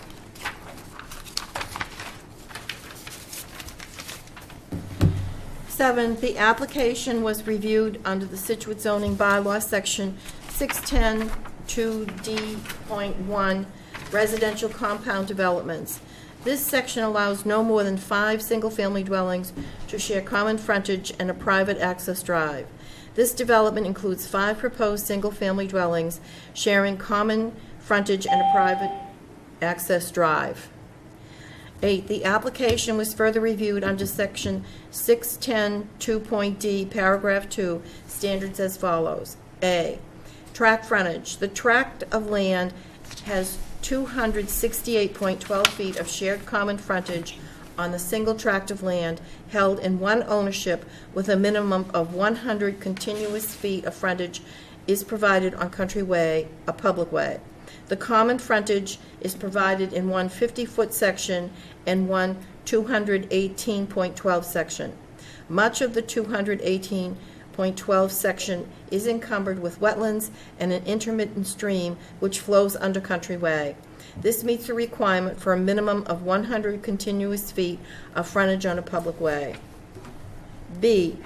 The application was reviewed under the Scituate zoning bylaw, section 610(2D.1, residential compound developments. This section allows no more than 5 single-family dwellings to share common frontage and a private access drive. This development includes 5 proposed single-family dwellings sharing common frontage and a private access drive. 8. The application was further reviewed under section 610(2.D), paragraph 2, standards as follows. A. Tract frontage. The tract of land has 268.12 feet of shared common frontage on the single tract of land held in one ownership with a minimum of 100 continuous feet of frontage is provided on Country Way, a public way. The common frontage is provided in one 50-foot section and one 218.12 section. Much of the 218.12 section is encumbered with wetlands and an intermittent stream which flows under Country Way. This meets the requirement for a minimum of 100 continuous feet of frontage on a public way. B.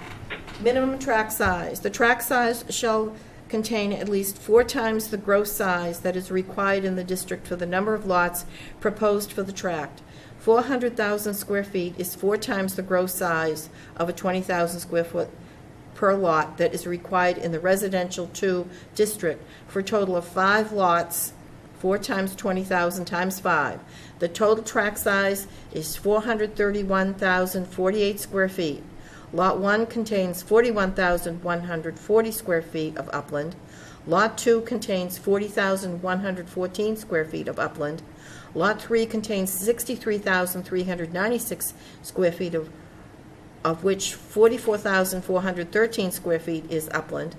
Minimum tract size. The tract size shall contain at least 4 times the gross size that is required in the district for the number of lots proposed for the tract. 400,000 square feet is 4 times the gross size of a 20,000 square foot per lot that is required in the residential 2 district for a total of 5 lots, 4 times 20,000 times 5. The total tract size is 431,048 square feet. Lot 1 contains 41,140 square feet of upland. Lot 2 contains 40,114 square feet of upland. Lot 3 contains 63,396 square feet of which 44,413 square feet is upland.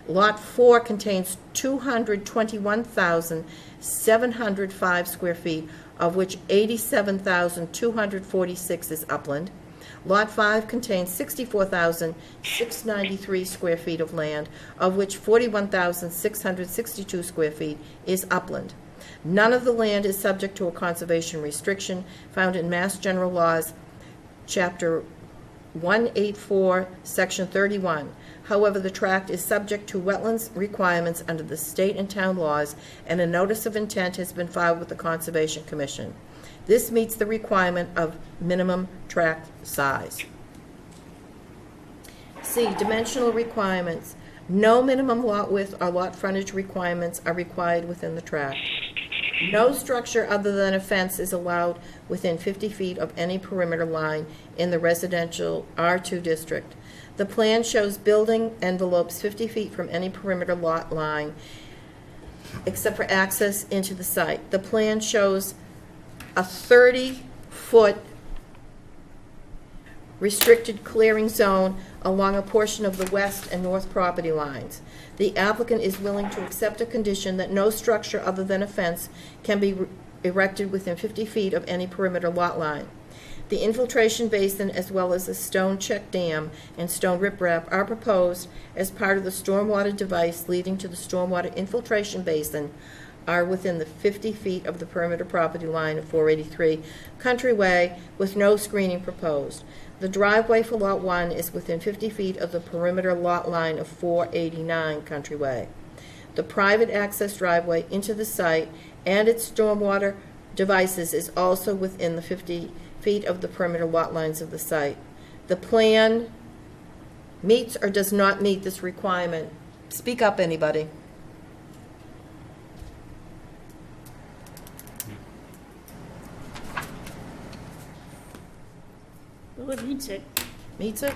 Lot 4 contains 221,705 square feet, of which 87,246 is upland. Lot 5 contains 64,693 square feet of land, of which 41,662 square feet is upland. None of the land is subject to a conservation restriction found in Mass General Laws, Chapter 184, Section 31. However, the tract is subject to wetlands requirements under the state and town laws, and a notice of intent has been filed with the Conservation Commission. This meets the requirement of minimum tract size. C, dimensional requirements. No minimum lot width or lot frontage requirements are required within the tract. No structure other than a fence is allowed within 50 feet of any perimeter line in the residential R2 district. The plan shows building envelopes 50 feet from any perimeter lot line, except for access into the site. The plan shows a 30-foot restricted clearing zone along a portion of the west and north property lines. The applicant is willing to accept a condition that no structure other than a fence can be erected within 50 feet of any perimeter lot line. The infiltration basin, as well as a stone check dam and stone riprap, are proposed as part of the stormwater device leading to the stormwater infiltration basin, are within the 50 feet of the perimeter property line of 483 Country Way, with no screening proposed. The driveway for Lot 1 is within 50 feet of the perimeter lot line of 489 Country Way. The private access driveway into the site and its stormwater devices is also within the 50 feet of the perimeter lot lines of the site. The plan meets or does not meet this requirement. Speak up, anybody. Well, it meets it. Meets it?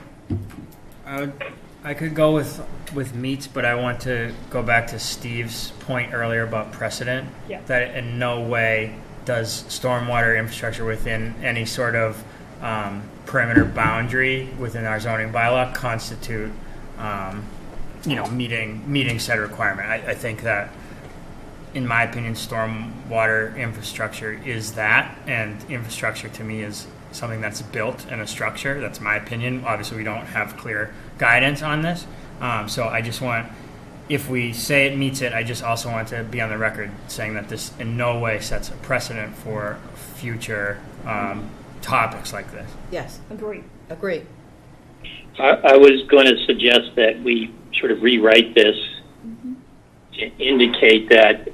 I could go with meets, but I want to go back to Steve's point earlier about precedent. Yeah. That in no way does stormwater infrastructure within any sort of perimeter boundary within our zoning bylaw constitute, meeting said requirement. I think that, in my opinion, stormwater infrastructure is that, and infrastructure to me is something that's built in a structure. That's my opinion. Obviously, we don't have clear guidance on this. So I just want, if we say it meets it, I just also want to be on the record saying that this in no way sets a precedent for future topics like this. Yes. Agree. Agree. I was going to suggest that we sort of rewrite this to indicate that,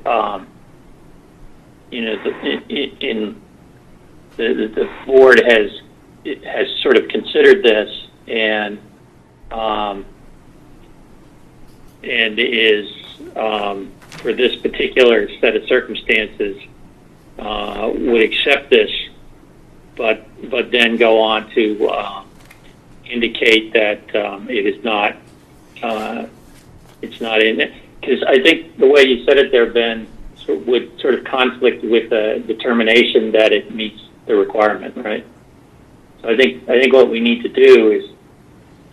the board has sort of considered this and is for this particular set of circumstances would accept this, but then go on to indicate that it is not. It's not in it, because I think the way you said it there, Ben, would sort of conflict with the determination that it meets the requirement, right? So I think what we need to do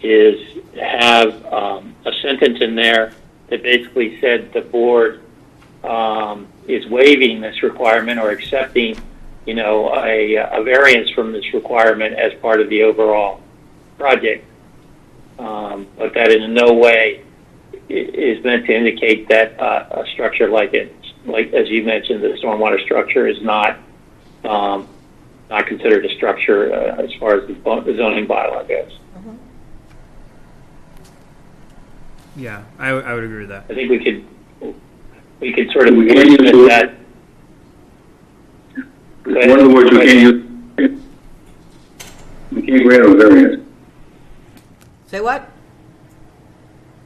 is have a sentence in there that basically said the board is waiving this requirement or accepting, a variance from this requirement as part of the overall project, but that in no way is meant to indicate that a structure like as you mentioned, the stormwater structure is not considered a structure as far as the zoning bylaw goes. Yeah, I would agree with that. I think we could sort of wordsmith that. One of the words we can't use. We can't grant a variance. Say what?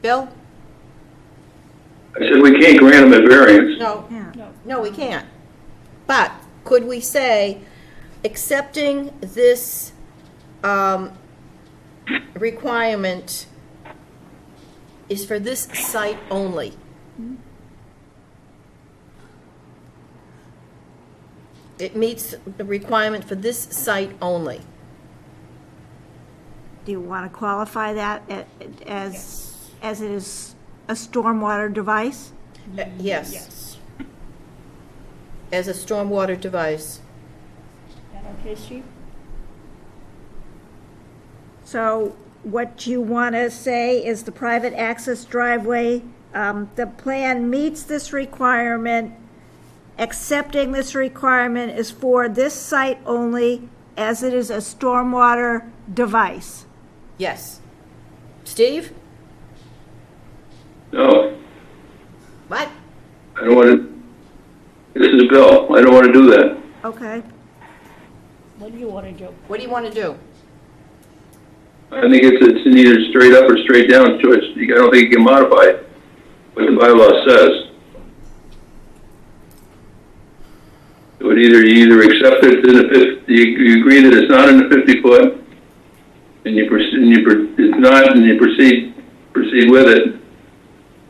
Bill? I said we can't grant them a variance. No, we can't. But could we say, accepting this requirement is for this site only? It meets the requirement for this site only. Do you want to qualify that as it is a stormwater device? Yes. As a stormwater device. Is that okay, Steve? So what you want to say is the private access driveway, the plan meets this requirement. Accepting this requirement is for this site only, as it is a stormwater device. Yes. Steve? No, What? I don't want to, this is Bill, I don't want to do that. Okay. What do you want to do? What do you want to do? I think it's either straight up or straight down choice. I don't think you can modify what the bylaw says. It would you either accept it in the 50, you agree that it's not in the 50 foot, and it's not, and you proceed with it,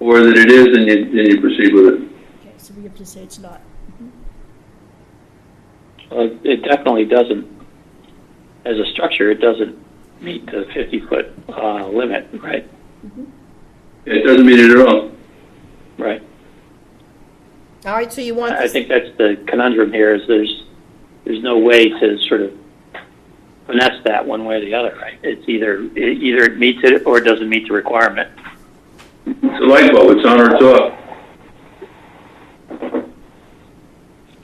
or that it is, and you proceed with it. Okay, so we have to say it's not. It definitely doesn't, as a structure, it doesn't meet the 50-foot limit, right? It doesn't meet it at all. Right. All right, so you want I this, think that's the conundrum here, is there's no way to sort of finesse that one way or the other, right? It's either it meets it or it doesn't meet the requirement. It's a light bulb, it's on or it's off.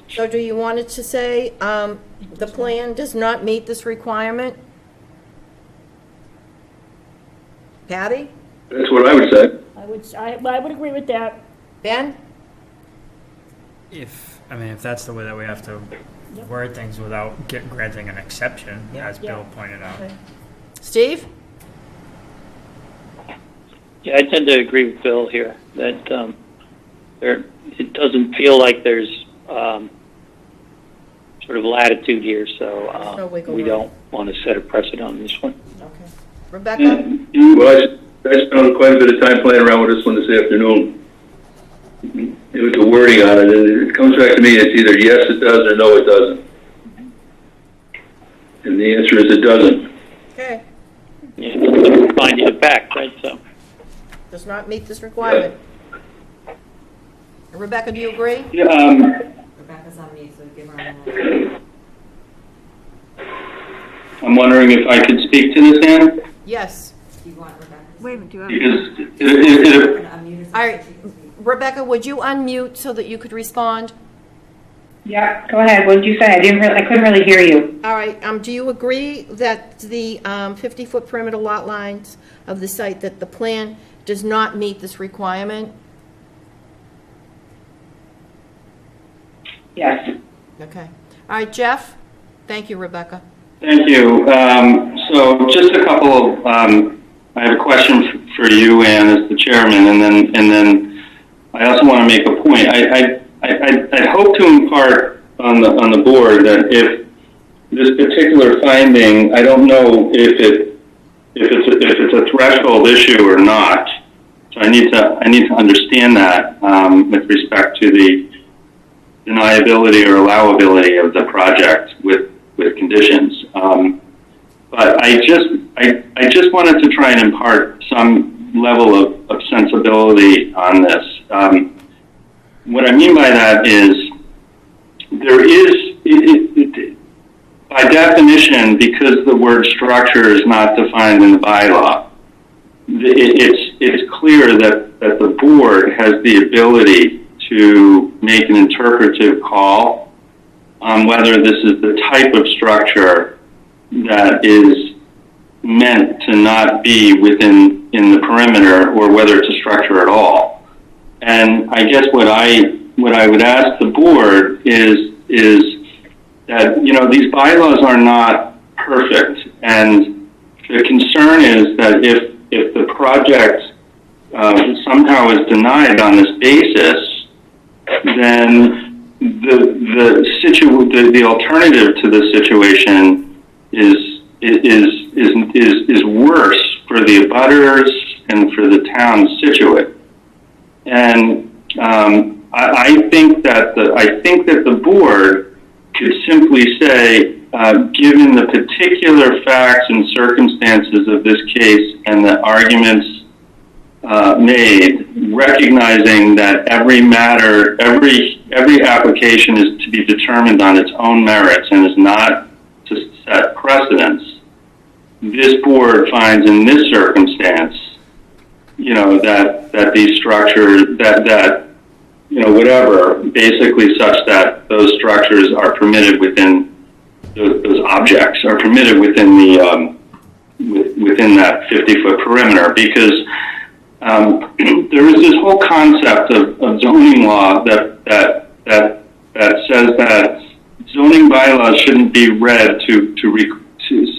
so do you want it to say, the plan does not meet this requirement? Patty? That's what I would say. I would agree with that. Ben? If that's the way that we have to word things without granting an exception, as Bill pointed out. Okay. Steve? Yeah, I tend to agree with Bill here that it doesn't feel like there's sort of latitude here, so no wiggle we room. don't want to set a precedent on this one. Okay. Rebecca? Well, I spent quite a bit of time playing around with this one this afternoon. It was the wording on it, and it comes back to me, it's either yes it does or no it doesn't. And the answer is it doesn't. Okay. Yeah, it's a finding of fact, right? So. Does not meet this requirement. Rebecca, do you agree? Rebecca's on mute, so give her a minute. I'm wondering if I could speak to this, Ann? Yes. Do you want Rebecca? Wait a minute, do you Because Unmute All right. Rebecca, would you unmute so that you could respond? Yeah, go ahead. What did you say? I couldn't really hear you. All right, do you agree that the 50-foot perimeter lot lines of the site, that the plan does not meet this requirement? Yes. Okay. All right, Jeff? Thank you, Rebecca. Thank you. So just a couple of, I have a question for you, Ann, as the chairman, and then I also want to make a point. I hope to impart on the board that if this particular finding, I don't know if it's a threshold issue or not. So I need to understand that with respect to the deniability or allowability of the project with conditions. But I just wanted to try and impart some level of sensibility on this. What I mean by that is there is, by definition, because the word structure is not defined in the bylaw, it's clear that the board has the ability to make an interpretive call on whether this is the type of structure that is meant to not be in the perimeter, or whether it's a structure at all. And I guess what I would ask the board is that, these bylaws are not perfect, and the concern is that if the project somehow is denied on this basis, then the alternative to the situation is worse for the abutters and for the town of Scituate. And I think that the board could simply say, given the particular facts and circumstances of this case and the arguments made, recognizing that every application is to be determined on its own merits and is not to set precedents, this board finds in this circumstance, you know, that these structures, that, you know, whatever, basically such that those structures are permitted within, those objects are permitted within the, within that 50-foot perimeter, because there is this whole concept of zoning law that says that zoning bylaws shouldn't be read to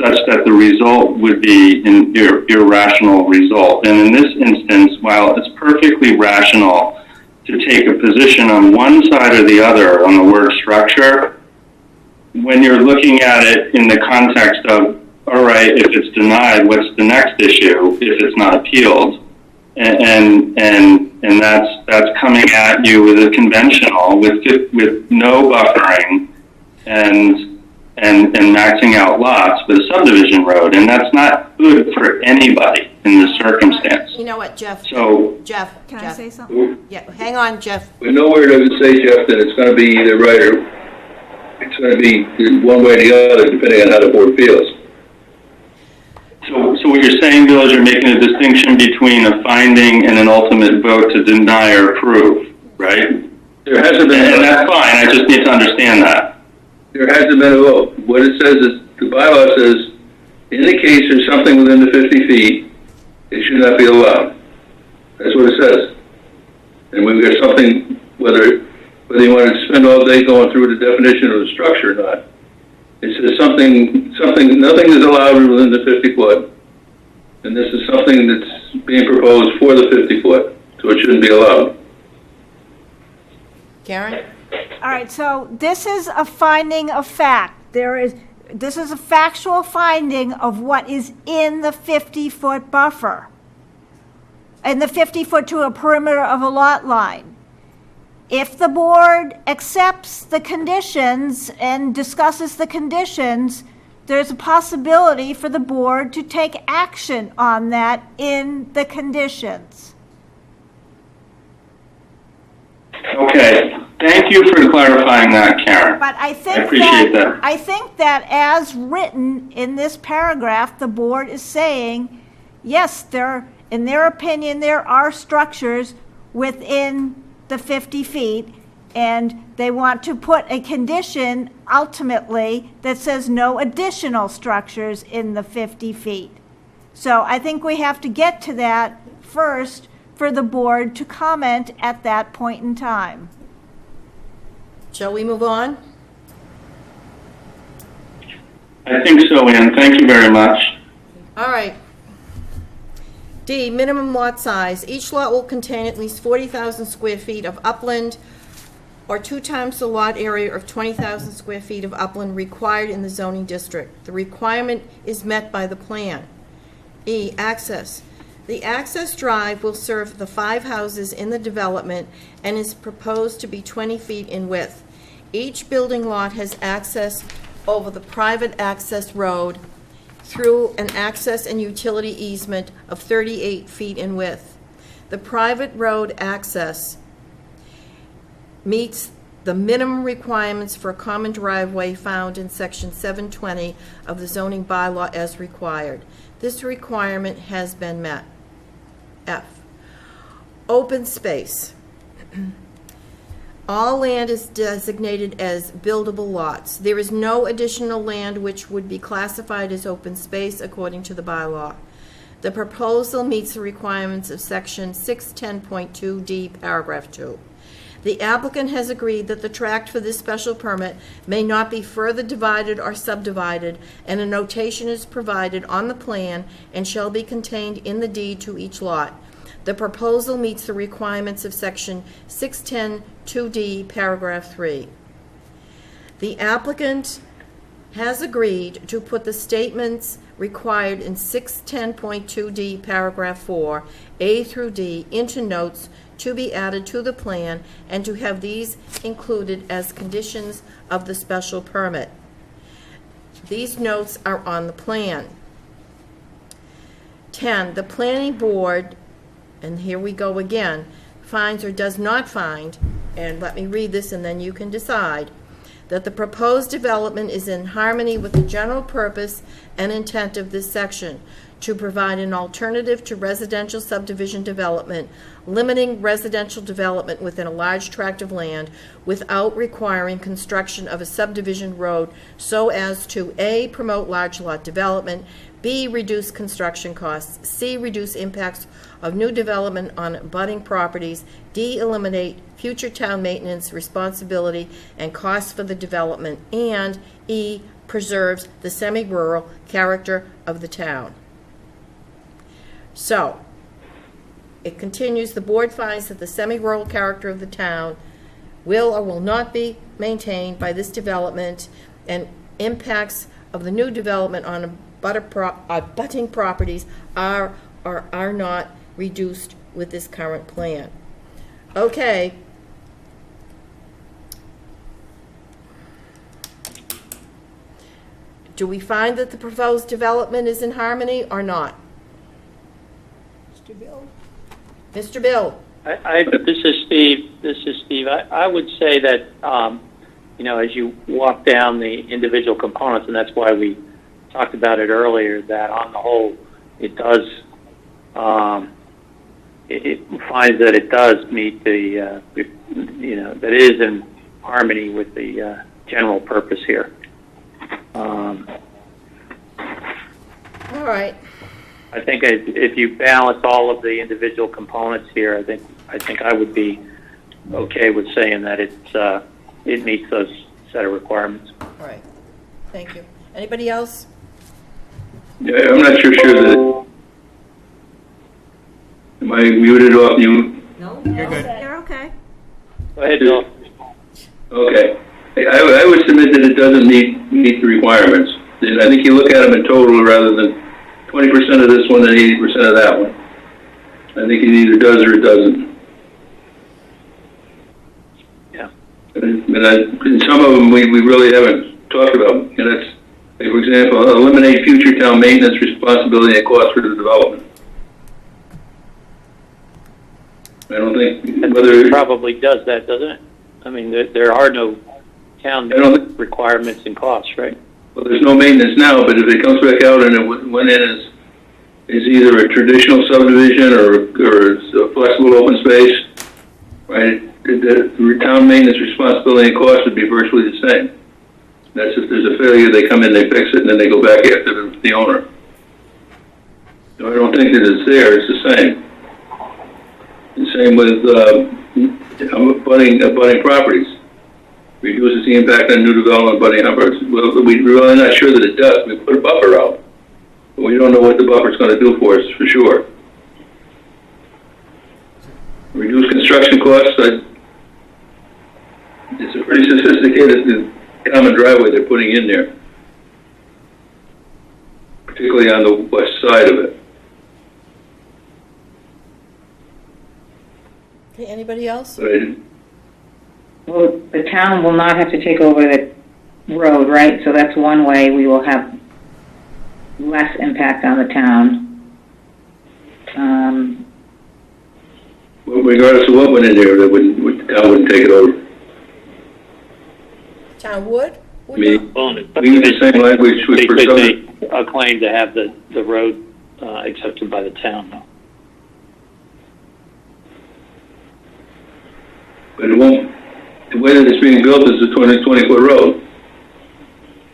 such that the result would be an irrational result. And in this instance, while it's perfectly rational to take a position on one side or the other on the word structure, when you're looking at it in the context of, all right, if it's denied, what's the next issue if it's not appealed? And that's coming at you with a conventional with no buffering and maxing out lots with a subdivision road, and that's not good for anybody in this circumstance. You know what, Jeff? So, Jeff, Can Jeff. I say something? Yeah, hang on, Jeff. But nowhere does it say, Jeff, that it's gonna be either right or it's gonna be one way or the other, depending on how the board feels. So what you're saying, Bill, is you're making a distinction between a finding and an ultimate vote to deny or approve, right? There hasn't been. And that's fine, I just need to understand that. There hasn't been a vote. What it says is, the bylaw says, in the case there's something within the 50 feet, it should not be allowed. That's what it says. And we've got something, whether you want to spend all day going through the definition of the structure or not, it says nothing is allowed within the 50 foot. And this is something that's being proposed for the 50 foot, so it shouldn't be allowed. Karen? All right, so this is a finding of fact. This is a factual finding of what is in the 50-foot buffer. And the 50-foot to a perimeter of a lot line. If the board accepts the conditions and discusses the conditions, there's a possibility for the board to take action on that in the conditions. Okay, thank you for clarifying that, Karen. But I appreciate that. I think that as written in this paragraph, the board is saying, yes, in their opinion, there are structures within the 50 feet, and they want to put a condition ultimately that says no additional structures in the 50 feet. So I think we have to get to that first for the board to comment at that point in time. Shall we move on? I think so, Ann. Thank you very much. All right. D, minimum lot size. Each lot will contain at least 40,000 square feet of upland or 2 times the lot area of 20,000 square feet of upland required in the zoning district. The requirement is met by the plan. E, access. The access drive will serve the 5 houses in the development and is proposed to be 20 feet in width. Each building lot has access over the private access road through an access and utility easement of 38 feet in width. The private road access meets the minimum requirements for a common driveway found in section 720 of the zoning bylaw as required. This requirement has been met. F, open space. All land is designated as buildable lots. There is no additional land which would be classified as open space according to the bylaw. The proposal meets the requirements of section 610.2D, paragraph 2. The applicant has agreed that the tract for this special permit may not be further divided or subdivided, and a notation is provided on the plan and shall be contained in the deed to each lot. The proposal meets the requirements of section 610.2D, paragraph 3. The applicant has agreed to put the statements required in 610.2D, paragraph 4, A through D, into notes to be added to the plan and to have these included as conditions of the special permit. These notes are on the plan. 10, the planning board, and here we go again, finds or does not find, and let me read this and then you can decide. that the proposed development is in harmony with the general purpose and intent of this section to provide an alternative to residential subdivision development, limiting residential development within a large tract of land without requiring construction of a subdivision road so as to A, promote large lot development, B, reduce construction costs, C, reduce impacts of new development on abutting properties, D, eliminate future town maintenance responsibility and costs for the development, and E, preserves the semi-rural character of the town. So, it continues, the board finds that the semi-rural character of the town will or will not be maintained by this development, and impacts of the new development on abutting properties are or are not reduced with this current plan. Okay. Do we find that the proposed development is in harmony or not? Mr. Bill? Mr. Bill? This is Steve. I would say that, as you walk down the individual components, and that's why we talked about it earlier, that on the whole, it does, it finds that it does meet the, that is in harmony with the general purpose here. All right. I think if you balance all of the individual components here, I think I would be okay with saying that it meets those set of requirements. All right. Thank you. Anybody else? Yeah, I'm not sure that. Am I muted off mute? No, You're good. You're okay. Go ahead, Bill. Okay. I would submit that it doesn't meet the requirements. And I think you look at them in total rather than 20% of this one and 80% of that one. I think it either does or it doesn't. Yeah. And some of them we really haven't talked about. And that's, like, for example, eliminate future town maintenance responsibility and cost for the development. I don't think whether it probably does that, doesn't it? I mean, there are no town requirements and costs, right? Well, there's no maintenance now, but if it comes back out and it went in as either a traditional subdivision or a flexible open space, right? The town maintenance responsibility and cost would be virtually the same. That's if there's a failure, they come in, they fix it, and then they go back after the owner. So I don't think that it's there. It's the same. The same with abutting properties. Reduces the impact on new development abutting properties. Well, we're really not sure that it does. We put a buffer out, but we don't know what the buffer is going to do for us for sure. Reduce construction costs. It's a pretty sophisticated common driveway they're putting in there, particularly on the west side of it. Okay, anybody else? Well, the town will not have to take over the road, right? So that's one way we will have less impact on the town. Well, regardless of what went in there, the town wouldn't take it over. Town would? I mean, we use the same language They for could some. make a claim to have the road accepted by the town, though. But it won't. The way that it's being built is a 20-foot road.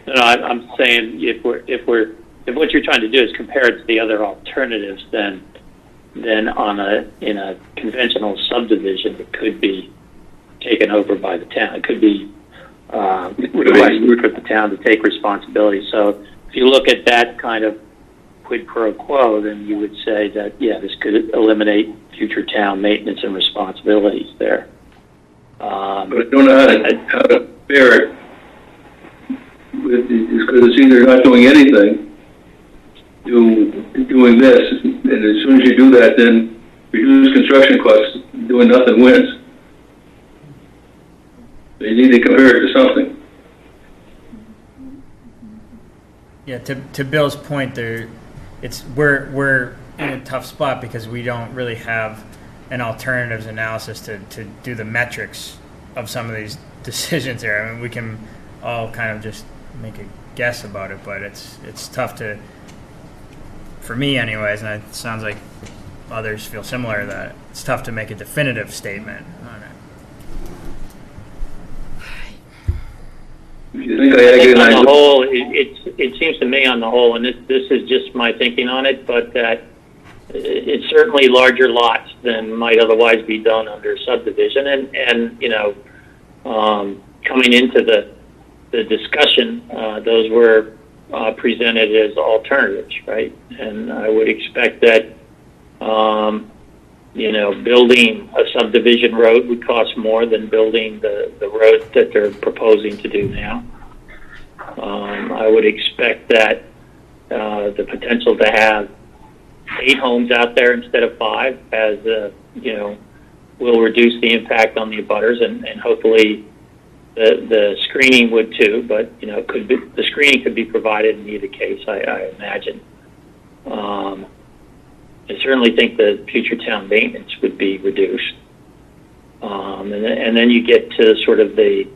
No, I'm saying if what you're trying to do is compare it to the other alternatives, then in a conventional subdivision, it could be taken over by the town. It could be requested for the town to take responsibility. So if you look at that kind of quid pro quo, then you would say that, yeah, this could eliminate future town maintenance and responsibilities there. But I don't know how to bear it. Because it's either not doing anything, doing this, and as soon as you do that, then reduce construction costs. Doing nothing wins. So you need to compare it to something. Yeah, to Bill's point, we're in a tough spot because we don't really have an alternatives analysis to do the metrics of some of these decisions here. I mean, we can all kind of just make a guess about it, but it's tough to, for me anyways, and it sounds like others feel similar, that it's tough to make a definitive statement on it. You think I I think on recognize the whole, it seems to me on the whole, and this is just my thinking on it, but that it's certainly larger lots than might otherwise be done under subdivision, and you know, coming into the discussion, those were presented as alternatives, right? And I would expect that, you know, building a subdivision road would cost more than building the road that they're proposing to do now. I would expect that the potential to have 8 homes out there instead of 5 as, you know, will reduce the impact on the abutters, and hopefully the screening would too, but, you know, the screening could be provided in either case, I imagine. I certainly think the future town maintenance would be reduced. And then you get to sort of the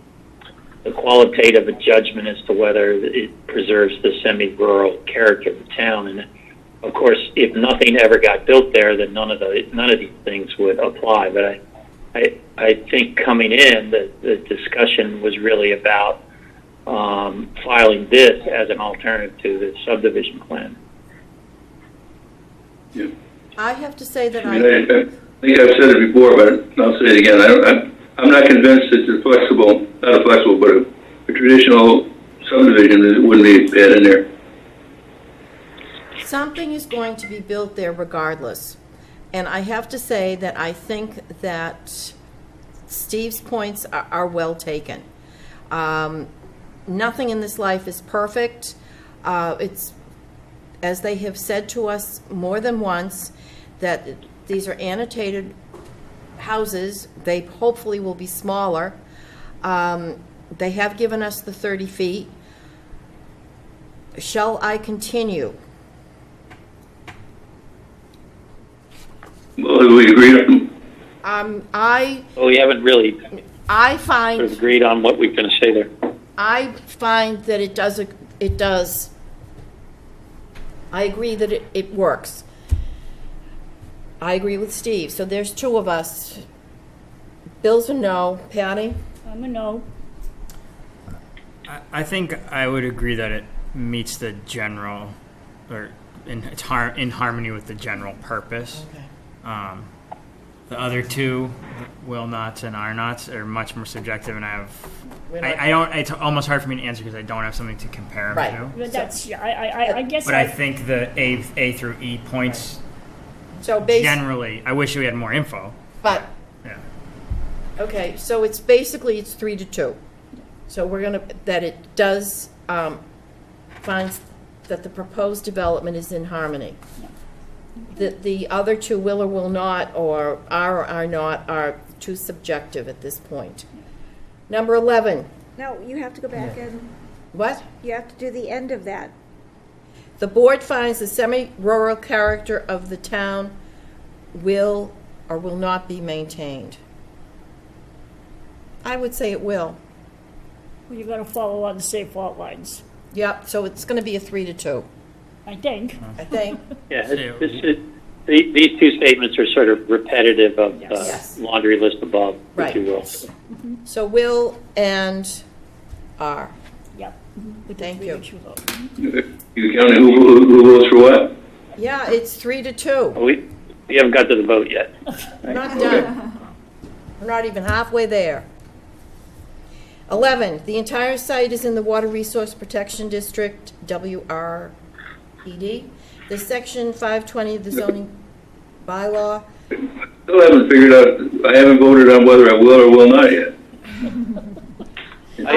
qualitative judgment as to whether it preserves the semi-rural character of the town. And of course, if nothing ever got built there, then none of these things would apply. But I think coming in, the discussion was really about filing this as an alternative to the subdivision plan. Yeah. I have to say that I think I've said it before, but I'll say it again. I'm not convinced it's not a flexible, but a traditional subdivision that wouldn't be bad in there. something is going to be built there regardless. And I have to say that I think that Steve's points are well taken. Nothing in this life is perfect. It's, as they have said to us more than once, that these are annotated houses. They hopefully will be smaller. They have given us the 30 feet. Shall I continue? Well, we agreed on. Well, we haven't really I find sort of agreed on what we're going to say there. I find that it does. I agree that it works. I agree with Steve. So there's two of us. Bill's a no. Patty? I'm a no. I think I would agree that it meets the general, or it's in harmony with the general purpose. Okay. The other two, will nots and are nots, are much more subjective, and I don't. It's almost hard for me to answer because I don't have something to compare them to. But that's, I guess. But I think the A through E points. So generally, I wish we had more info. But yeah. Okay, so it's 3-2. So we're gonna that it does finds that the proposed development is in harmony. The other two, will or will not, or are not, are too subjective at this point. Number 11. No, you have to go back and, What? you have to do the end of that. The board finds the semi-rural character of the town will or will not be maintained. I would say it will. Well, you're going to follow on the same fault lines. Yep, so it's going to be a 3-2. I think. I think. Yeah, these two statements are sort of repetitive of Yes. the laundry list above, Right. if you will. So will and are. Yep. Thank you. You counting who votes for what? Yeah, it's 3-2. We haven't got to the vote yet. We're not done. We're not even halfway there. 11, the entire site is in the Water Resource Protection District, WRED. The section 520 of the zoning bylaw. Still haven't figured out, I haven't voted on whether I will or will not yet. I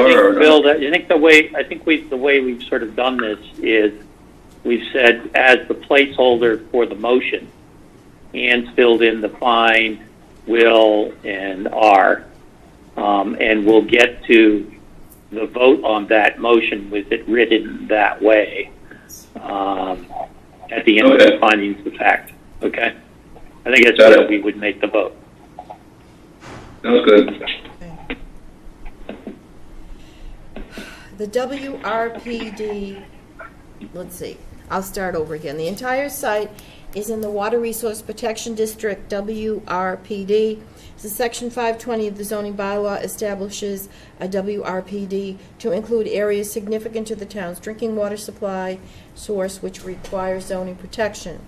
think, Bill, the way we've sort of done this is we've said as the placeholder for the motion, and filled in the find, will, and are. And we'll get to the vote on that motion with it written that way at the end of the findings of fact. Okay? I think that's how we would make the vote. Sounds good. The WRPD, let's see, I'll start over again. The entire site is in the Water Resource Protection District, WRPD. So Section 520 of the zoning bylaw establishes a WRPD to include areas significant to the town's drinking water supply source which requires zoning protection.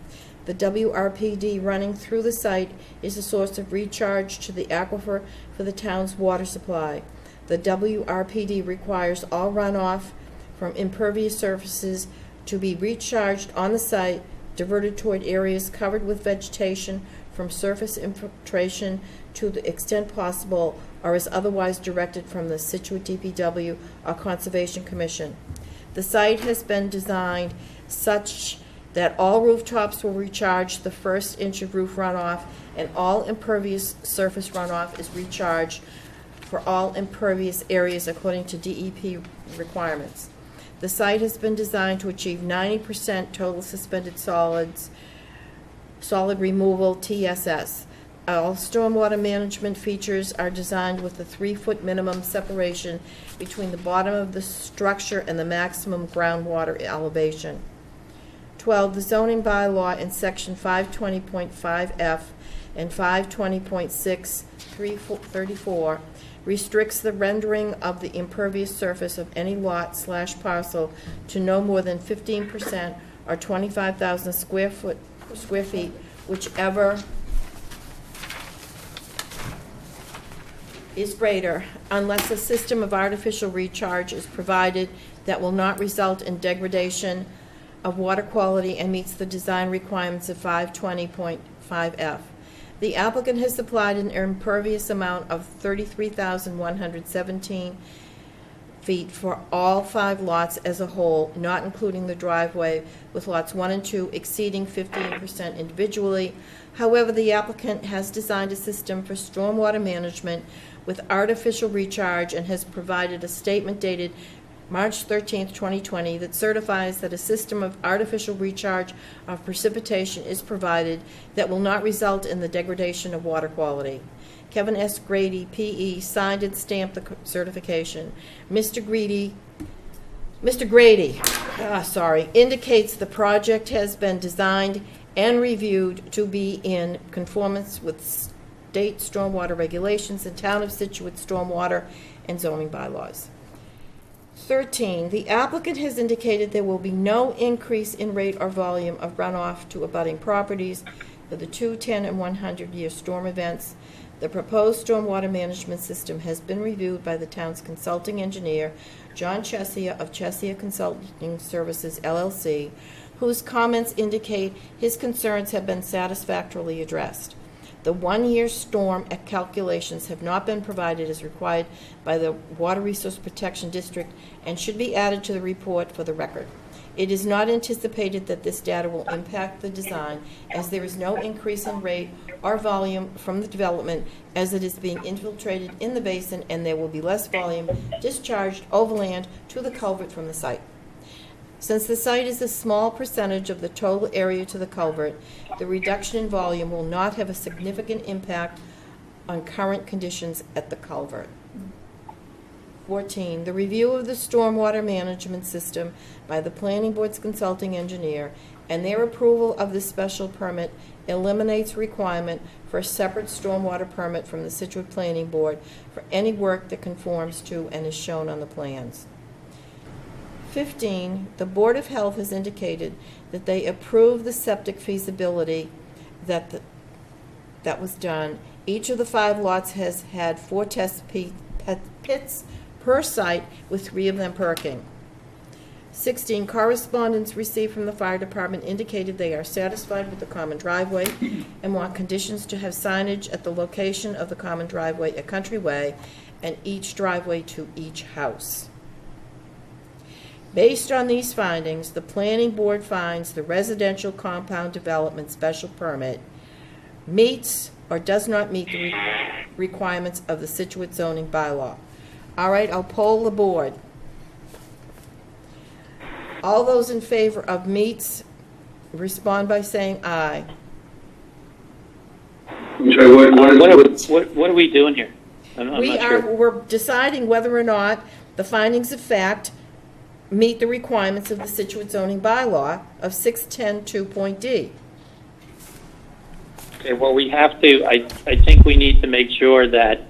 The WRPD running through the site is a source of recharge to the aquifer for the town's water supply. The WRPD requires all runoff from impervious surfaces to be recharged on the site, diverted toward areas covered with vegetation from surface infiltration to the extent possible, or as otherwise directed from the Scituate DPW or Conservation Commission. The site has been designed such that all rooftops will recharge the first inch of roof runoff, and all impervious surface runoff is recharged for all impervious areas according to DEP requirements. The site has been designed to achieve 90% total suspended solid removal, TSS. All stormwater management features are designed with a 3-foot minimum separation between the bottom of the structure and the maximum groundwater elevation. 12. The zoning bylaw in section 520.5F and 520.634 restricts the rendering of the impervious surface of any lot/parcel to no more than 15% or 25,000 square feet, whichever is greater, unless a system of artificial recharge is provided that will not result in degradation of water quality and meets the design requirements of 520.5F. The applicant has supplied an impervious amount of 33,117 feet for all 5 lots as a whole, not including the driveway, with lots 1 and 2 exceeding 15% individually. However, the applicant has designed a system for stormwater management with artificial recharge and has provided a statement dated March 13th, 2020, that certifies that a system of artificial recharge of precipitation is provided that will not result in the degradation of water quality. Kevin S. Grady, P.E., signed and stamped the certification. Mr. Grady indicates the project has been designed and reviewed to be in conformance with state stormwater regulations and Town of Scituate stormwater and zoning bylaws. 13, the applicant has indicated there will be no increase in rate or volume of runoff to abutting properties for the 2, 10, and 100-year storm events. The proposed stormwater management system has been reviewed by the town's consulting engineer, John Chesia of Chesia Consulting Services, LLC, whose comments indicate his concerns have been satisfactorily addressed. The 1-year storm calculations have not been provided as required by the Water Resource Protection District and should be added to the report for the record. It is not anticipated that this data will impact the design, as there is no increase in rate or volume from the development as it is being infiltrated in the basin, and there will be less volume discharged overland to the culvert from the site. Since the site is a small percentage of the total area to the culvert, the reduction in volume will not have a significant impact on current conditions at the culvert. 14, the review of the stormwater management system by the planning board's consulting engineer and their approval of the special permit eliminates requirement for a separate stormwater permit from the Scituate Planning Board for any work that conforms to and is shown on the plans. 15, the Board of Health has indicated that they approve the septic feasibility that was done. Each of the 5 lots has had 4 test pits per site, with 3 of them perking. 16, correspondence received from the fire department indicated they are satisfied with the common driveway and want conditions to have signage at the location of the common driveway at Country Way and each driveway to each house. Based on these findings, the planning board finds the residential compound development special permit meets or does not meet the requirements of the Scituate zoning bylaw. All right, I'll poll the board. All those in favor of meets, respond by saying aye. I'm sorry, What are we doing here? I'm not sure. We're deciding whether or not the findings of fact meet the requirements of the Scituate zoning bylaw of 610(2.d. Okay, well, we have to, I think we need to make sure that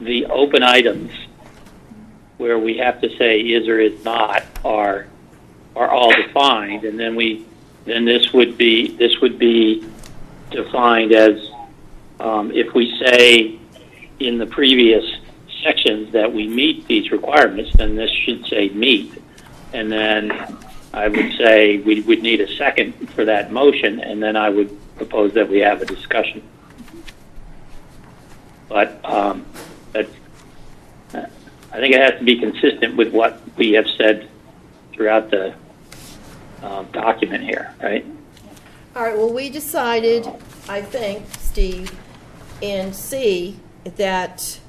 the open items where we have to say is or is not are all defined, and then this would be defined as, if we say in the previous sections that we meet these requirements, then this should say meet. And then I would say we would need a second for that motion, and then I would propose that we have a discussion. But I think it has to be consistent with what we have said throughout the document here, right? All right, well, we decided, I think, Steve, in C, that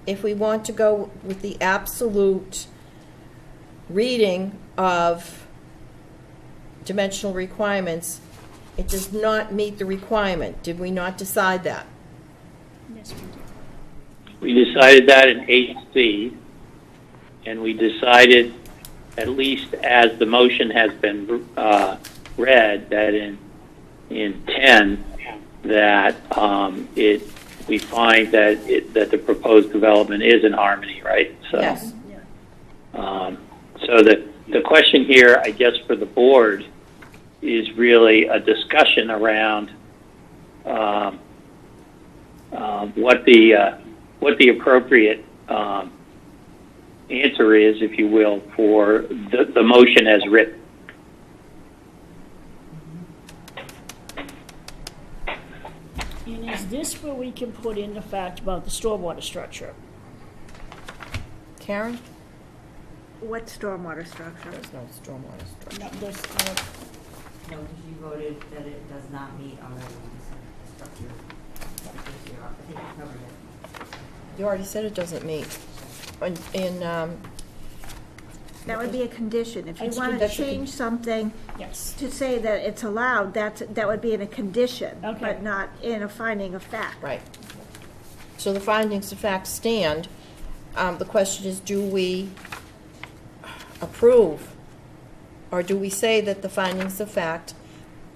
if we want to go with the absolute reading of dimensional requirements, it does not meet the requirement. Did we not decide that? Yes, we did. We decided that in 8C, and we decided, at least as the motion has been read, that in 10, that we find that the proposed development is in harmony, right? So, yes. So the question here, I guess, for the board is really a discussion around what the appropriate answer is, if you will, for the motion as written. And is this where we can put in the fact about the stormwater structure? Karen? What stormwater structure? There's no stormwater structure. No, No, because you voted that it does not meet already the structure. I think you covered it. You already said it doesn't meet. That would be a condition. If you That's a want to condition. change something yes. to say that it's allowed, that would be in a condition, Okay. but not in a finding of fact. Right. So the findings of fact stand. The question is, do we approve, or do we say that the findings of fact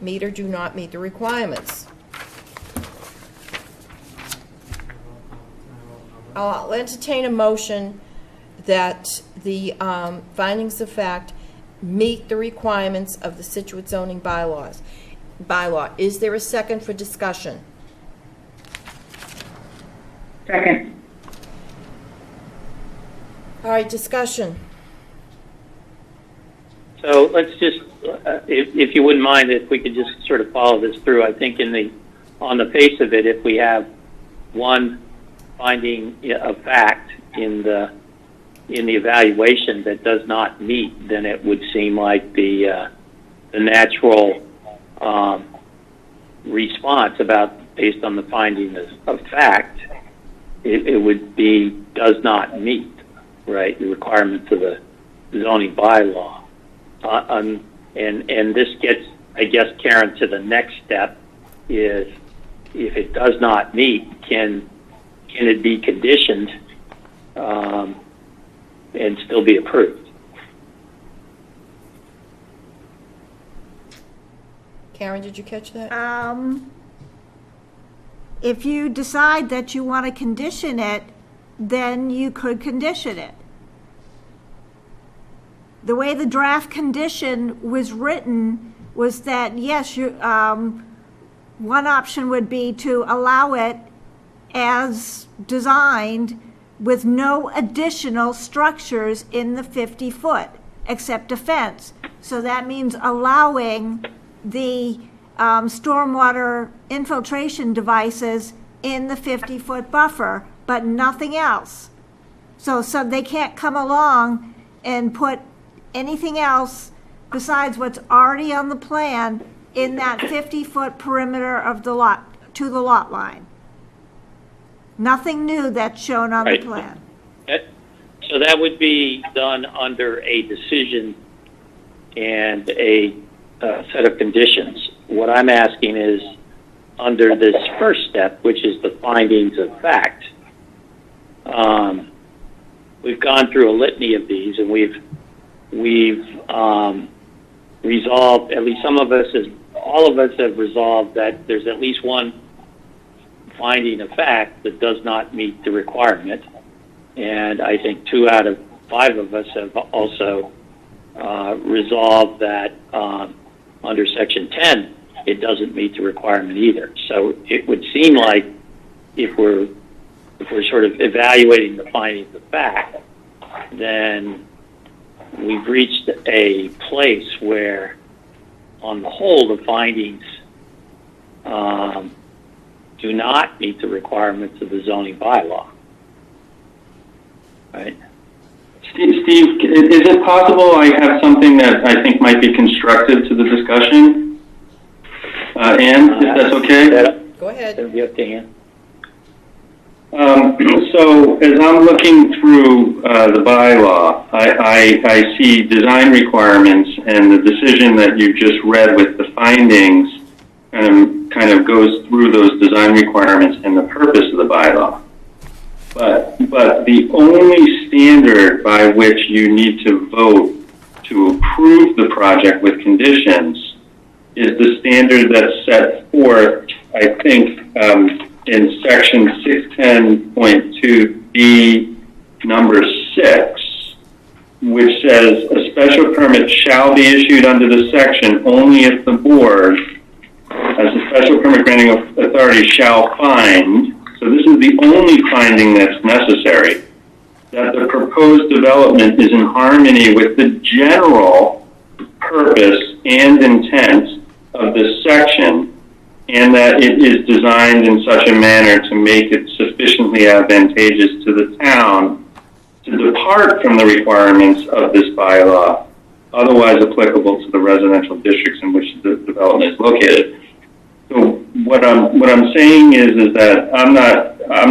meet or do not meet the requirements? I'll entertain a motion that the findings of fact meet the requirements of the Scituate zoning bylaw. Is there a second for discussion? Second. All right, discussion. So let's just, if you wouldn't mind, if we could just sort of follow this through. I think on the face of it, if we have one finding of fact in the evaluation that does not meet, then it would seem like the natural response based on the finding of fact, it would be does not meet, right, the requirements of the zoning bylaw. And this gets, I guess, Karen, to the next step is if it does not meet, can it be conditioned and still be approved? Karen, did you catch that? If you decide that you want to condition it, then you could condition it. The way the draft condition was written was that, yes, one option would be to allow it as designed with no additional structures in the 50-foot, except a fence. So that means allowing the stormwater infiltration devices in the 50-foot buffer, but nothing else. So they can't come along and put anything else besides what's already on the plan in that 50-foot perimeter of the lot, to the lot line. Nothing new that's shown on the plan. So that would be done under a decision and a set of conditions. What I'm asking is, under this first step, which is the findings of fact, we've gone through a litany of these, and we've resolved, at least some of us, all of us have resolved that there's at least one finding of fact that does not meet the requirement. And I think 2 out of 5 of us have also resolved that under Section 10, it doesn't meet the requirement either. So it would seem like if we're sort of evaluating the findings of fact, then we've reached a place where, on the whole, the findings do not meet the requirements of the zoning bylaw. Right? Steve, is it possible I have something that I think might be constructive to the discussion? Ann, if that's okay? Go ahead. That'll be up to Ann. So as I'm looking through the bylaw, I see design requirements, and the decision that you just read with the findings kind of goes through those design requirements and the purpose of the bylaw. But the only standard by which you need to vote to approve the project with conditions is the standard that's set forth, I think, in section 610.2B, number 6, which says a special permit shall be issued under this section only if the board, as a special permit granting authority, shall find. So this is the only finding that's necessary, that the proposed development is in harmony with the general purpose and intent of this section, and that it is designed in such a manner to make it sufficiently advantageous to the town to depart from the requirements of this bylaw, otherwise applicable to the residential districts in which the development is located. So what I'm saying is that I'm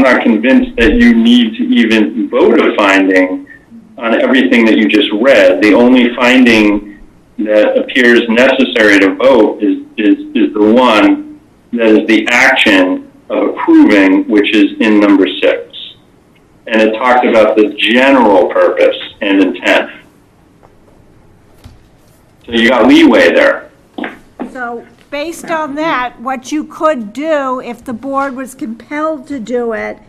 not convinced that you need to even vote a finding on everything that you just read. The only finding that appears necessary to vote is the one that is the action of approving, which is in number 6. And it talks about the general purpose and intent. So you got leeway there. So based on that, what you could do, if the board was compelled to do it,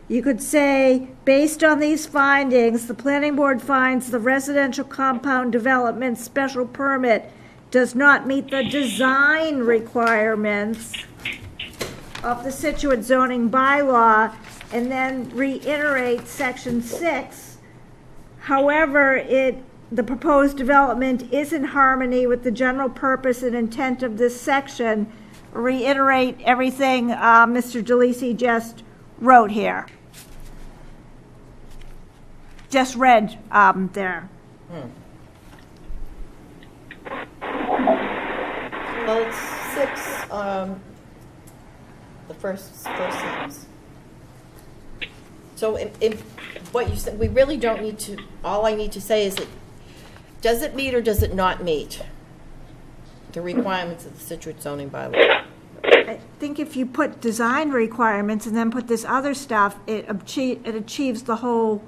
you could say, based on these findings, the planning board finds the residential compound development special permit does not meet the design requirements of the Scituate zoning bylaw, and then reiterate section 6. However, the proposed development is in harmony with the general purpose and intent of this section. Reiterate everything Mr. DeLisi just wrote here. Just read there. Well, it's 6, the first sentence. So if what you said, we really don't need to, all I need to say is, does it meet or does it not meet the requirements of the Scituate zoning bylaw? I think if you put design requirements and then put this other stuff, it achieves the whole,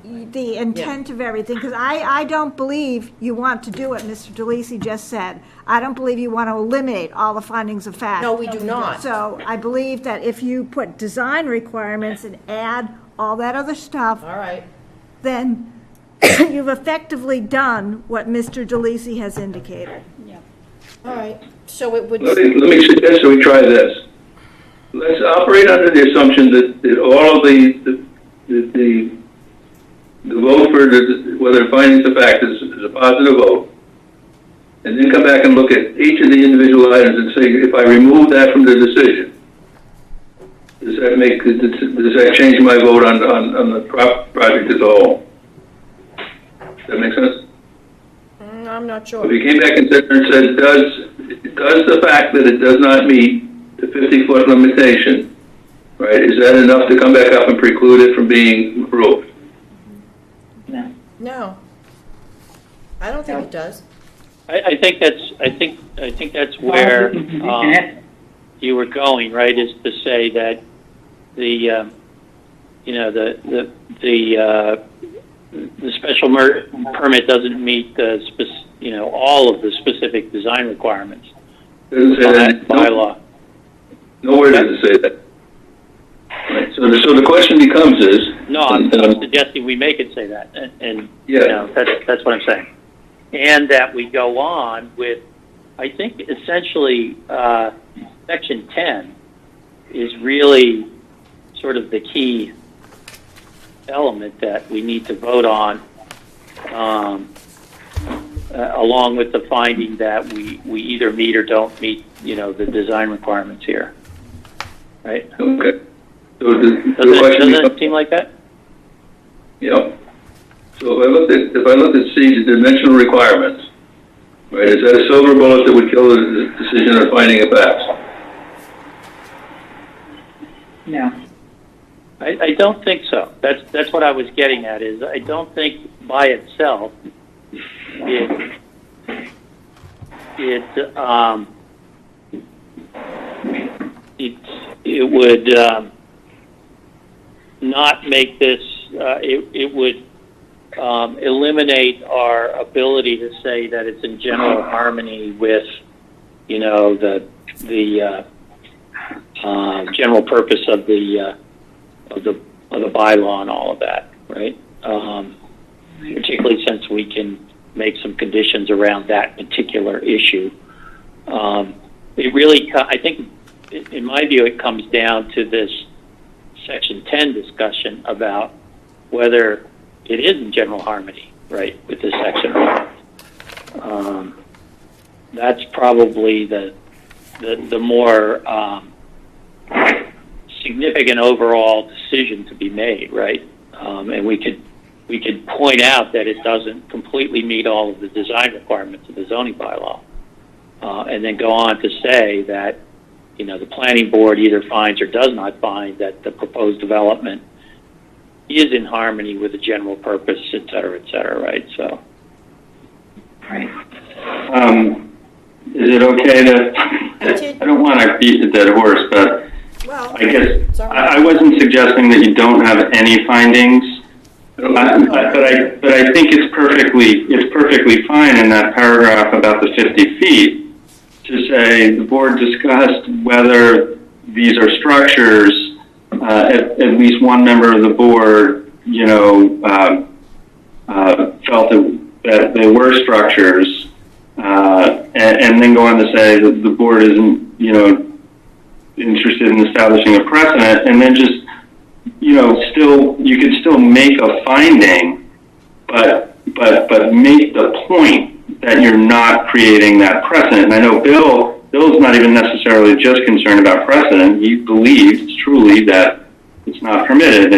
the intent of everything. Because I don't believe you want to do what Mr. DeLisi just said. I don't believe you want to eliminate all the findings of fact. No, we do not. So I believe that if you put design requirements and add all that other stuff, All right. then you've effectively done what Mr. DeLisi has indicated. All right. So it would. Let me suggest that we try this. Let's operate under the assumption that all of the vote for whether findings of fact is a positive vote, and then come back and look at each of the individual items and say, if I remove that from the decision, does that change my vote on the project as a whole? Does that make sense? I'm not sure. If you came back and said, does the fact that it does not meet the 50-foot limitation, right, is that enough to come back up and preclude it from being approved? No. I don't think it does. I think that's where you were going, right? Is to say that the the special permit doesn't meet all of the specific design requirements. Doesn't say that. Bylaw. Nowhere does it say that. Right. So the question becomes is. No, I'm suggesting we make it say that, and yeah. That's what I'm saying, and that we go on with, I think essentially Section 10 is really sort of the key element that we need to vote on, along with the finding that we either meet or don't meet, the design requirements here. Right? Okay. So doesn't it seem like that? Yeah. So if I looked at C, the dimensional requirements, right? Is that a silver bullet that would kill the decision of finding of facts? No. I don't think so. That's what I was getting at. Is I don't think by itself it would not make this. It would eliminate our ability to say that it's in general harmony with, the general purpose of the bylaw and all of that, right? Particularly since we can make some conditions around that particular issue. It really, I think, in my view, it comes down to this Section 10 discussion about whether it is in general harmony, right, with this section. That's probably the more significant overall decision to be made, right? And we could point out that it doesn't completely meet all of the design requirements of the zoning bylaw, and then go on to say that, the planning board either finds or does not find that the proposed development is in harmony with the general purpose, et cetera, right? So, right. Is it okay to? I don't want to beat the dead horse, but I guess I wasn't suggesting that you don't have any findings. But I think it's perfectly fine in that paragraph about the 50 feet to say the board discussed whether these are structures. At least one member of the board, felt that they were structures, and then go on to say that the board isn't, interested in establishing a precedent, and then just, you could still make a finding, but make the point that you're not creating that precedent. And I know Bill's not even necessarily just concerned about precedent. He believes truly that it's not permitted.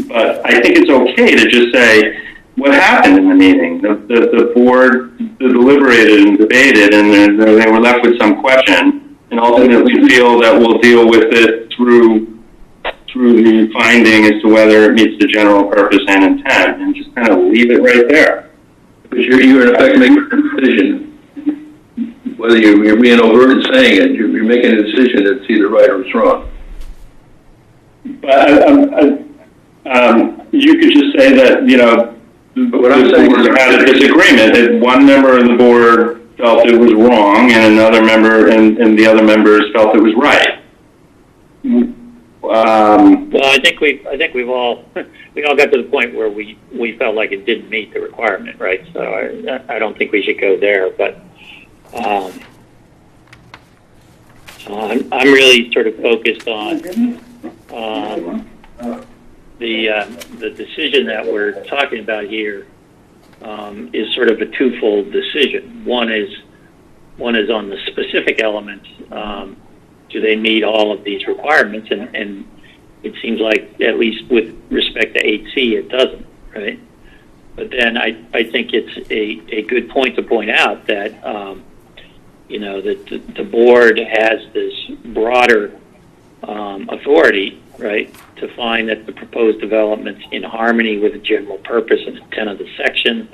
But I think it's okay to just say what happened in the meeting. The board deliberated and debated, and they were left with some question, and ultimately feel that we'll deal with it through the finding as to whether it meets the general purpose and intent, and just kind of leave it right there. Because you're in effect making a decision. Whether you're being overt and saying it, you're making a decision that's either right or it's wrong. But you could just say that, what I'm saying is had a disagreement. That one member of the board felt it was wrong, and another member and the other members felt it was right. Well, I think we've all got to the point where we felt like it didn't meet the requirement, right? So I don't think we should go there, but I'm really sort of focused on the decision that we're talking about here is sort of a twofold decision. One is on the specific elements. Do they meet all of these requirements? And it seems like, at least with respect to 8C, it doesn't, right? But then I think it's a good point to point out that, that the board has this broader authority, right, to find that the proposed development's in harmony with the general purpose and intent of the section,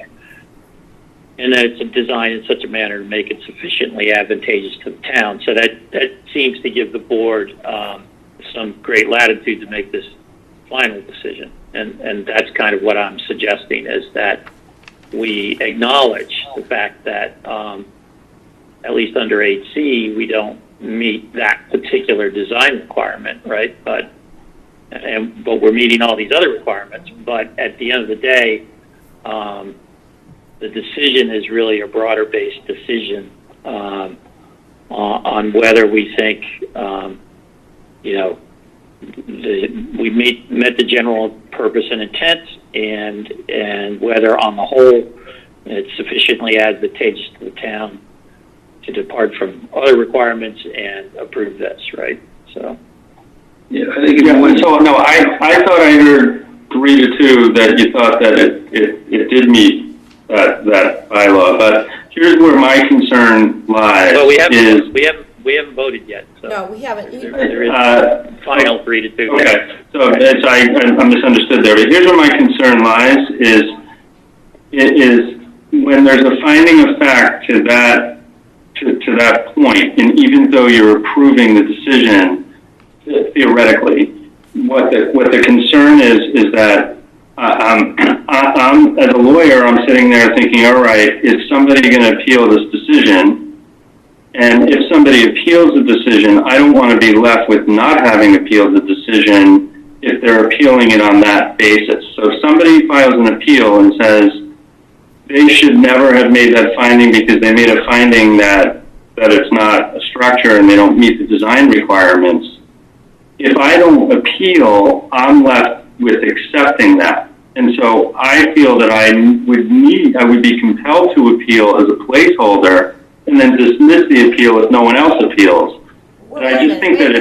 and that it's designed in such a manner to make it sufficiently advantageous to the town. So that seems to give the board some great latitude to make this final decision. And that's kind of what I'm suggesting, is that we acknowledge the fact that, at least under 8C, we don't meet that particular design requirement, right? But we're meeting all these other requirements. But at the end of the day, the decision is really a broader-based decision on whether we think, we met the general purpose and intent, and whether on the whole it's sufficiently advantageous to the town to depart from other requirements and approve this, right? So. Yeah, I think. So no, I thought I heard 3-2 that you thought that it did meet that bylaw, but here's where my concern lies. Well, we haven't voted yet. So No, we haven't. there is final 3-2. Okay, so I misunderstood there, but here's where my concern lies is when there's a finding of fact to that point, and even though you're approving the decision, theoretically, what the concern is that I'm as a lawyer, I'm sitting there thinking, all right, is somebody going to appeal this decision? And if somebody appeals the decision, I don't want to be left with not having appealed the decision if they're appealing it on that basis. So if somebody files an appeal and says they should never have made that finding because they made a finding that it's not a structure and they don't meet the design requirements, if I don't appeal, I'm left with accepting that. And so I feel that I would be compelled to appeal as a placeholder and then dismiss the appeal if no one else appeals. And I just think that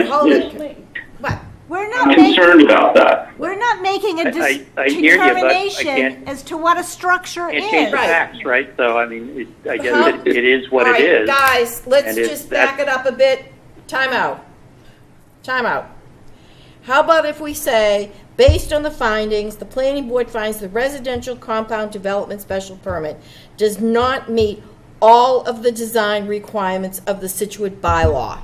I'm concerned about that. We're not making a I hear you, but I determination as to what a structure can't is. change the facts, right? So, I mean, I guess it is what it is. Guys, let's And just back it up a bit. Time out. How about if we say, based on the findings, the planning board finds the residential compound development special permit does not meet all of the design requirements of the Scituate bylaw.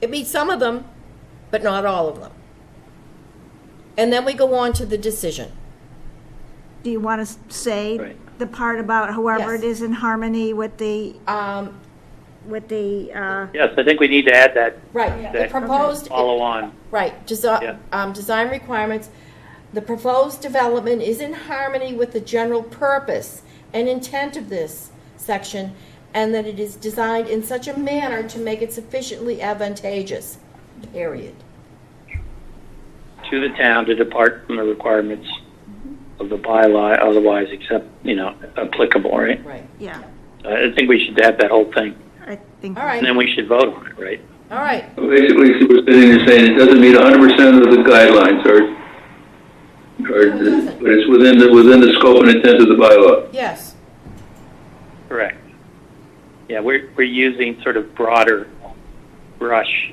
It meets some of them, but not all of them. And then we go on to the decision. Do you want to say the part about however it is in harmony with the, Yes, I think we need to add that. Right, that the proposed. follow on. Right, design requirements. The proposed development is in harmony with the general purpose and intent of this section, and that it is designed in such a manner to make it sufficiently advantageous, period. To the town to depart from the requirements of the bylaw, otherwise except, applicable, right? Right. Yeah. I think we should add that whole thing. I think. All right. And then we should vote on it, right? All right. So basically, we're sitting there saying it doesn't meet 100% of the guidelines, but it's within the scope and intent of the bylaw. Yes. Correct. Yeah, we're using sort of broader brush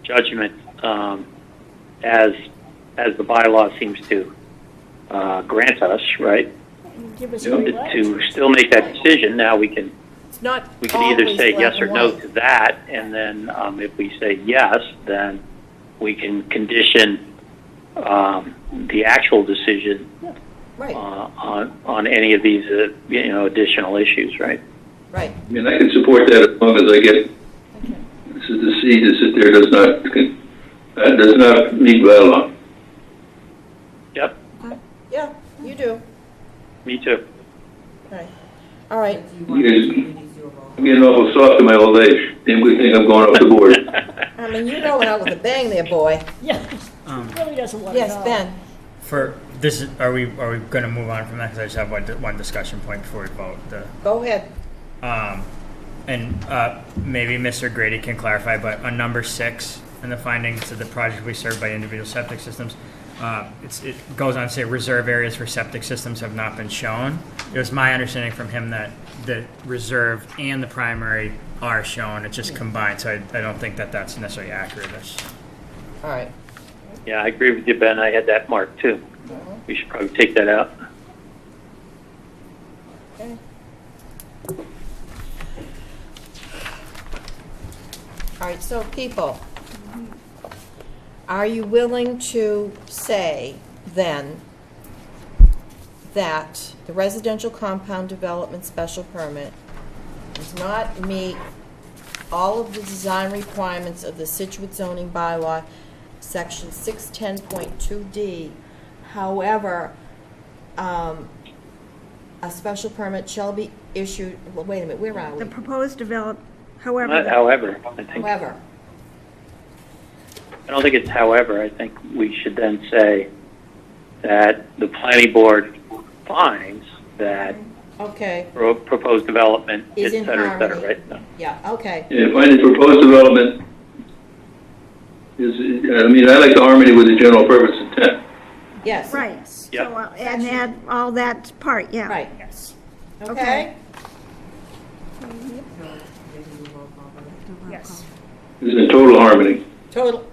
judgment as the bylaw seems to grant us, right? Give us To still make that decision. Now we can either say yes or no to that, and then if we say yes, then we can condition the actual decision on any of these additional issues, right? Right. I mean, I can support that as long as I get the C to sit there does not meet bylaw. Yep. Yeah, you do. Me too. All right. I'm getting awful soft in my old age. Damn good thing I'm going off the board. I mean, you know it out with a bang there, boy. Yeah, really doesn't want Yes, to know. Ben. For this, are we going to move on from that? Because I just have one discussion point before we vote. Go ahead. And maybe Mr. Grady can clarify, but on number 6 in the findings of the project we serve by individual septic systems, it goes on to say reserve areas for septic systems have not been shown. It was my understanding from him that the reserve and the primary are shown. It's just combined, so I don't think that that's necessarily accurate. All right. Yeah, I agree with you, Ben. I had that marked too. We should probably take that out. All right, so people, are you willing to say then that the residential compound development special permit does not meet all of the design requirements of the Scituate zoning bylaw, section 610.2D. However, a special permit shall be issued, well, wait a minute, where are we? The proposed however. Not however, I think. However. I don't think it's however. I think we should then say that the planning board finds that Okay, proposed development, et Is in cetera, harmony. right? No. yeah, okay. Yeah, finding proposed development is, I mean, I like the harmony with the general purpose intent. Yes. Right. Yeah. So, and add all that part, yeah. Right. Yes. Okay? Yes. Is in total harmony. Total.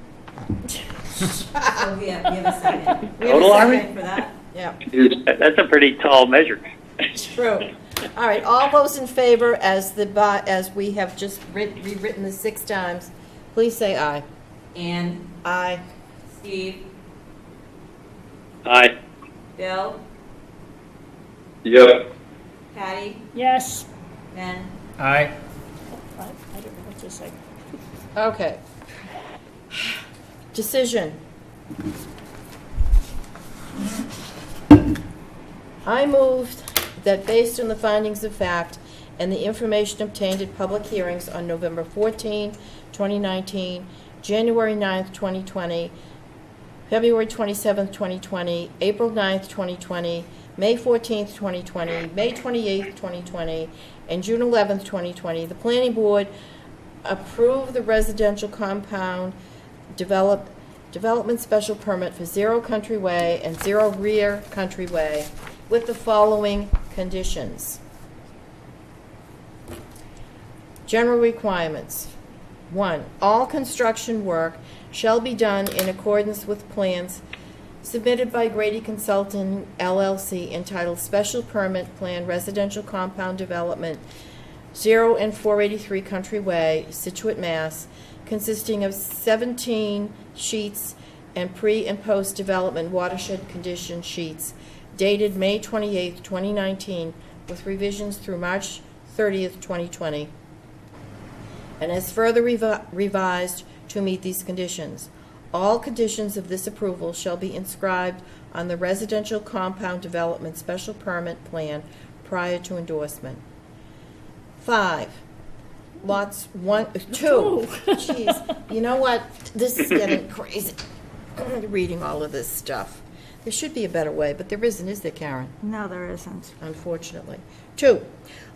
So we have a second. We have a Total second. harmony? For that? Yeah, That's a pretty tall measure. true. All right, all those in favor as we have just rewritten this 6 times, please say aye. Ann, Aye. Steve, Aye. Bill, Yep. Patty, Yes. Ben. Aye. I don't know what to say. Okay. Decision. I moved that based on the findings of fact and the information obtained at public hearings on November 14, 2019, January 9th, 2020, February 27th, 2020, April 9th, 2020, May 14th, 2020, May 28th, 2020, and June 11th, 2020, the planning board approved the residential compound development special permit for 0 Country Way and 0 Rear Country Way with the following conditions. General requirements. 1, all construction work shall be done in accordance with plans submitted by Grady Consulting LLC entitled Special Permit Plan Residential Compound Development 0 and 483 Country Way, Scituate, Mass., consisting of 17 sheets and pre- and post-development watershed condition sheets dated May 28, 2019, with revisions through March 30th, 2020, and as further revised to meet these conditions. All conditions of this approval shall be inscribed on the residential compound development special permit plan prior to endorsement. 5, lots 1, 2. Jeez, you know what? This is getting crazy. Reading all of this stuff. There should be a better way, but there isn't, is there, Karen? No, there isn't. Unfortunately. 2,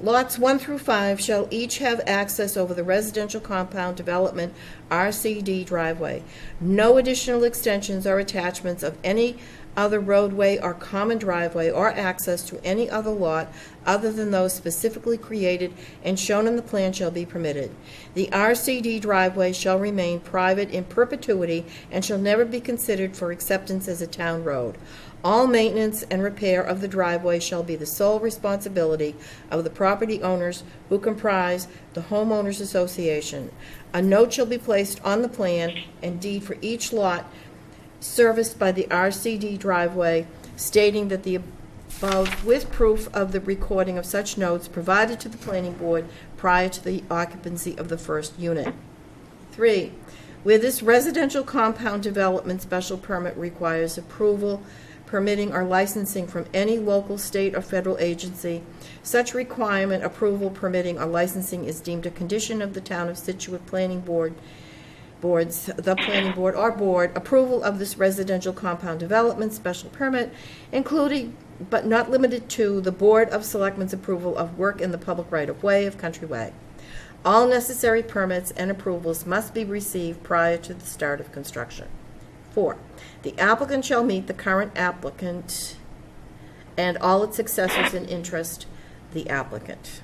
lots 1 through 5 shall each have access over the residential compound development RCD driveway. No additional extensions or attachments of any other roadway or common driveway or access to any other lot other than those specifically created and shown in the plan shall be permitted. The RCD driveway shall remain private in perpetuity and shall never be considered for acceptance as a town road. All maintenance and repair of the driveway shall be the sole responsibility of the property owners who comprise the homeowners association. A note shall be placed on the plan and deed for each lot serviced by the RCD driveway, stating that the above with proof of the recording of such notes provided to the planning board prior to the occupancy of the first unit. 3, where this residential compound development special permit requires approval, permitting, or licensing from any local, state, or federal agency, such requirement, approval, permitting, or licensing is deemed a condition of the Town of Scituate Planning Board, the planning board or board approval of this residential compound development special permit, including but not limited to the Board of Selectmen's approval of work in the public right-of-way of Country Way. All necessary permits and approvals must be received prior to the start of construction. 4, the applicant shall meet the current applicant and all its successors in interest, the applicant.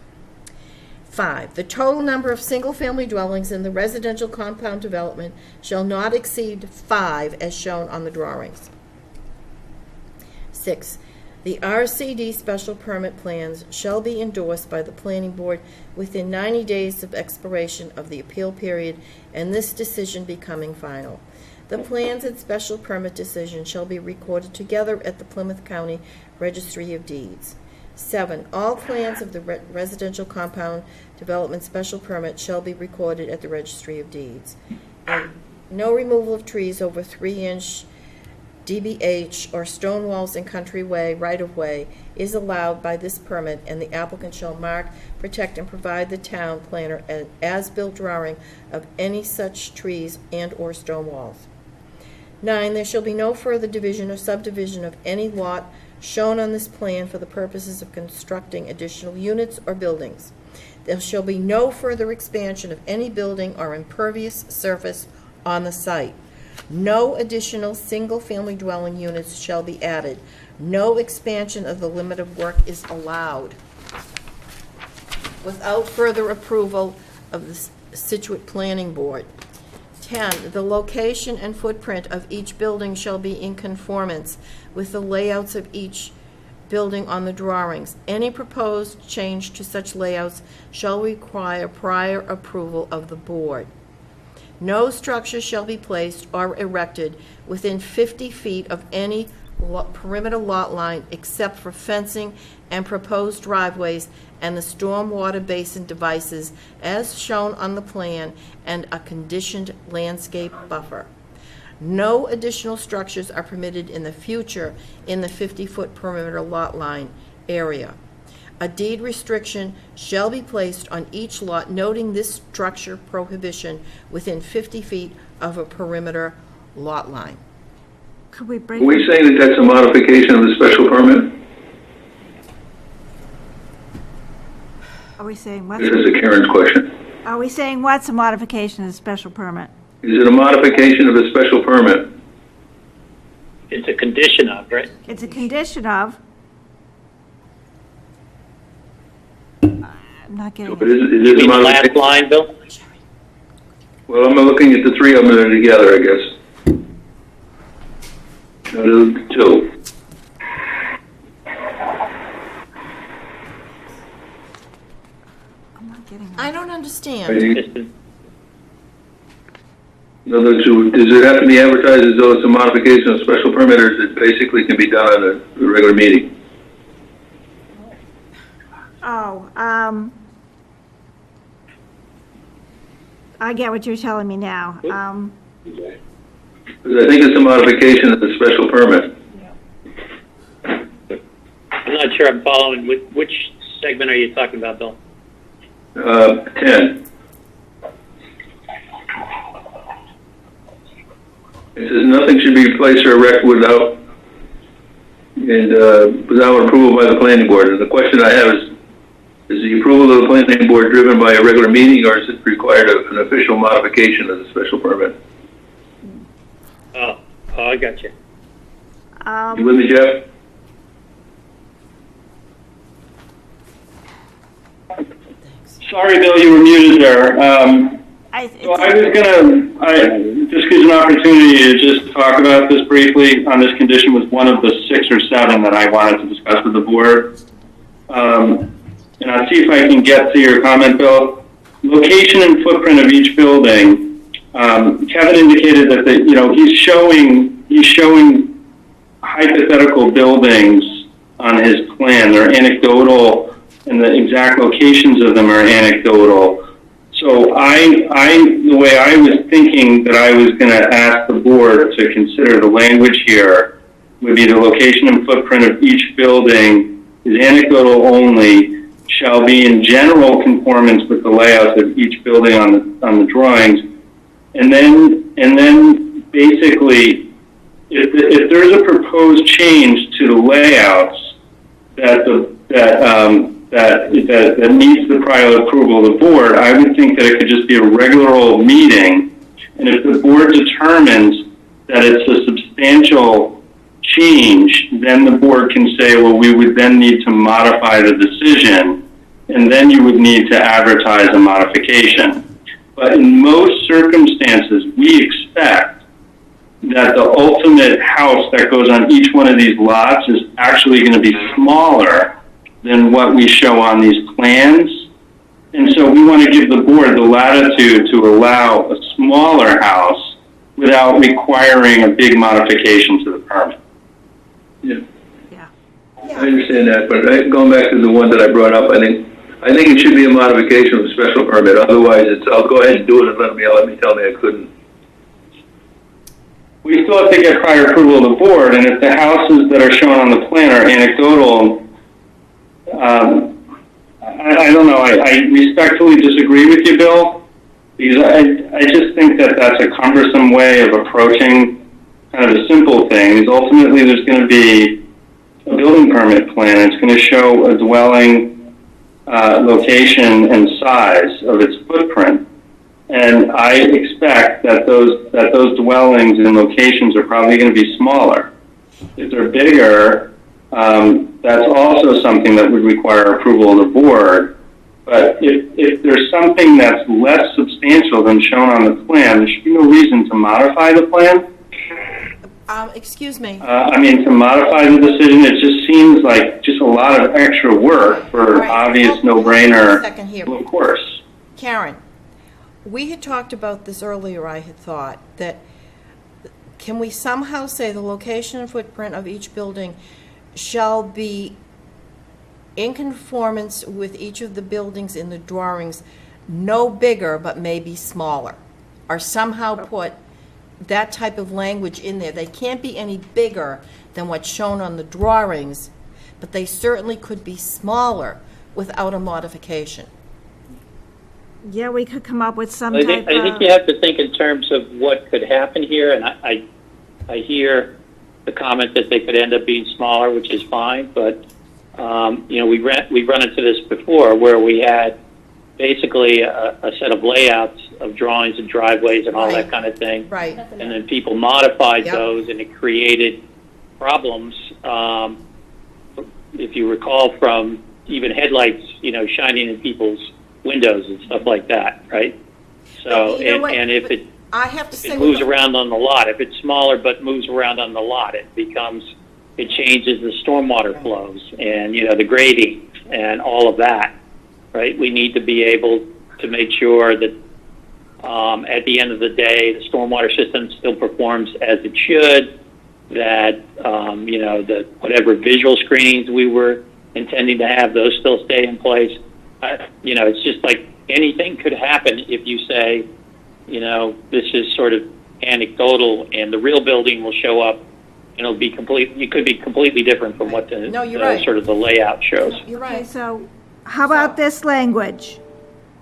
5, the total number of single-family dwellings in the residential compound development shall not exceed 5 as shown on the drawings. 6, The RCD special permit plans shall be endorsed by the planning board within 90 days of expiration of the appeal period, and this decision becoming final. The plans and special permit decision shall be recorded together at the Plymouth County Registry of Deeds. 7, all plans of the residential compound development special permit shall be recorded at the Registry of Deeds. 8, no removal of trees over 3-inch DBH or stone walls in country way, right-of-way is allowed by this permit, and the applicant shall mark, protect, and provide the town planner an as-built drawing of any such trees and/or stone walls. 9, there shall be no further division or subdivision of any lot shown on this plan for the purposes of constructing additional units or buildings. There shall be no further expansion of any building or impervious surface on the site. No additional single-family dwelling units shall be added. No expansion of the limit of work is allowed without further approval of the Scituate Planning Board. 10, the location and footprint of each building shall be in conformance with the layouts of each building on the drawings. Any proposed change to such layouts shall require prior approval of the board. No structure shall be placed or erected within 50 feet of any perimeter lot line except for fencing and proposed driveways and the stormwater basin devices as shown on the plan and a conditioned landscape buffer. No additional structures are permitted in the future in the 50-foot perimeter lot line area. A deed restriction shall be placed on each lot noting this structure prohibition within 50 feet of a perimeter lot line. Could we break? Are we saying that that's a modification of the special permit? Are we saying what? This is a Karen's question. Are we saying what's a modification of the special permit? Is it a modification of the special permit? It's a condition of, right? It's a condition of. I'm not getting But it. is You it a mean the last modification? line, Bill? Well, I'm looking at the three of them that are together, I guess. No, the two. I'm not getting it. I don't understand. In other words, does it have to be advertised as though it's a modification of special permit, or is it basically can be done at a regular meeting? Oh, I get what you're telling me now. Because I think it's a modification of the special permit. I'm not sure I'm following. Which segment are you talking about, Bill? 10. It says nothing should be placed or erected without approval by the planning board. And the question I have is the approval of the planning board driven by a regular meeting, or is it required an official modification of the special permit? Oh, I got you. You with me, Jeff? Sorry, Bill, you were muted there. So I was just use an opportunity to just talk about this briefly on this condition was one of the 6 or 7 that I wanted to discuss with the board. And I'll see if I can get to your comment, Bill. Location and footprint of each building. Kevin indicated that he's showing hypothetical buildings on his plan. They're anecdotal, and the exact locations of them are anecdotal. So the way I was thinking that I was going to ask the board to consider the language here would be the location and footprint of each building is anecdotal only, shall be in general conformance with the layouts of each building on the drawings, and then basically, if there's a proposed change to the layouts that needs the prior approval of the board, I would think that it could just be a regular old meeting, and if the board determines that it's a substantial change, then the board can say, well, we would then need to modify the decision, and then you would need to advertise a modification. But in most circumstances, we expect that the ultimate house that goes on each one of these lots is actually going to be smaller than what we show on these plans. And so we want to give the board the latitude to allow a smaller house without requiring a big modification to the permit. Yeah. I understand that, but going back to the one that I brought up, I think it should be a modification of a special permit. Otherwise, I'll go ahead and do it and let me tell me I couldn't. We still have to get prior approval of the board, and if the houses that are shown on the plan are anecdotal, I don't know. I respectfully disagree with you, Bill, because I just think that that's a cumbersome way of approaching kind of the simple things. Ultimately, there's going to be a building permit plan. It's going to show a dwelling location and size of its footprint. And I expect that those dwellings and locations are probably going to be smaller. If they're bigger, that's also something that would require approval of the board. But if there's something that's less substantial than shown on the plan, there should be no reason to modify the plan. Excuse me. To modify the decision, it just seems like just a lot of extra work for obvious no-brainer. Second here. Well, of course. Karen, we had talked about this earlier, I had thought, that can we somehow say the location and footprint of each building shall be in conformance with each of the buildings in the drawings, no bigger but maybe smaller, or somehow put that type of language in there. They can't be any bigger than what's shown on the drawings, but they certainly could be smaller without a modification. Yeah, we could come up with some I think you have to think in terms of what could happen here, and I hear the comment that they could end up being smaller, which is fine, but we've run into this before where we had basically a set of layouts of drawings and driveways and all that kind of thing. Right. And then people modified those, and it created problems. If you recall from even headlights, shining in people's windows and stuff like that, right? So, and if it I have to say, it moves around on the lot, if it's smaller but moves around on the lot, it changes the stormwater flows and, the grading and all of that, right? We need to be able to make sure that at the end of the day, the stormwater system still performs as it should, that, the whatever visual screenings we were intending to have, those still stay in place. It's just like anything could happen if you say, this is sort of anecdotal and the real building will show up and it could be completely different from what the sort of the layout shows. You're right. Okay, so how about this language?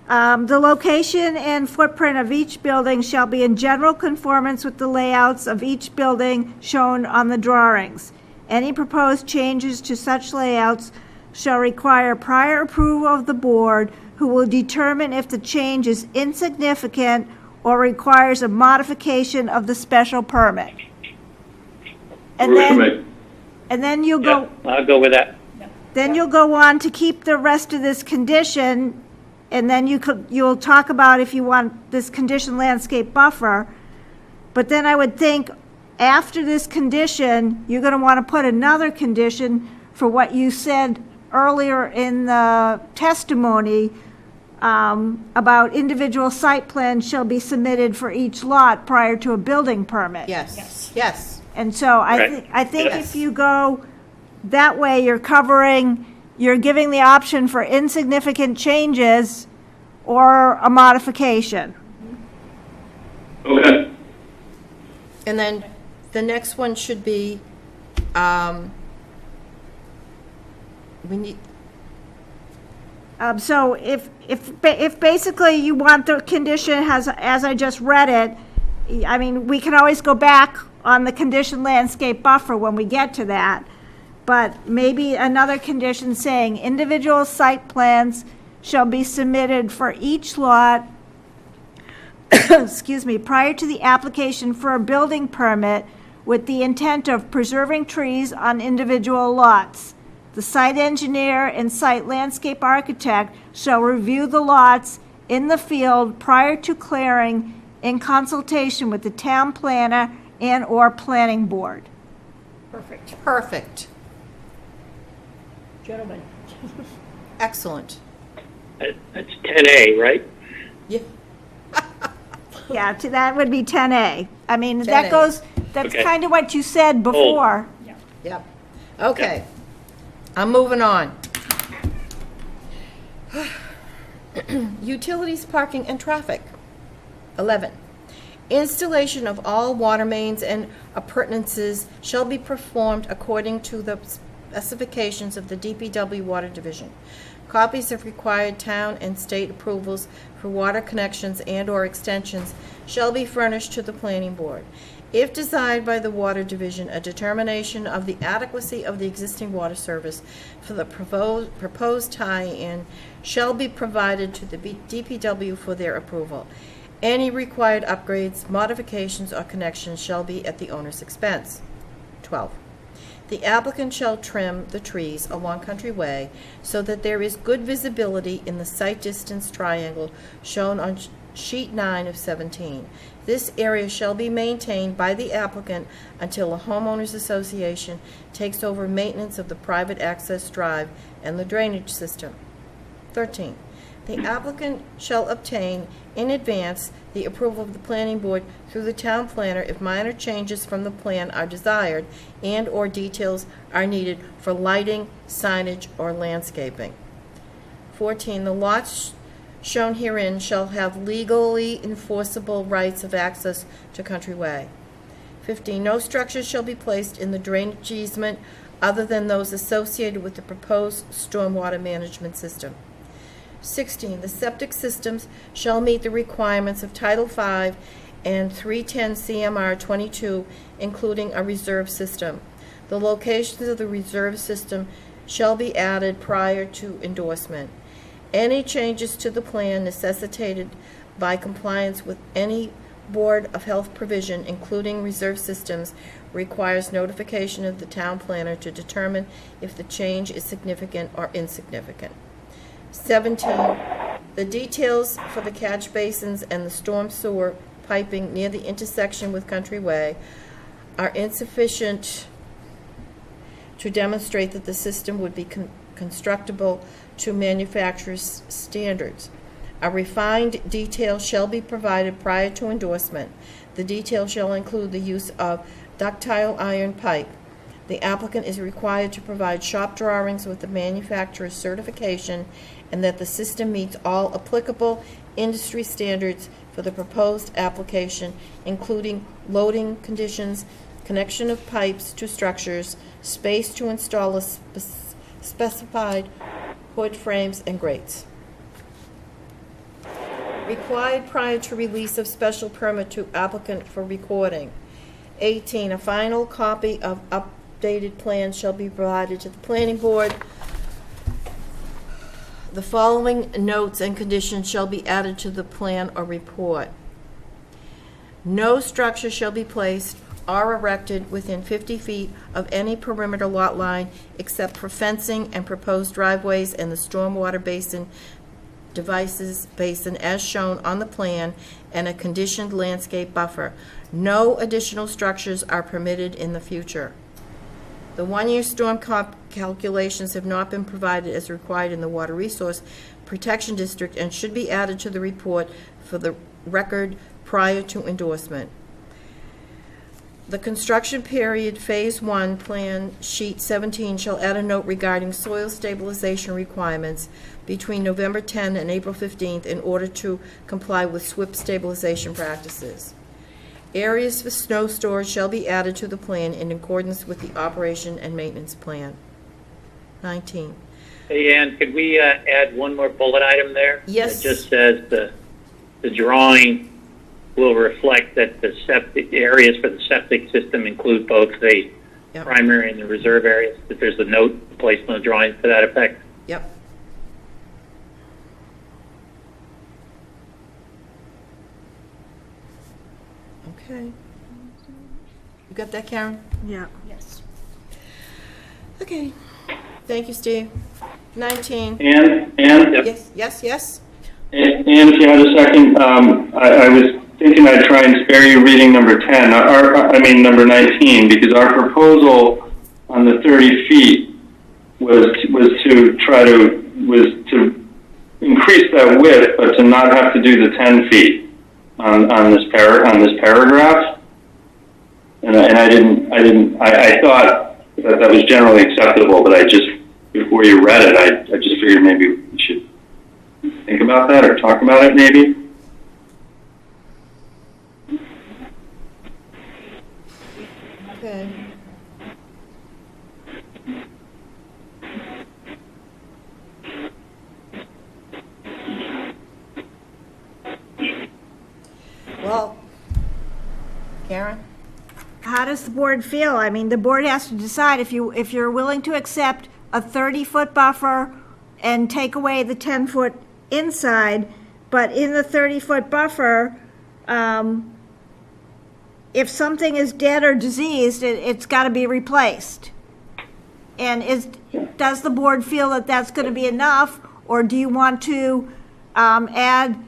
The location and footprint of each building shall be in general conformance with the layouts of each building shown on the drawings. Any proposed changes to such layouts shall require prior approval of the board, who will determine if the change is insignificant or requires a modification of the special permit. And then you'll go. I'll go with that. Then you'll go on to keep the rest of this condition, and then you'll talk about if you want this condition landscape buffer. But then I would think after this condition, you're going to want to put another condition for what you said earlier in the testimony about individual site plans shall be submitted for each lot prior to a building permit. Yes. And so I think if you go that way, you're giving the option for insignificant changes or a modification. Okay. And then the next one should be, we need. So if basically you want the condition as I just read it, we can always go back on the condition landscape buffer when we get to that. But maybe another condition saying individual site plans shall be submitted for each lot, prior to the application for a building permit with the intent of preserving trees on individual lots. The site engineer and site landscape architect shall review the lots in the field prior to clearing in consultation with the town planner and/or planning board. Perfect. Perfect. Gentlemen. Excellent. That's 10A, right? Yeah. Yeah, that would be 10A. I mean, 10A. that's Okay. kind of what you said before. Yep. Okay. I'm moving on. Utilities, parking, and traffic. 11. Installation of all water mains and appurtenances shall be performed according to the specifications of the DPW Water Division. Copies of required town and state approvals for water connections and/or extensions shall be furnished to the planning board. If desired by the Water Division, a determination of the adequacy of the existing water service for the proposed tie-in shall be provided to the DPW for their approval. Any required upgrades, modifications, or connections shall be at the owner's expense. 12. The applicant shall trim the trees along Country Way so that there is good visibility in the site distance triangle shown on sheet 9 of 17. This area shall be maintained by the applicant until a homeowners association takes over maintenance of the private access drive and the drainage system. 13. The applicant shall obtain in advance the approval of the planning board through the town planner if minor changes from the plan are desired and/or details are needed for lighting, signage, or landscaping. 14. The lots shown herein shall have legally enforceable rights of access to Country Way. 15. No structures shall be placed in the drainage easement other than those associated with the proposed stormwater management system. 16. The septic systems shall meet the requirements of Title V and 310 CMR 22, including a reserve system. The locations of the reserve system shall be added prior to endorsement. Any changes to the plan necessitated by compliance with any Board of Health provision, including reserve systems, requires notification of the town planner to determine if the change is significant or insignificant. 17. The details for the catch basins and the storm sewer piping near the intersection with Country Way are insufficient to demonstrate that the system would be constructible to manufacturer's standards. A refined detail shall be provided prior to endorsement. The detail shall include the use of ductile iron pipe. The applicant is required to provide shop drawings with the manufacturer's certification and that the system meets all applicable industry standards for the proposed application, including loading conditions, connection of pipes to structures, space to install a specified hood frames and grates. Required prior to release of special permit to applicant for recording. 18. A final copy of updated plans shall be provided to the planning board. The following notes and conditions shall be added to the plan or report. No structure shall be placed or erected within 50 feet of any perimeter lot line except for fencing and proposed driveways and the stormwater basin as shown on the plan and a conditioned landscape buffer. No additional structures are permitted in the future. The one-year storm calculations have not been provided as required in the Water Resource Protection District and should be added to the report for the record prior to endorsement. The construction period, Phase 1, Plan Sheet 17, shall add a note regarding soil stabilization requirements between November 10 and April 15th in order to comply with SWIP stabilization practices. Areas for snow storage shall be added to the plan in accordance with the operation and maintenance plan. 19. Hey, Ann, could we add one more bullet item there? Yes. It just says the drawing will reflect that the septic areas for the septic system include both the primary and the reserve areas, that there's a note placed on the drawing to that effect. Yep. Okay. You got that, Karen? Yeah. Yes. Okay. Thank you, Steve. 19. And Yes, yes, yes. And if you had a second, I was thinking I'd try and spare you reading number 10, number 19, because our proposal on the 30 feet was to increase that width, but to not have to do the 10 feet on this paragraph. And I thought that was generally acceptable, but before you read it, I just figured maybe we should think about that or talk about it maybe. Okay. Well, Karen? How does the board feel? I mean, the board has to decide if you're willing to accept a 30-foot buffer and take away the 10-foot inside, but in the 30-foot buffer, if something is dead or diseased, it's got to be replaced. And does the board feel that that's going to be enough, or do you want to add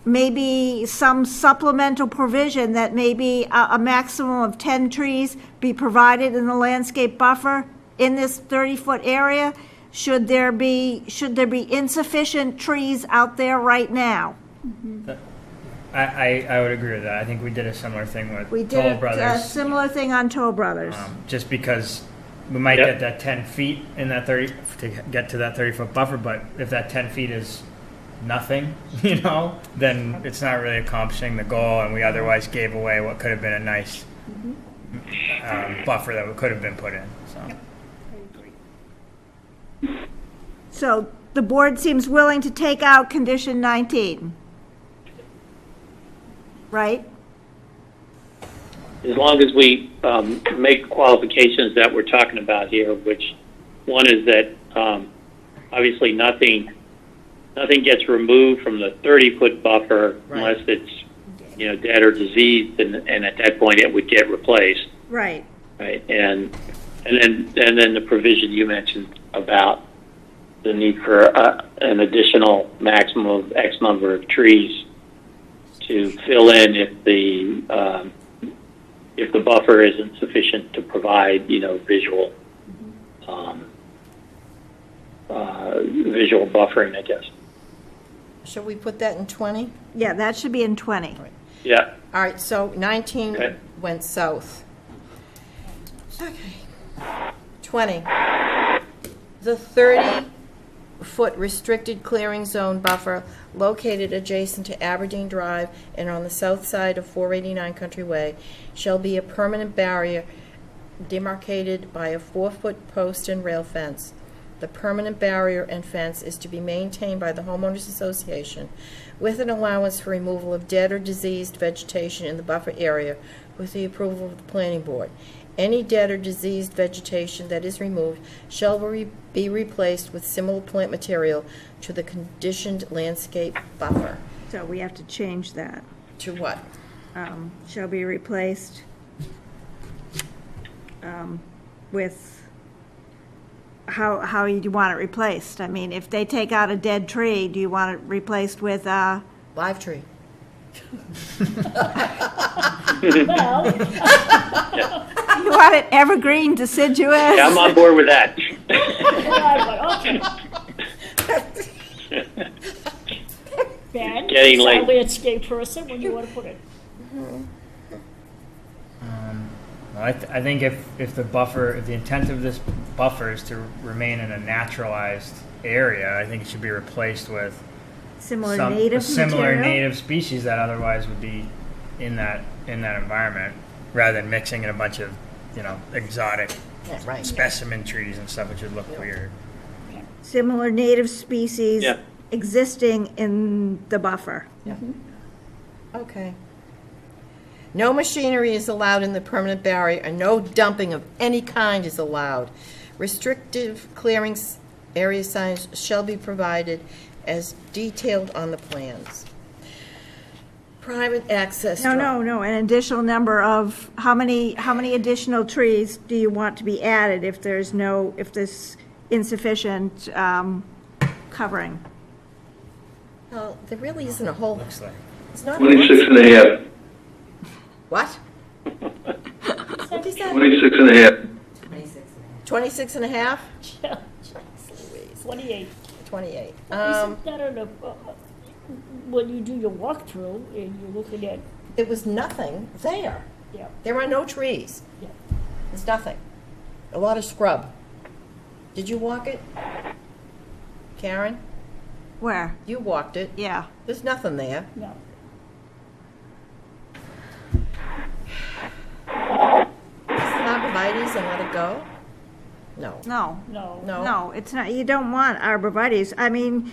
maybe some supplemental provision that maybe a maximum of 10 trees be provided in the landscape buffer in this 30-foot area? Should there be insufficient trees out there right now? Mm-hmm. I would agree with that. I think we did a similar thing with We Toll did Brothers. a similar thing on Toll Brothers. Just because we might get that 10 feet in that 30 to get to that 30-foot buffer, but if that 10 feet is nothing, then it's not really accomplishing the goal, and we otherwise gave away what could have been a nice buffer that could have been put in. So the board seems willing to take out condition 19, right? As long as we make qualifications that we're talking about here, which one is that obviously nothing gets removed from the 30-foot buffer unless it's dead or diseased, and at that point it would get replaced. Right. Right, and then the provision you mentioned about the need for an additional maximum of X number of trees to fill in if the buffer isn't sufficient to provide visual visual buffering, I guess. Should we put that in 20? Yeah, that should be in 20. Right. Yeah. All right, so 19 went south. Okay. 20. The 30-foot restricted clearing zone buffer located adjacent to Aberdeen Drive and on the south side of 489 Country Way shall be a permanent barrier demarcated by a 4-foot post and rail fence. The permanent barrier and fence is to be maintained by the homeowners association with an allowance for removal of dead or diseased vegetation in the buffer area with the approval of the planning board. Any dead or diseased vegetation that is removed shall be replaced with similar plant material to the conditioned landscape buffer. So we have to change that. To what? Shall be replaced with how you want it replaced. I mean, if they take out a dead tree, do you want it replaced with a live tree? Well, you want it evergreen, deciduous? Yeah, I'm on board with that. Ben, Getting late. a landscape person, where do you want to put it? I think if the intent of this buffer is to remain in a naturalized area, I think it should be replaced with similar native species that otherwise would be in that environment, rather than mixing in a bunch of exotic specimen trees and stuff, which would look weird. Similar native species existing in the buffer. Yeah. Okay. No machinery is allowed in the permanent barrier, and no dumping of any kind is allowed. Restrictive clearing area signs shall be provided as detailed on the plans. Private access. No. An additional number of how many additional trees do you want to be added if there's insufficient covering? Well, there really isn't a whole. Looks like It's not. 26 and a half. What? What is that? 26 and a half. 26 and a half? 28. 28. Isn't that when you do your walkthrough and you're looking at... There was nothing there. Yeah. There are no trees. Yeah. There's nothing. A lot of scrub. Did you walk it? Karen? Where? You walked it. Yeah. There's nothing there. No. Arborvitae's and let it go? No. No. No. No. No, it's not, you don't want arborvitae's. I mean,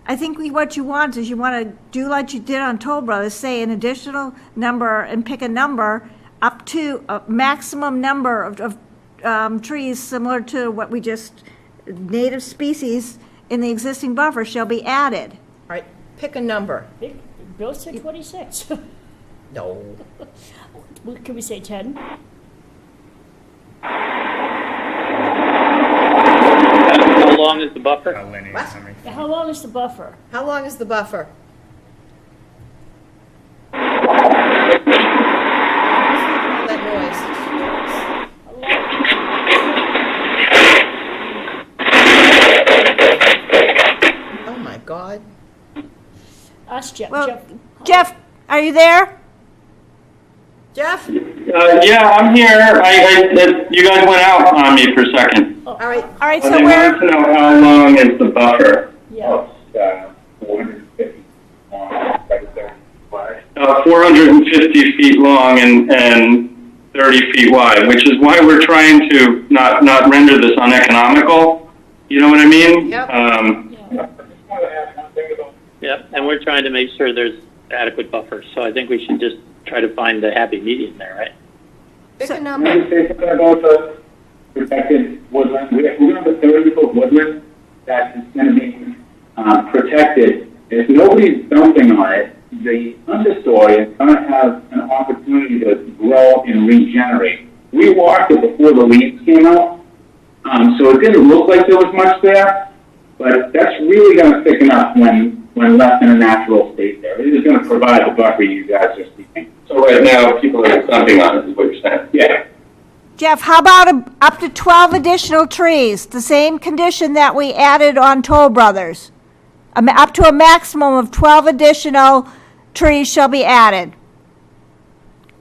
I think what you want is you want to do like you did on Toll Brothers, say an additional number and pick a number up to a maximum number of trees similar to what we just, native species in the existing buffer shall be added. All right, pick a number. Bill said 26. No. Can we say 10? How long is the buffer? What? How long is the buffer? How long is the buffer? That noise. Oh my God. Ask Jeff. Well, Jeff, are you there? Jeff? Yeah, I'm here. You guys went out on me for a second. All right. All right, so They where? wanted to know how long is the buffer? Yeah. 450 long, 450 feet long and 30 feet wide, which is why we're trying to not render this uneconomical. You know what I mean? Yep. Yep, and we're trying to make sure there's adequate buffers. So I think we should just try to find the happy medium there, right? Pick a Can I number. just say something about the protected woodland? We're going to have a 30-foot woodland that is going to be protected. If nobody's dumping on it, the understory is going to have an opportunity to grow and regenerate. We walked it before the leaves came out, so it didn't look like there was much there, but that's really going to thicken up when left in a natural state there. It is going to provide the buffer you guys are seeking. So right now, people are dumping on it, is what you're saying? Yeah. Jeff, how about up to 12 additional trees? The same condition that we added on Toll Brothers. Up to a maximum of 12 additional trees shall be added.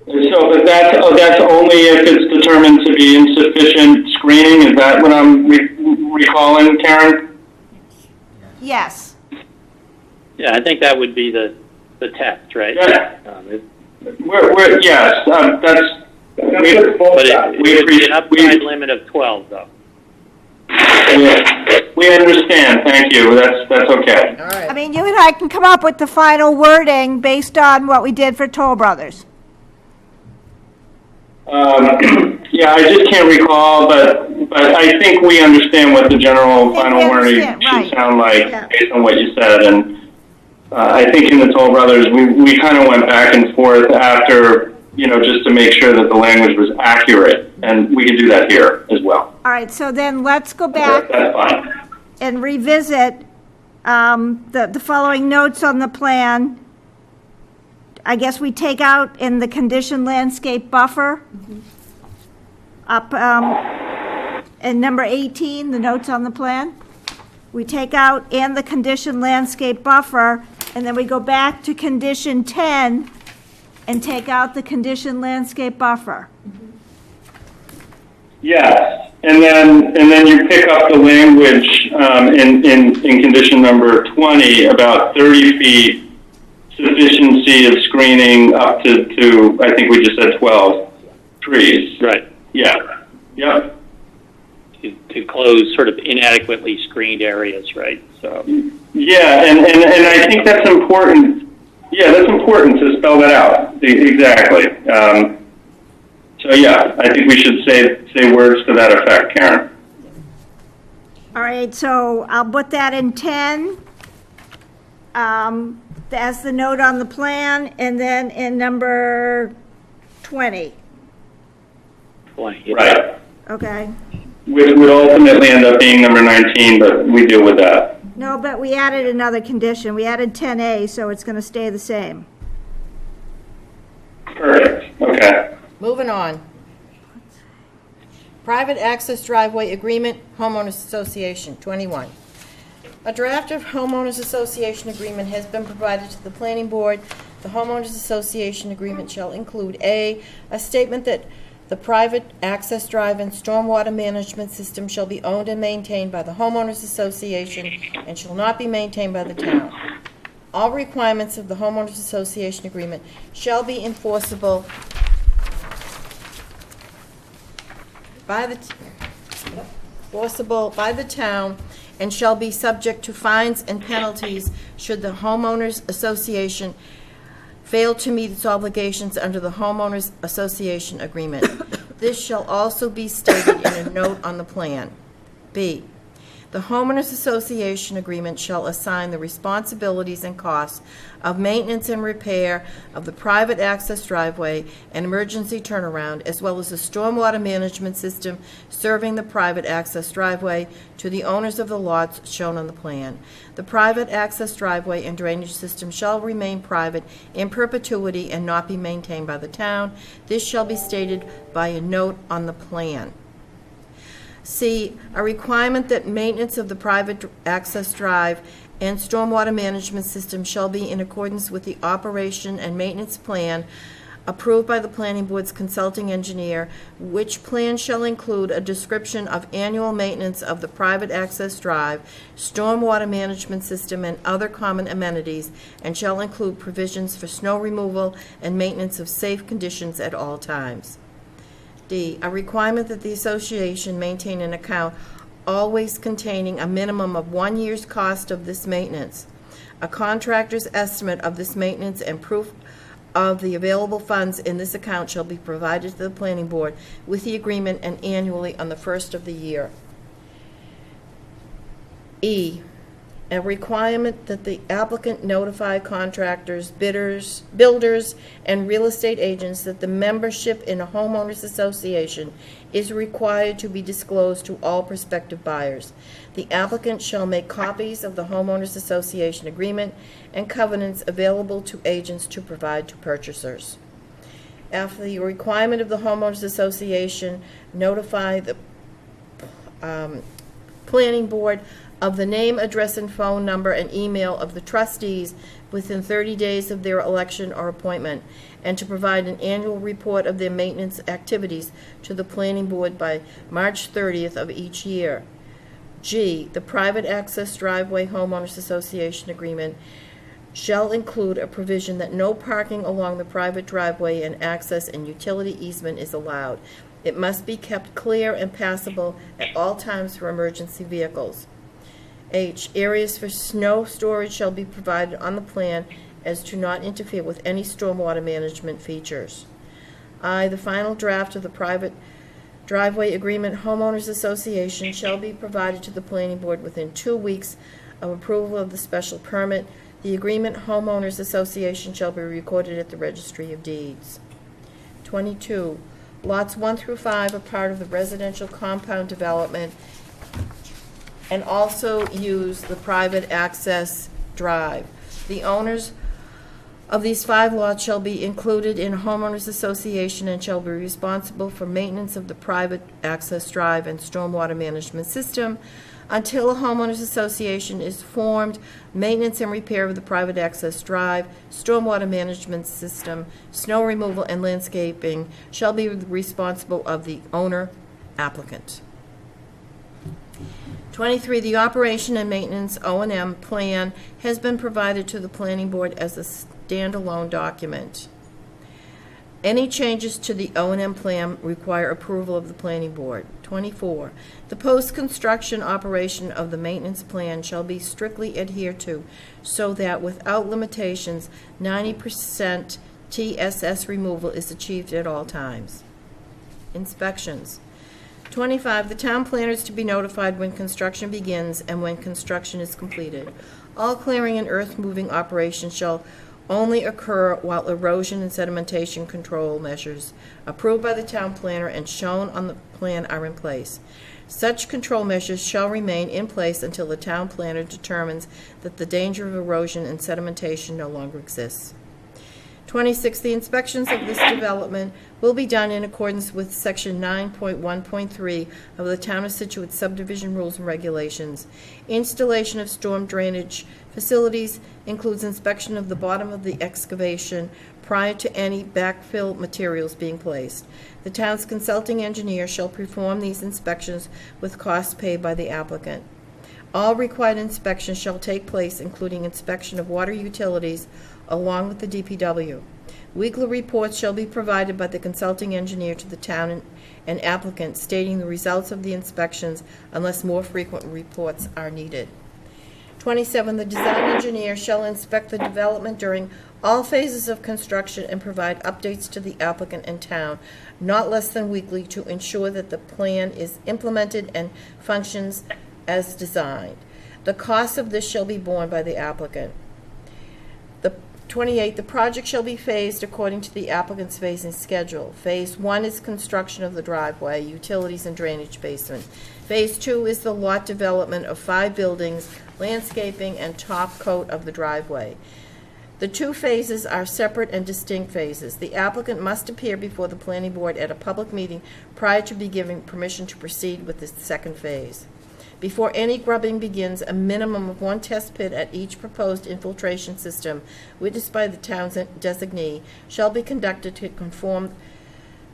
So, but that's only if it's determined to be insufficient screening. Is that what I'm recalling, Karen? Yes. Yeah, I think that would be the test, right? Yeah. Yes, that's. But it would be an upside limit of 12, though. We understand. Thank you. That's okay. All right. I mean, you and I can come up with the final wording based on what we did for Toll Brothers. Yeah, I just can't recall, but I think we understand what the general final wording should sound like based on what you said. And I think in the Toll Brothers, we kind of went back and forth after, just to make sure that the language was accurate. And we can do that here as well. All right, so then let's go back That's fine. and revisit the following notes on the plan. I guess we take out in the condition landscape buffer. Up in number 18, the notes on the plan. We take out and the condition landscape buffer, and then we go back to condition 10 and take out the condition landscape buffer. Yes, and then you pick up the language in condition number 20 about 30 feet sufficiency of screening up to I think we just said 12 trees. Right. Yeah. Yep. To close sort of inadequately screened areas, right? So. Yeah, and I think that's important. Yeah, that's important to spell that out. Exactly. So yeah, I think we should say words to that effect, Karen. All right, so I'll put that in 10 as the note on the plan, and then in number 20. 20. Right. Okay. Which would ultimately end up being number 19, but we deal with that. No, but we added another condition. We added 10A, so it's going to stay the same. Perfect. Okay. Moving on. Private access driveway agreement, homeowners association, 21. A draft of homeowners association agreement has been provided to the planning board. The homeowners association agreement shall include a statement that the private access drive and stormwater management system shall be owned and maintained by the homeowners association and shall not be maintained by the town. All requirements of the homeowners association agreement shall be enforceable by the town and shall be subject to fines and penalties should the homeowners association fail to meet its obligations under the homeowners association agreement. This shall also be stated in a note on the plan. B, the homeowners association agreement shall assign the responsibilities and costs of maintenance and repair of the private access driveway and emergency turnaround, as well as the stormwater management system serving the private access driveway, to the owners of the lots shown on the plan. The private access driveway and drainage system shall remain private in perpetuity and not be maintained by the town. This shall be stated by a note on the plan. C, a requirement that maintenance of the private access drive and stormwater management system shall be in accordance with the operation and maintenance plan approved by the planning board's consulting engineer, which plan shall include a description of annual maintenance of the private access drive, stormwater management system, and other common amenities, and shall include provisions for snow removal and maintenance of safe conditions at all times. D, a requirement that the association maintain an account always containing a minimum of 1 year's cost of this maintenance, a contractor's estimate of this maintenance, and proof of the available funds in this account shall be provided to the planning board with the agreement and annually on the first of the year. E, a requirement that the applicant notify contractors, builders, and real estate agents that the membership in a homeowners association is required to be disclosed to all prospective buyers. The applicant shall make copies of the homeowners association agreement and covenants available to agents to provide to purchasers. After the requirement of the homeowners association, notify the planning board of the name, address, and phone number and email of the trustees within 30 days of their election or appointment, and to provide an annual report of their maintenance activities to the planning board by March 30th of each year. G, the private access driveway homeowners association agreement shall include a provision that no parking along the private driveway and access and utility easement is allowed. It must be kept clear and passable at all times for emergency vehicles. H, areas for snow storage shall be provided on the plan as to not interfere with any stormwater management features. I, the final draft of the private driveway agreement homeowners association shall be provided to the planning board within 2 weeks of approval of the special permit. The agreement homeowners association shall be recorded at the registry of deeds. 22, lots 1 through 5 are part of the residential compound development and also use the private access drive. The owners of these 5 lots shall be included in a homeowners association and shall be responsible for maintenance of the private access drive and stormwater management system. Until a homeowners association is formed, maintenance and repair of the private access drive, stormwater management system, snow removal, and landscaping shall be responsible of the owner applicant. 23, the operation and maintenance O&M plan has been provided to the planning board as a standalone document. Any changes to the O&M plan require approval of the planning board. 24, the post-construction operation of the maintenance plan shall be strictly adhered to so that without limitations, 90% TSS removal is achieved at all times. Inspections. 25, the town planner is to be notified when construction begins and when construction is completed. All clearing and earth moving operations shall only occur while erosion and sedimentation control measures approved by the town planner and shown on the plan are in place. Such control measures shall remain in place until the town planner determines that the danger of erosion and sedimentation no longer exists. 26, the inspections of this development will be done in accordance with Section 9.1.3 of the Town of Scituate subdivision rules and regulations. Installation of storm drainage facilities includes inspection of the bottom of the excavation prior to any backfill materials being placed. The town's consulting engineer shall perform these inspections with costs paid by the applicant. All required inspections shall take place, including inspection of water utilities, along with the DPW. Weekly reports shall be provided by the consulting engineer to the town and applicant stating the results of the inspections unless more frequent reports are needed. 27, the design engineer shall inspect the development during all phases of construction and provide updates to the applicant and town, not less than weekly, to ensure that the plan is implemented and functions as designed. The cost of this shall be borne by the applicant. 28, the project shall be phased according to the applicant's phasing schedule. Phase 1 is construction of the driveway, utilities, and drainage basement. Phase 2 is the lot development of 5 buildings, landscaping, and top coat of the driveway. The 2 phases are separate and distinct phases. The applicant must appear before the planning board at a public meeting prior to be given permission to proceed with the second phase. Before any grubbing begins, a minimum of 1 test pit at each proposed infiltration system, witnessed by the town's designee, shall be conducted to confirm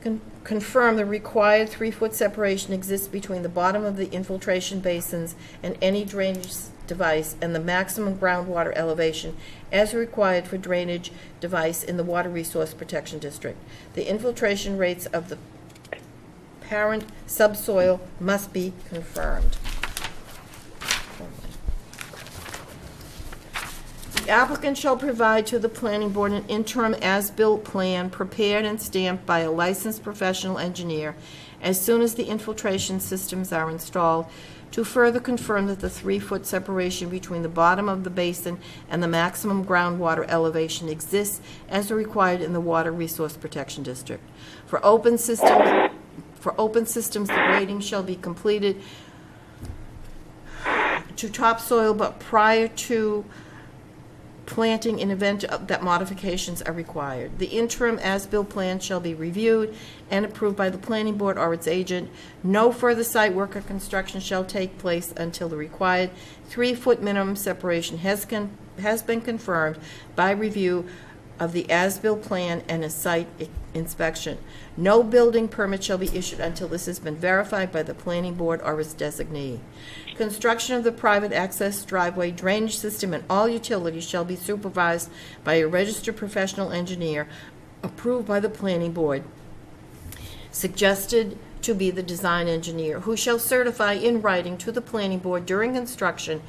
the required 3-foot separation exists between the bottom of the infiltration basins and any drainage device and the maximum groundwater elevation as required for drainage device in the Water Resource Protection District. The infiltration rates of the parent subsoil must be confirmed. The applicant shall provide to the planning board an interim as-built plan prepared and stamped by a licensed professional engineer as soon as the infiltration systems are installed to further confirm that the 3-foot separation between the bottom of the basin and the maximum groundwater elevation exists as required in the Water Resource Protection District. For open systems, the grading shall be completed to topsoil, but prior to planting in event that modifications are required. The interim as-built plan shall be reviewed and approved by the planning board or its agent. No further site work or construction shall take place until the required 3-foot minimum separation has been confirmed by review of the as-built plan and a site inspection. No building permit shall be issued until this has been verified by the planning board or its designee. Construction of the private access driveway, drainage system, and all utilities shall be supervised by a registered professional engineer approved by the planning board, suggested to be the design engineer, who shall certify in writing to the planning board during construction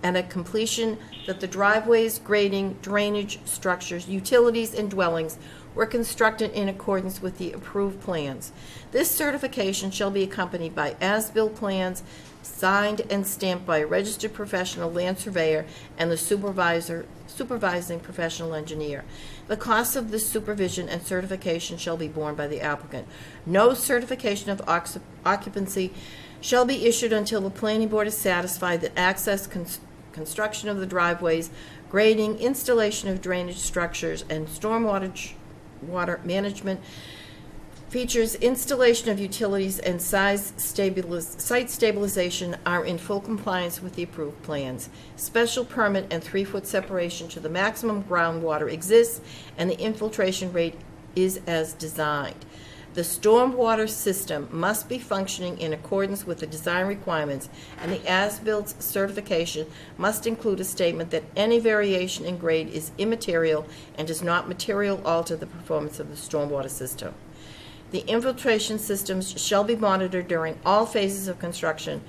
and at completion that the driveways, grading, drainage structures, utilities, and dwellings were constructed in accordance with the approved plans. This certification shall be accompanied by as-built plans signed and stamped by a registered professional land surveyor and the supervising professional engineer. The cost of this supervision and certification shall be borne by the applicant. No certification of occupancy shall be issued until the planning board is satisfied that access, construction of the driveways, grading, installation of drainage structures, and stormwater water management features, installation of utilities, and site stabilization are in full compliance with the approved plans. Special permit and 3-foot separation to the maximum groundwater exists, and the infiltration rate is as designed. The stormwater system must be functioning in accordance with the design requirements, and the as-built certification must include a statement that any variation in grade is immaterial and does not materially alter the performance of the stormwater system. The infiltration systems shall be monitored during all phases of construction.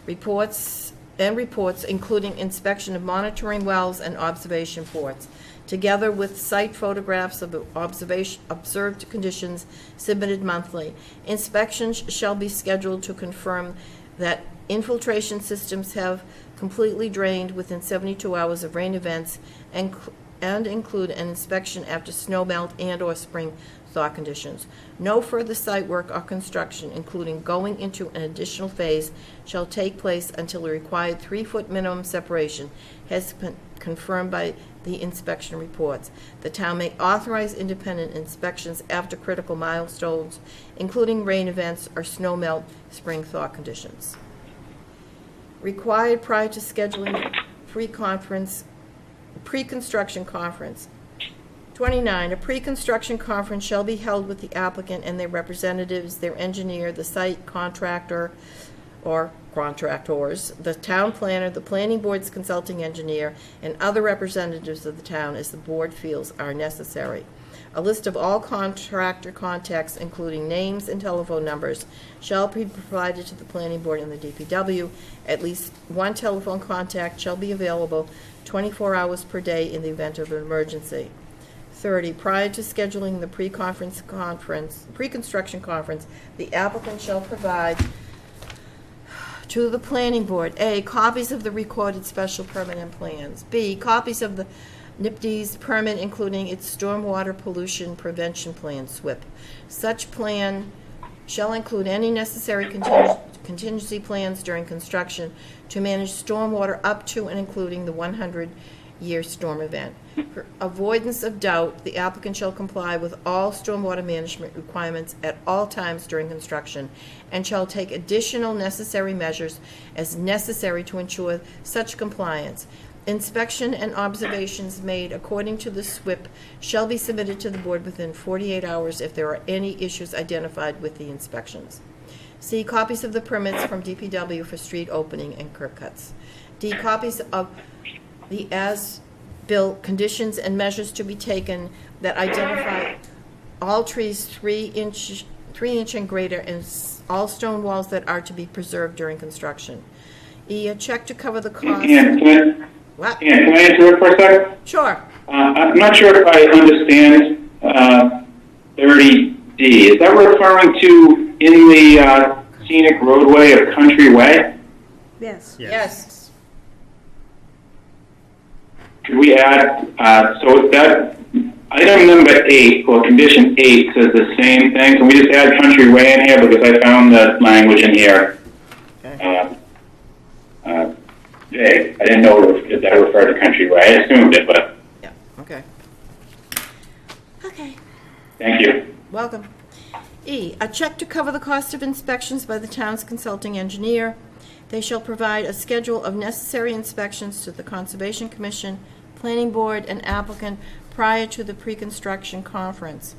Reports, including inspection of monitoring wells and observation ports, together with site photographs of the observed conditions submitted monthly. Inspections shall be scheduled to confirm that infiltration systems have completely drained within 72 hours of rain events, and and include an inspection after snow melt and/or spring thaw conditions. No further site work or construction, including going into an additional phase, shall take place until the required 3-foot minimum separation has been confirmed by the inspection reports. The town may authorize independent inspections after critical milestones, including rain events or snow melt, spring thaw conditions. Required prior to scheduling pre-construction conference. 29, a pre-construction conference shall be held with the applicant and their representatives, their engineer, the site contractor or contractors, the town planner, the planning board's consulting engineer, and other representatives of the town as the board feels are necessary. A list of all contractor contacts, including names and telephone numbers, shall be provided to the planning board and the DPW. At least one telephone contact shall be available 24 hours per day in the event of an emergency. 30, prior to scheduling the pre-construction conference, the applicant shall provide to the planning board, A, copies of the recorded special permit and plans, B, copies of the NIPD's permit, including its stormwater pollution prevention plan, SWIP. Such plan shall include any necessary contingency plans during construction to manage stormwater up to and including the 100-year storm event. For avoidance of doubt, the applicant shall comply with all stormwater management requirements at all times during construction and shall take additional necessary measures as necessary to ensure such compliance. Inspection and observations made according to the SWIP shall be submitted to the board within 48 hours if there are any issues identified with the inspections. C, copies of the permits from DPW for street opening and curb cuts. D, copies of the as-built conditions and measures to be taken that identify all trees 3-inch and greater and all stone walls that are to be preserved during construction. E, a check to cover the cost. What? Can I interrupt for a second? Sure. I'm not sure if I understand 30D. Is that referring to in the scenic roadway of Country Way? Yes. Yes. Could we add, so that item number 8, or condition 8, says the same thing. Can we just add Country Way in here because I found the language in here? Okay. Vague. I didn't know if that referred to Country Way. I assumed it, but Yeah, okay. Okay. thank you. Welcome. E, a check to cover the cost of inspections by the town's consulting engineer. They shall provide a schedule of necessary inspections to the Conservation Commission, Planning Board, and applicant prior to the pre-construction conference.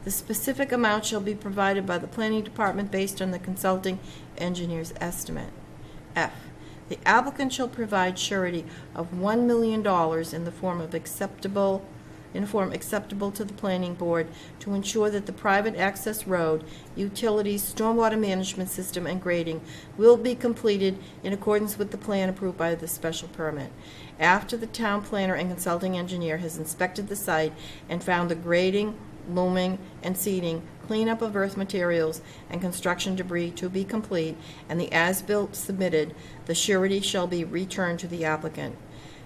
The specific amount shall be provided by the Planning Department based on the consulting engineer's estimate. F, the applicant shall provide surety of $1 million in the form acceptable to the planning board to ensure that the private access road, utilities, stormwater management system, and grading will be completed in accordance with the plan approved by the special permit. After the town planner and consulting engineer has inspected the site and found the grading, looming, and seeding, cleanup of earth materials, and construction debris to be complete, and the as-built submitted, the surety shall be returned to the applicant.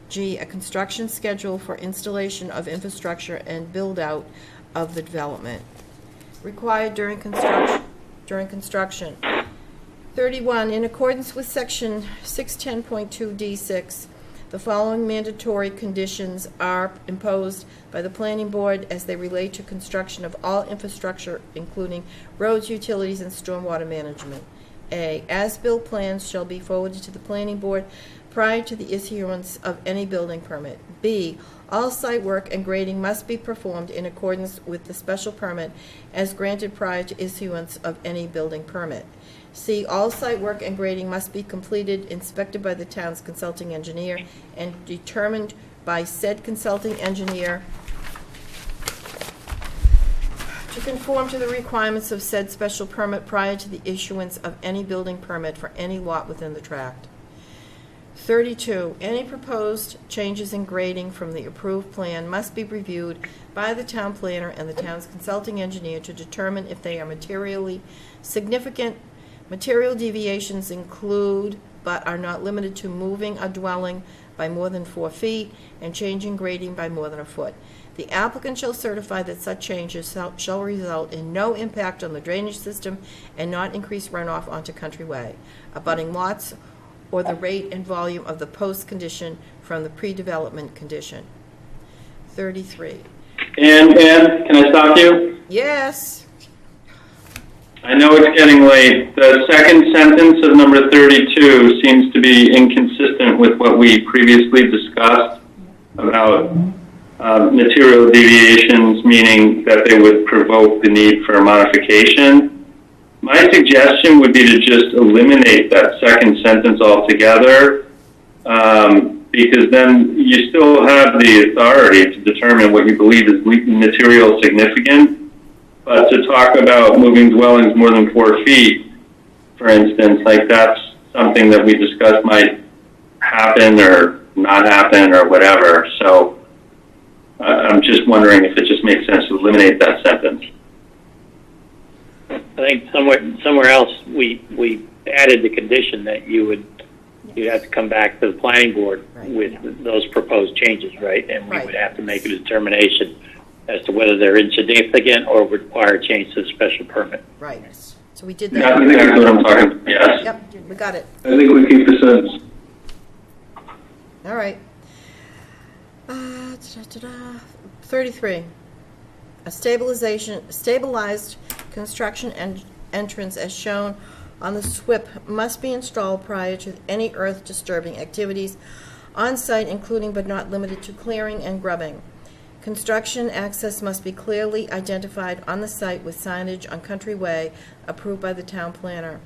G, a construction schedule for installation of infrastructure and build-out of the development. Required during construction. 31, in accordance with section 610.2D6, the following mandatory conditions are imposed by the planning board as they relate to construction of all infrastructure, including roads, utilities, and stormwater management. A, as-built plans shall be forwarded to the planning board prior to the issuance of any building permit. B, all site work and grading must be performed in accordance with the special permit as granted prior to issuance of any building permit. C, all site work and grading must be completed, inspected by the town's consulting engineer, and determined by said consulting engineer to conform to the requirements of said special permit prior to the issuance of any building permit for any lot within the tract. 32, any proposed changes in grading from the approved plan must be reviewed by the town planner and the town's consulting engineer to determine if they are materially significant. Material deviations include, but are not limited to, moving a dwelling by more than 4 feet and change in grading by more than a foot. The applicant shall certify that such changes shall result in no impact on the drainage system and not increase runoff onto Country Way, abutting lots, or the rate and volume of the post condition from the pre-development condition. 33. And can I stop you? Yes. I know it's getting late. The second sentence of number 32 seems to be inconsistent with what we previously discussed about material deviations, meaning that they would provoke the need for a modification. My suggestion would be to just eliminate that second sentence altogether, because then you still have the authority to determine what you believe is material significant. But to talk about moving dwellings more than 4 feet, for instance, like that's something that we discussed might happen or not happen or whatever. So I'm just wondering if it just makes sense to eliminate that sentence. I think somewhere else we added the condition that you'd have to come back to the planning board with those proposed changes, right? And we would have to make a determination as to whether they're insignificant or require a change to the special permit. Right. So we did that. Yeah, I think that's what I'm talking about. Yes. Yep, we got it. I think we keep the sentence. All right. 33. A stabilized construction entrance as shown on the SWIP must be installed prior to any earth disturbing activities on site, including but not limited to clearing and grubbing. Construction access must be clearly identified on the site with signage on Country Way approved by the town planner.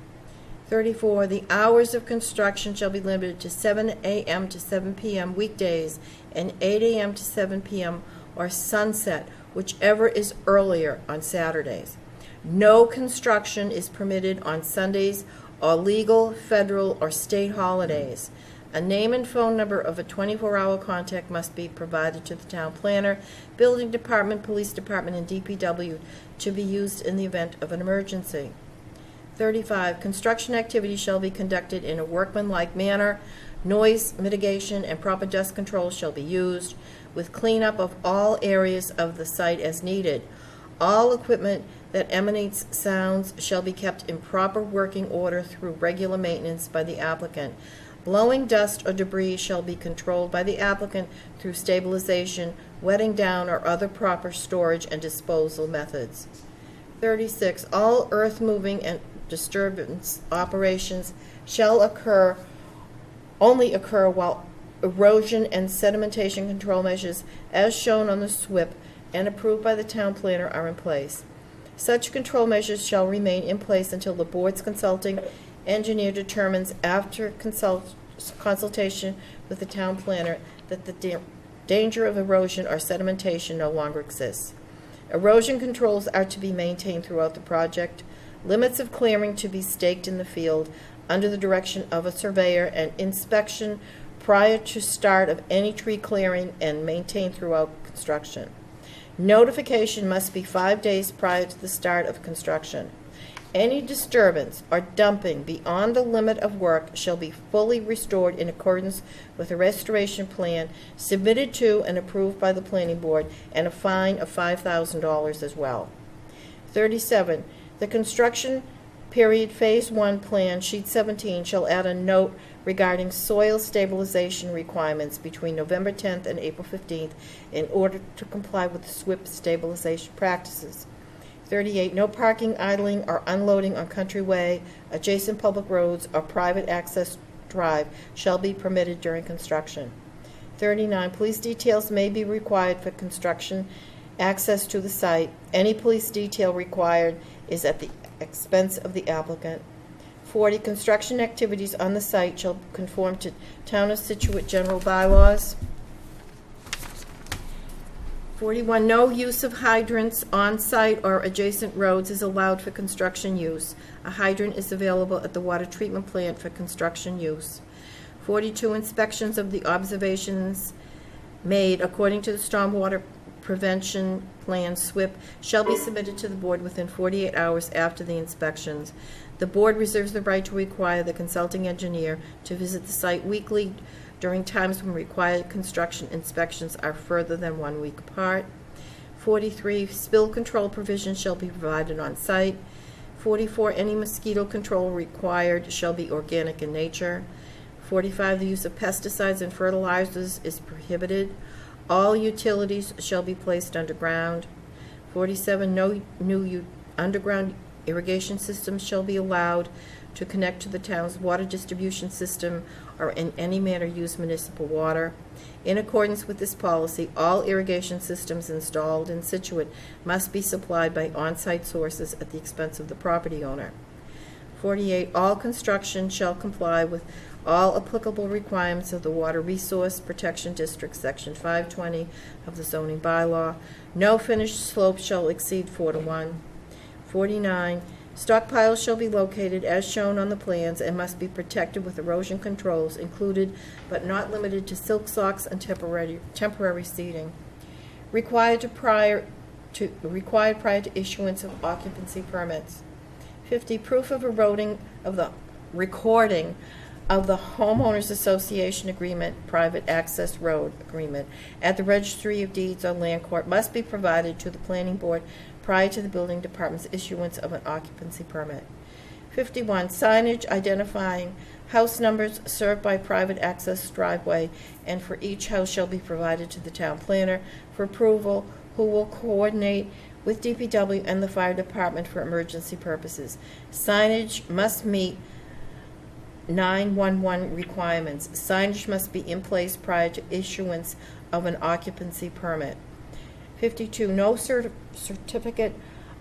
34, the hours of construction shall be limited to 7 a.m. to 7 p.m. weekdays and 8 a.m. to 7 p.m. or sunset, whichever is earlier on Saturdays. No construction is permitted on Sundays or legal, federal, or state holidays. A name and phone number of a 24-hour contact must be provided to the town planner, building department, police department, and DPW to be used in the event of an emergency. 35, construction activity shall be conducted in a workmanlike manner. Noise mitigation and proper dust control shall be used, with cleanup of all areas of the site as needed. All equipment that emanates sounds shall be kept in proper working order through regular maintenance by the applicant. Blowing dust or debris shall be controlled by the applicant through stabilization, wetting down, or other proper storage and disposal methods. 36, all earth moving and disturbance operations shall only occur while erosion and sedimentation control measures as shown on the SWIP and approved by the town planner are in place. Such control measures shall remain in place until the board's consulting engineer determines after consultation with the town planner that the danger of erosion or sedimentation no longer exists. Erosion controls are to be maintained throughout the project. Limits of clearing to be staked in the field under the direction of a surveyor, and inspection prior to start of any tree clearing and maintained throughout construction. Notification must be 5 days prior to the start of construction. Any disturbance or dumping beyond the limit of work shall be fully restored in accordance with a restoration plan submitted to and approved by the planning board, and a fine of $5,000 as well. 37. The construction period phase 1 plan, sheet 17, shall add a note regarding soil stabilization requirements between November 10th and April 15th in order to comply with the SWIP stabilization practices. 38, no parking, idling, or unloading on Country Way, adjacent public roads, or private access drive shall be permitted during construction. 39, police details may be required for construction access to the site. Any police detail required is at the expense of the applicant. 40, construction activities on the site shall conform to Town of Scituate general bylaws. 41, no use of hydrants on site or adjacent roads is allowed for construction use. A hydrant is available at the water treatment plant for construction use. 42, inspections of the observations made according to the Stormwater Prevention Plan SWIP shall be submitted to the board within 48 hours after the inspections. The board reserves the right to require the consulting engineer to visit the site weekly during times when required construction inspections are further than 1 week apart. 43, spill control provisions shall be provided on site. 44, any mosquito control required shall be organic in nature. 45, the use of pesticides and fertilizers is prohibited. All utilities shall be placed underground. 47, no new underground irrigation systems shall be allowed to connect to the town's water distribution system or in any manner use municipal water. In accordance with this policy, all irrigation systems installed in Scituate must be supplied by on-site sources at the expense of the property owner. 48, all construction shall comply with all applicable requirements of the Water Resource Protection District, Section 520 of the zoning bylaw. No finished slope shall exceed 4 to 1. 49, stockpiles shall be located as shown on the plans and must be protected with erosion controls included but not limited to silk socks and temporary seating. Required prior to issuance of occupancy permits. 50, proof of recording of the Homeowners Association Agreement, Private Access Road Agreement, at the Registry of Deeds or Land Court must be provided to the Planning Board prior to the Building Department's issuance of an occupancy permit. 51, signage identifying house numbers served by private access driveway and for each house shall be provided to the town planner for approval, who will coordinate with DPW and the fire department for emergency purposes. Signage must meet 911 requirements. Signage must be in place prior to issuance of an occupancy permit. 52, no certificate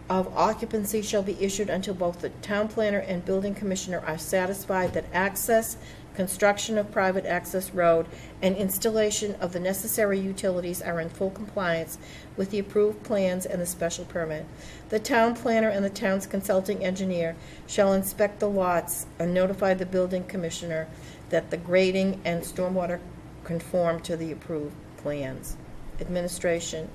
of occupancy shall be issued until both the town planner and building commissioner are satisfied that access, construction of private access road, and installation of the necessary utilities are in full compliance with the approved plans and the special permit. The town planner and the town's consulting engineer shall inspect the lots and notify the building commissioner that the grading and stormwater conform to the approved plans. Administration.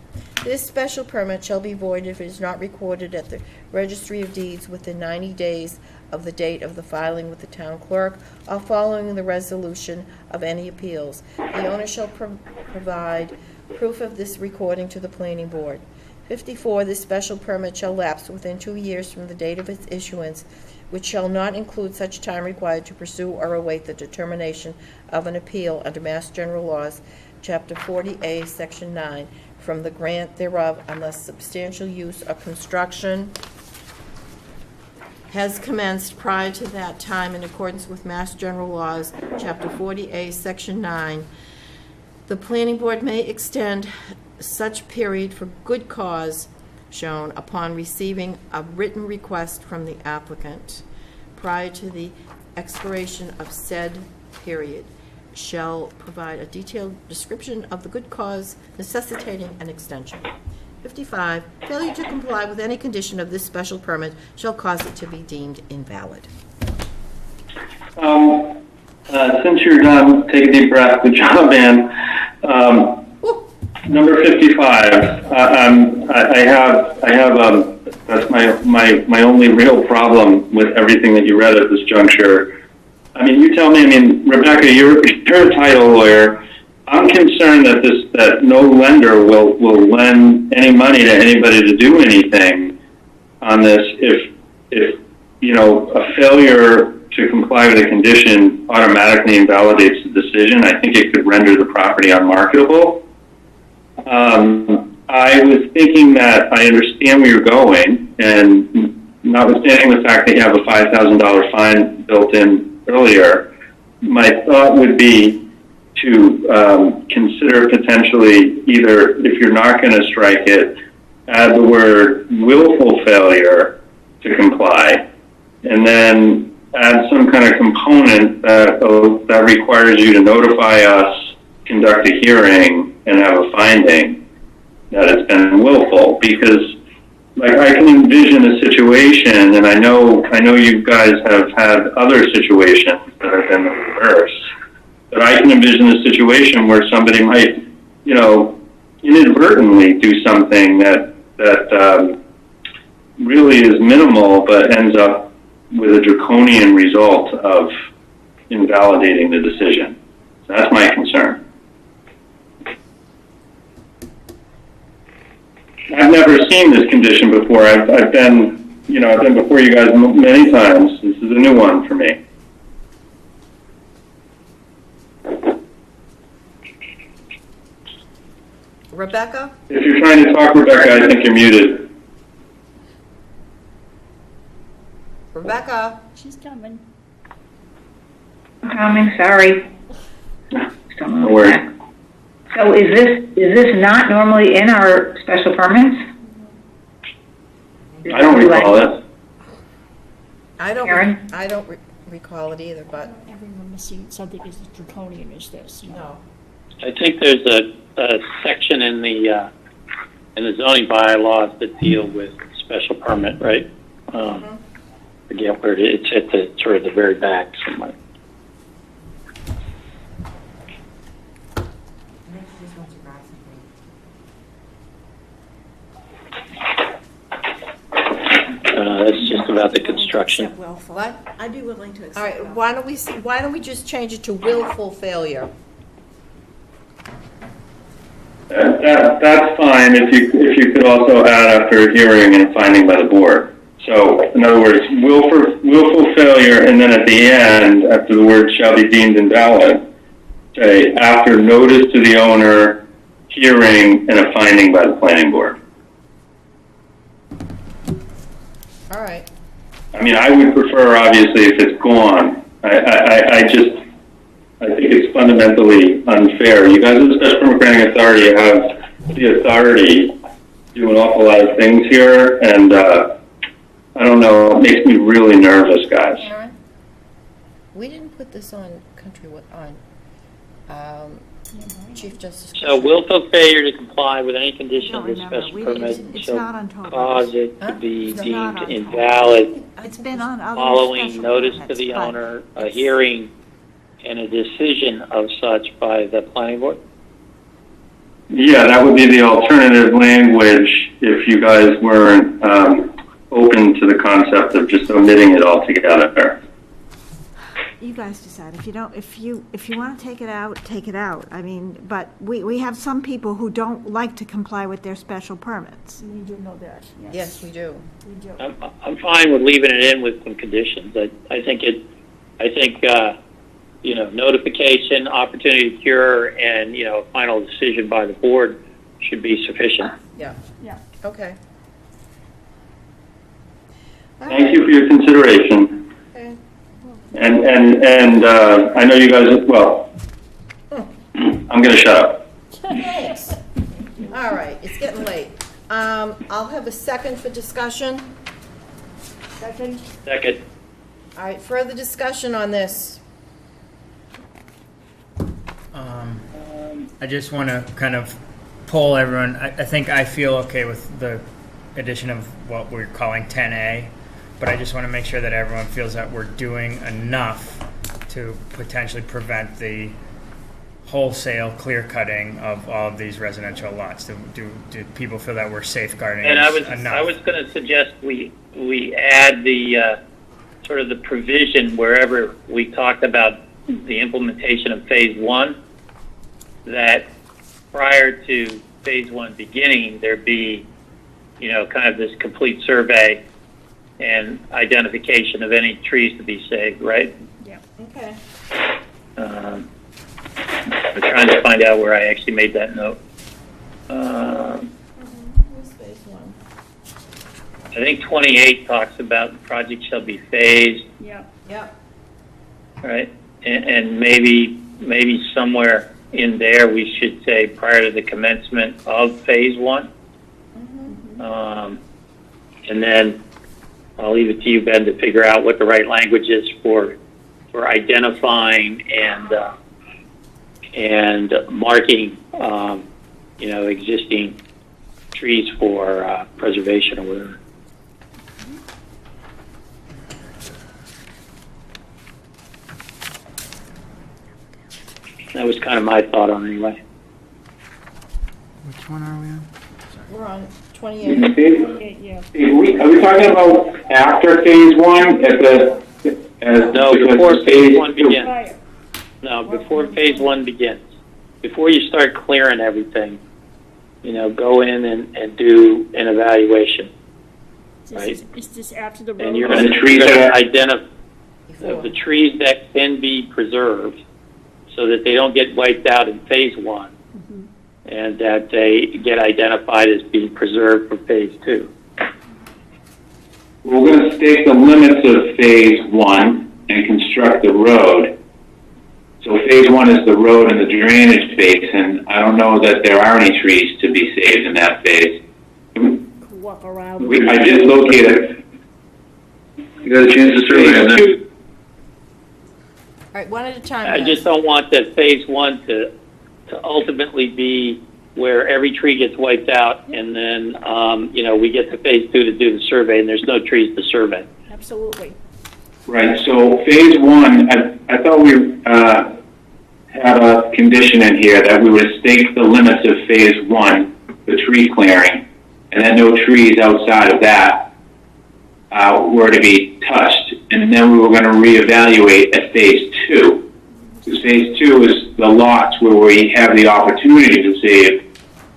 This special permit shall be void if it is not recorded at the Registry of Deeds within 90 days of the date of the filing with the town clerk or following the resolution of any appeals. The owner shall provide proof of this recording to the planning board. 54, this special permit shall lapse within 2 years from the date of its issuance, which shall not include such time required to pursue or await the determination of an appeal under Mass General Laws, Chapter 40A, Section 9, from the grant thereof, unless substantial use or construction has commenced prior to that time in accordance with Mass General Laws, Chapter 40A, Section 9. The planning board may extend such period for good cause shown upon receiving a written request from the applicant. Prior to the expiration of said period, shall provide a detailed description of the good cause necessitating an extension. 55, failure to comply with any condition of this special permit shall cause it to be deemed invalid. Since you're done, take a deep breath. Good job, Ann. Number 55. I have that's my only real problem with everything that you read at this juncture. I mean, you tell me. I mean, Rebecca, you're a title lawyer. I'm concerned that no lender will lend any money to anybody to do anything on this if you know a failure to comply with a condition automatically invalidates the decision. I think it could render the property unmarketable. I was thinking that I understand where you're going, and notwithstanding the fact that you have a $5,000 fine built in earlier, my thought would be to consider potentially either, if you're not going to strike it, add the word willful failure to comply, and then add some kind of component that requires you to notify us, conduct a hearing, and have a finding that it's been willful. Because like I can envision a situation, and I know you guys have had other situations that have been the reverse, but I can envision a situation where somebody might, you know, inadvertently do something that really is minimal, but ends up with a draconian result of invalidating the decision. That's my concern. I've never seen this condition before. I've been, I've been before you guys many times. This is a new one for me. Rebecca? If you're trying to talk, Rebecca, I think you're muted. Rebecca? She's coming. I'm coming, sorry. No worries. So is this not normally in our special permits? I don't recall it. I don't Karen? recall it either, but I don't remember seeing something as draconian as this. no. I think there's a section in the zoning bylaws that deal with special permit, right? Forget where it is. It's at the sort of the very back somewhere. Maybe she just wants to grab something. That's just about the construction. Willful. What? I'd be willing to accept. All right, why don't we just change it to willful failure? That's fine if you could also add after a hearing and a finding by the board. So, in other words, willful failure, and then at the end, after the word shall be deemed invalid, say, after notice to the owner, hearing, and a finding by the planning board. All right. I mean, I would prefer, obviously, if it's gone. I think it's fundamentally unfair. You guys, as a special permit granting authority, have the authority to do an awful lot of things here, and I don't know, it makes me really nervous, guys. Karen? We didn't put this on Chief Justice. So willful failure to comply with any condition of the remember. special We- permit it's shall not on total. cause it to be It's not deemed on invalid It's been on other following special notice to permits, the but owner, a hearing, and a decision of such by the planning board? Yeah, that would be the alternative language if you guys weren't open to the concept of just omitting it altogether. You guys decide. If you want to take it out, take it out. I mean, but we have some people who don't like to comply with their special permits. We do know that, yes. Yes, we do. We do. I'm fine with leaving it in with some conditions. I think notification, opportunity to cure, and, a final decision by the board should be sufficient. Yeah. Yeah. Okay. Thank you for your consideration. Okay. And I know you guys, well, I'm going to shut up. Thanks. All right, it's getting late. I'll have a second for discussion. Second? Second. All right, further discussion on this. I just want to kind of poll everyone. I think I feel okay with the addition of what we're calling 10A, but I just want to make sure that everyone feels that we're doing enough to potentially prevent the wholesale clear cutting of all of these residential lots. Do people feel that we're safeguarding And I was enough? going to suggest we add the sort of the provision wherever we talked about the implementation of phase one, that prior to phase one beginning, there be, kind of this complete survey and identification of any trees to be saved, right? Yeah. Okay. I'm trying to find out where I actually made that note. Where's phase one? I think 28 talks about the project shall be phased, Yeah. Yep. right? And maybe somewhere in there we should say prior to the commencement of phase one. And then I'll leave it to you, Ben, to figure out what the right language is for identifying and marking, existing trees for preservation or whatever. That was kind of my thought on it anyway. Which one are we on? We're on 28. Yeah. Are we talking about after phase one? No, before phase one begins. Prior. No, before phase one begins. Before you start clearing everything, go in and do an evaluation. Right? Is this after the road? And you're going to identify the trees that can be preserved so that they don't get wiped out in phase one, and that they get identified as being preserved for phase two. We're going to stake the limits of phase one and construct the road. So phase one is the road and the drainage basin. I don't know that there are any trees to be saved in that phase. Walk around. I just located. You got a chance to survey that. All right, one at a time. I just don't want that phase one to ultimately be where every tree gets wiped out, and then we get to phase two to do the survey, and there's no trees to survey. Absolutely. Right, so phase one, I thought we had a condition in here that we would stake the limits of phase one, the tree clearing, and then no trees outside of that were to be touched. And then we were going to reevaluate at phase two. Because phase two is the lots where we have the opportunity to save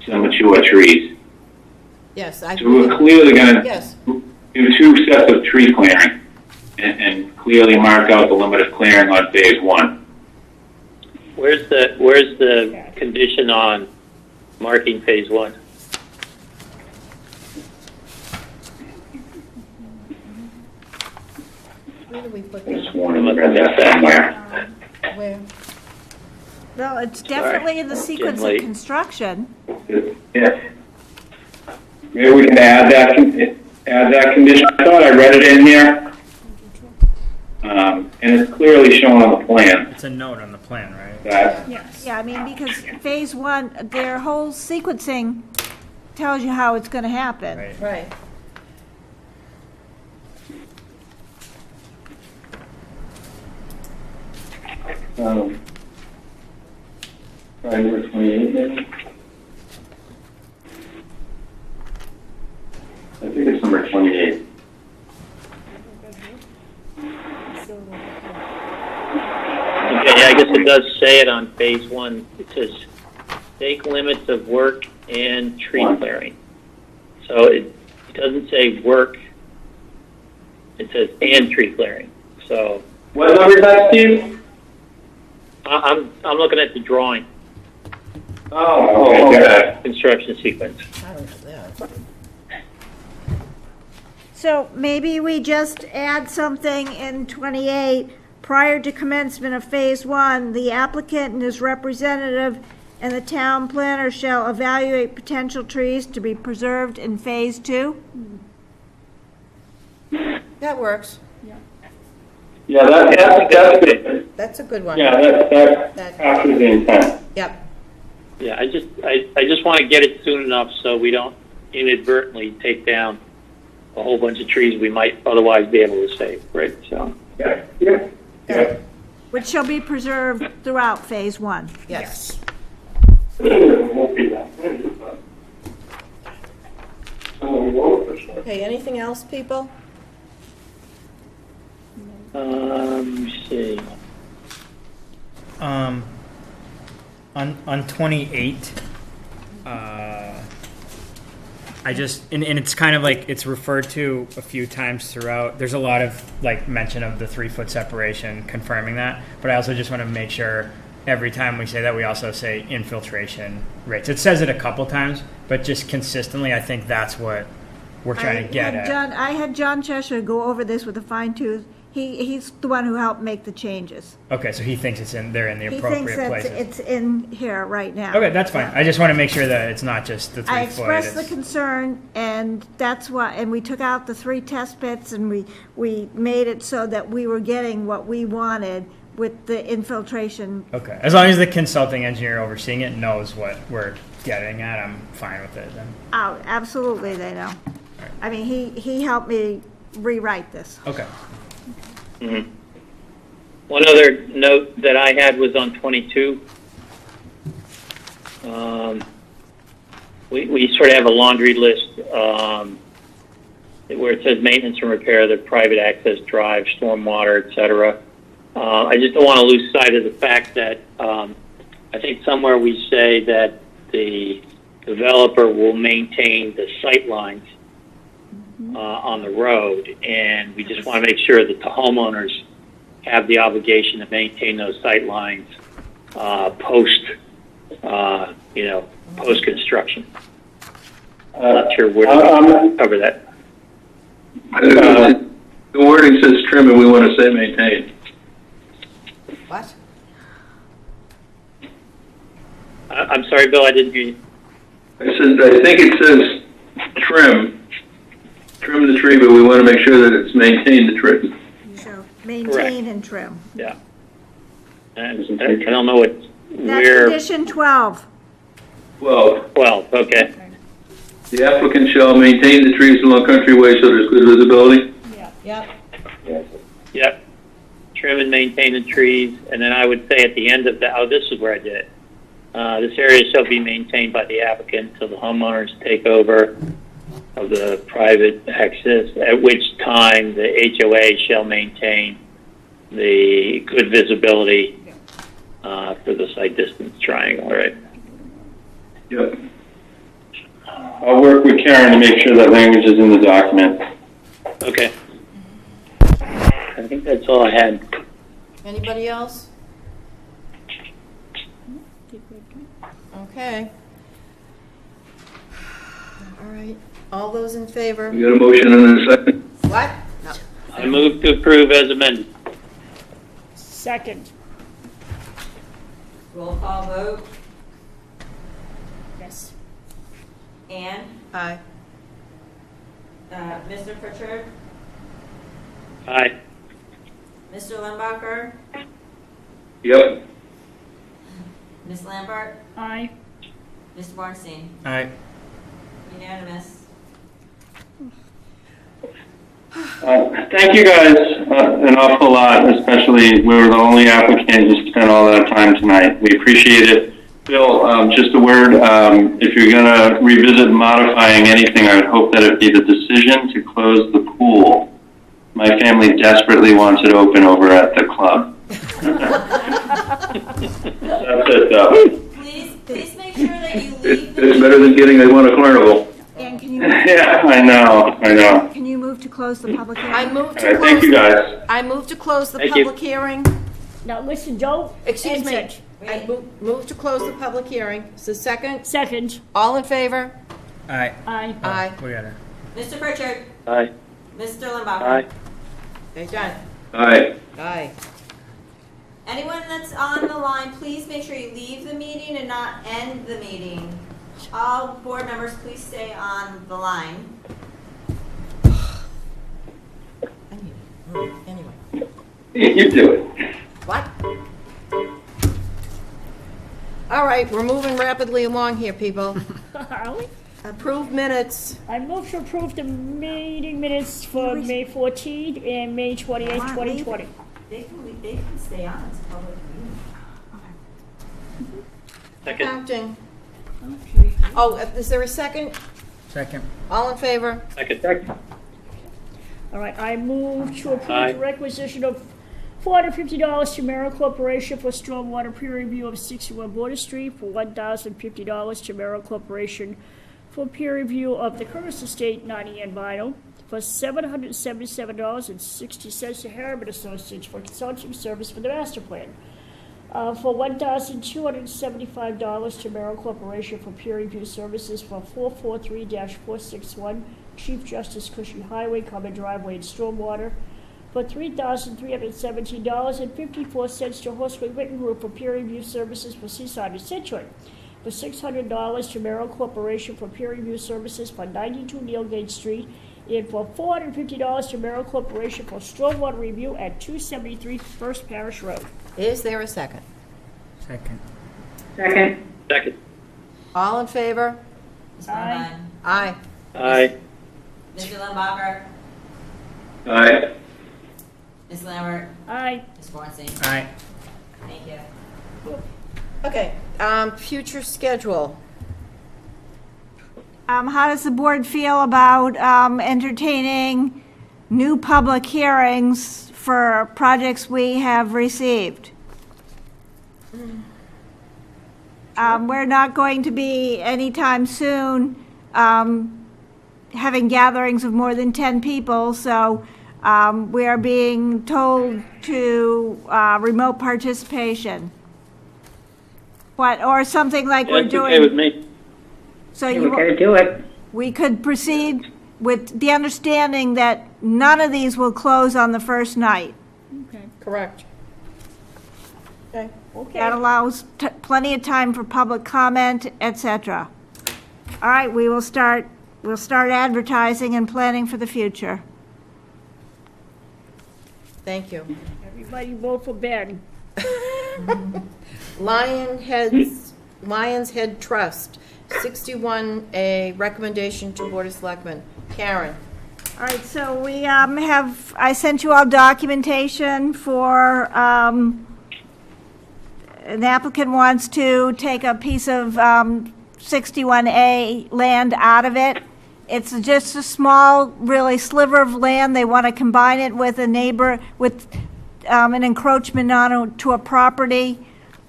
some mature trees. Yes, So we're clearly going to do two sets of tree clearing and clearly mark out the limit of clearing on phase one. Where's the condition on marking phase one? Where do we put Just wanted to read that somewhere. Where? Well, it's definitely in the sequence of construction. Yeah. Maybe we can add that condition. I thought I read it in here. And it's clearly shown on the plan. It's a note on the plan, right? Yes. Yeah, I mean, because phase one, their whole sequencing tells you how it's going to happen. Right. Probably number 28, maybe? I think it's number 28. Okay, yeah, I guess it does say it on phase one. It says stake limits of work and tree clearing. So it doesn't say work. It says and tree clearing. So what number is that, Steve? I'm looking at the drawing. Oh, okay. Construction sequence. I don't know that. So maybe we just add something in 28, prior to commencement of phase one, the applicant and his representative and the town planner shall evaluate potential trees to be preserved in phase two? That works. Yeah, that's good. That's a good one. Yeah, that captures the intent. Yep. Yeah, I just want to get it soon enough so we don't inadvertently take down a whole bunch of trees we might otherwise be able to save, right? So. Yeah. Which shall be preserved throughout phase one. Yes. Okay, anything else, people? Let me see. On 28, I just and it's kind of like it's referred to a few times throughout. There's a lot of like mention of the 3-foot separation, confirming that. But I also just want to make sure every time we say that we also say infiltration rates. It says it a couple times, but just consistently, I think that's what we're trying to get at. I had John Cheshire go over this with a fine tooth. He's the one who helped make the changes. Okay, so he thinks they're in the appropriate places. He thinks it's in here right now. Okay, that's fine. I just want to make sure that it's not just the 3 foot. I expressed the concern, and that's why, and we took out the 3 test pits, and we made it so that we were getting what we wanted with the infiltration. Okay, as long as the consulting engineer overseeing it knows what we're getting at, I'm fine with it then. Oh, absolutely, they know. Right. I mean, he helped me rewrite this. Okay. Mm-hmm. One other note that I had was on 22. We sort of have a laundry list where it says maintenance and repair of the private access drive, stormwater, et cetera. I just don't want to lose sight of the fact that I think somewhere we say that the developer will maintain the sight lines on the road, and we just want to make sure that the homeowners have the obligation to maintain those sight lines post construction. I'm not sure where to cover that. The wording says trim, and we want to say maintain. What? I'm sorry, Bill, I didn't hear you. I think it says trim the tree, but we want to make sure that it's maintained the tree. So maintain and trim. Yeah. And I don't know That's where. condition 12. 12, okay. The applicant shall maintain the trees along countryways so there's good visibility. Yep. Yep. Trim and maintain the trees, and then I would say at the end of that, this is where I did it. This area shall be maintained by the applicant until the homeowners take over of the private access, at which time the HOA shall maintain the good visibility for the site distance triangle, right? Yep. I'll work with Karen to make sure that language is in the document. Okay. I think that's all I had. Anybody else? Okay. All right. All those in favor? We got a motion and a second. What? No. I move to approve as amended. Second. Roll call vote. Yes. Ann? Aye. Mr. Pritchard? Aye. Mr. Limbacher? Yep. Ms. Lambert? Aye. Mr. Bornstein? Aye. Unanimous. Thank you guys an awful lot, especially we were the only applicant who spent all that time tonight. We appreciate it. Bill, just a word, if you're going to revisit modifying anything, I would hope that it be the decision to close the pool. My family desperately wants it open over at the club. That's it, though. Please make sure that you leave It's better than getting they want a carnival. And can you? Yeah, I know. Can you move to close the public hearing? I move to All right, close. thank you, guys. I move to close the Thank you. public hearing. Now listen, don't. Excuse me. exit. I move to close the public hearing. So second. Second. All in favor? Aye. Aye. Aye. We got it. Mr. Pritchard? Aye. Mr. Limbacher? Aye. Okay, done. Aye. Aye. Anyone that's on the line, please make sure you leave the meeting and not end the meeting. All board members, please stay on the line. Anyway. You do it. What? All right, we're moving rapidly along here, people. Are we? Approved minutes. I move to approve the meeting minutes for May 14th and May 28th, 2020. They can stay on, it's a public meeting. Second. Counting. Okay. Oh, is there a second? Second. All in favor? Second. All right, I move to approve Aye. the requisition of $450 to Merrill Corporation for stormwater peer review of 61 Border Street, for $1,050 to Merrill Corporation for peer review of the Curtis Estate 90 and Vinyl, for $777.60 to Harriman Associates for consulting service for the master plan, for $1,275 to Merrill Corporation for peer review services for 443-461 Chief Justice Cushing Highway, Common Driveway and Stormwater, for $3,317.54 to Horseway Witten Group for peer review services for Seaside and Scituate, for $600 to Merrill Corporation for peer review services for 92 Neilgate Street, and for $450 to Merrill Corporation for stormwater review at 273 First Parish Road. Is there a second? Second. Second. Second. All in favor? Ms. Aye. Buntine? Aye. Aye. Mr. Limbacher? Aye. Ms. Lambert? Aye. Ms. Bornstein? Aye. Thank you. Okay, future schedule. How does the board feel about entertaining new public hearings for projects we have received. We're not going to be anytime soon having gatherings of more than 10 people, so we are being told to remote participation. Or something like we're That's doing. okay with me. So We gotta do it. we could proceed with the understanding that none of these will close on the first night. Correct. Okay. That allows plenty of time for public comment, etc. All right, we'll start advertising and planning for the future. Thank you. Everybody vote for Ben. Lions Head Trust, 61A, recommendation to Board of Selectmen. Karen? All right, so we I sent you all documentation for, an applicant wants to take a piece of 61A land out of it. It's just a small, really sliver of land. They want to combine it with a neighbor, with an encroachment onto a property.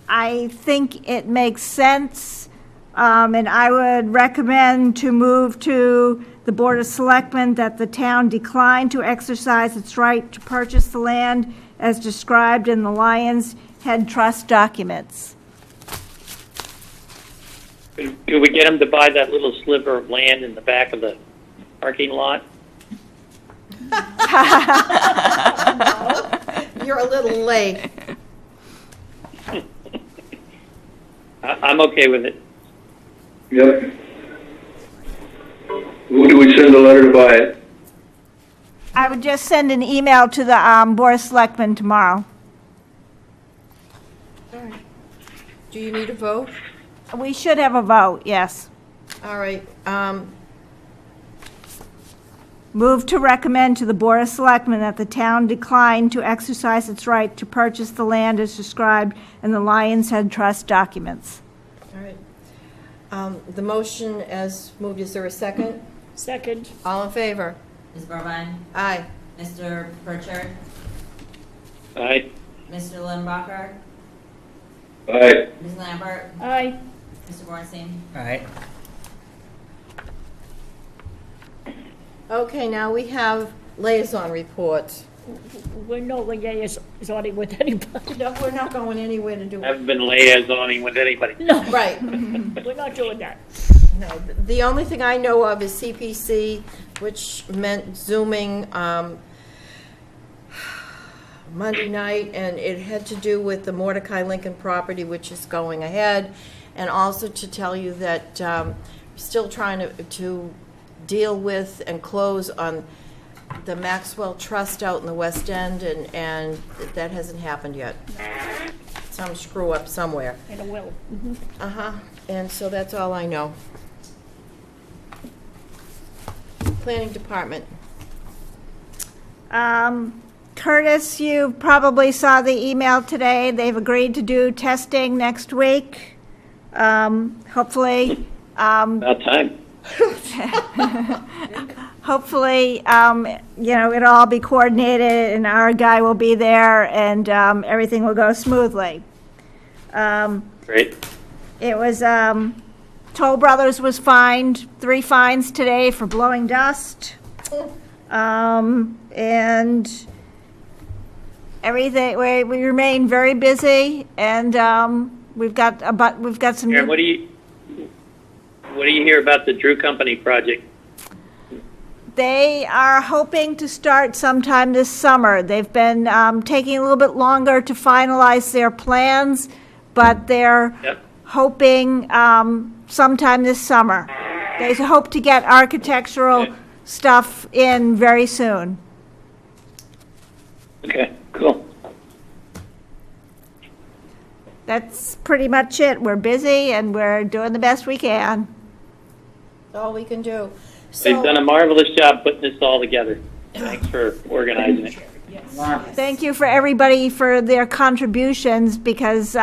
I think it makes sense, and I would recommend to move to the Board of Selectmen that the town decline to exercise its right to purchase the land as described in the Lions Head Trust documents. Could we get them to buy that little sliver of land in the back of the parking lot? You're a little late. I'm okay with it. Yep. Who do we send a letter to buy it? I would just send an email to the Board of Selectmen tomorrow. Do you need a vote? We should have a vote, yes. All right. Move to recommend to the Board of Selectmen that the town decline to exercise its right to purchase the land as described in the Lions Head Trust documents. All right. The motion as moved, is there a second? Second. All in favor? Ms. Burbine? Aye. Mr. Pritchard? Aye. Mr. Limbacher? Aye. Ms. Lambert? Aye. Mr. Bornstein? All right. Okay, now we have liaison reports. We're no liaisoning with anybody. No, we're not going anywhere to do I it. haven't been liaisoning with anybody. No. Right. We're not doing that. No, the only thing I know of is CPC, which meant Zooming Monday night, and it had to do with the Mordecai Lincoln property, which is going ahead, and also to tell you that we're still trying to deal with and close on the Maxwell Trust out in the West End, and that hasn't happened yet. Some screw up somewhere. And it will. Uh-huh, and so that's all I know. Planning Department. Curtis, you probably saw the email today. They've agreed to do testing next week. Hopefully, About time. hopefully, it'll all be coordinated and our guy will be there and everything will go smoothly. Great. It was, Toll Brothers was fined, 3 fines today for blowing dust. And everything, we remain very busy and we've got some. Karen, what do you hear about the Drew Company project? They are hoping to start sometime this summer. They've been taking a little bit longer to finalize their plans, but they're hoping sometime this summer. They hope to get architectural stuff in very soon. Okay, cool. That's pretty much it. We're busy and we're doing the best we can. That's all we can do. They've done a marvelous job putting this all together. Thanks for organizing it. Thank you for everybody for their contributions because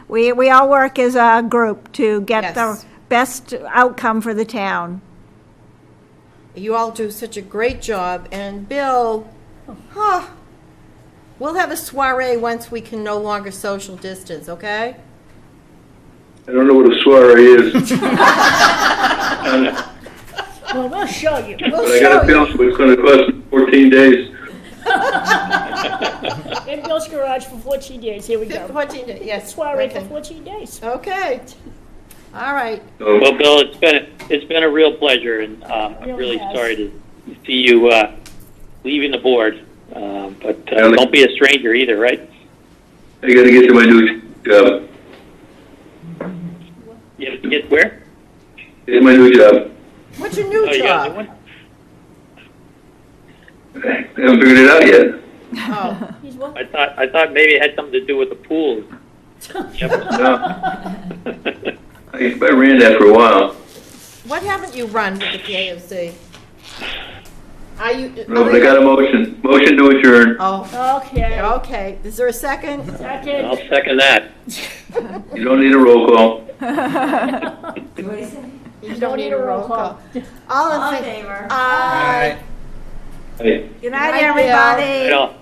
we all work as a group to get the best outcome for the town. You all do such a great job, and Bill, We'll have a soiree once we can no longer social distance, okay? I don't know what a soiree is. Well, we'll show you. But I got a feeling it's going to cost me 14 days. In Bill's garage for 14 days. Here we go. 14 days, yes. Soiree okay. for 14 days. Okay. All right. Well, Bill, it's been a real pleasure, and I'm really sorry to see you leaving the board. But don't be a stranger either, right? I got to get to my new job. You have to get where? Get my new job. What's your new You got a job? new one? I haven't figured it out yet. Oh. I thought maybe it had something to do with the pool. No. I ran that for a while. What haven't you run with the PAOC? Are you? No, but I got a motion. Motion to adjourn. Oh. Okay. Okay. Is there a second? Second. I'll second that. You don't need a roll call. What do you say? You don't need a roll call. All All in in favor? favor? Aye. Hey. Good night, Good night, Bill. everybody. Right on.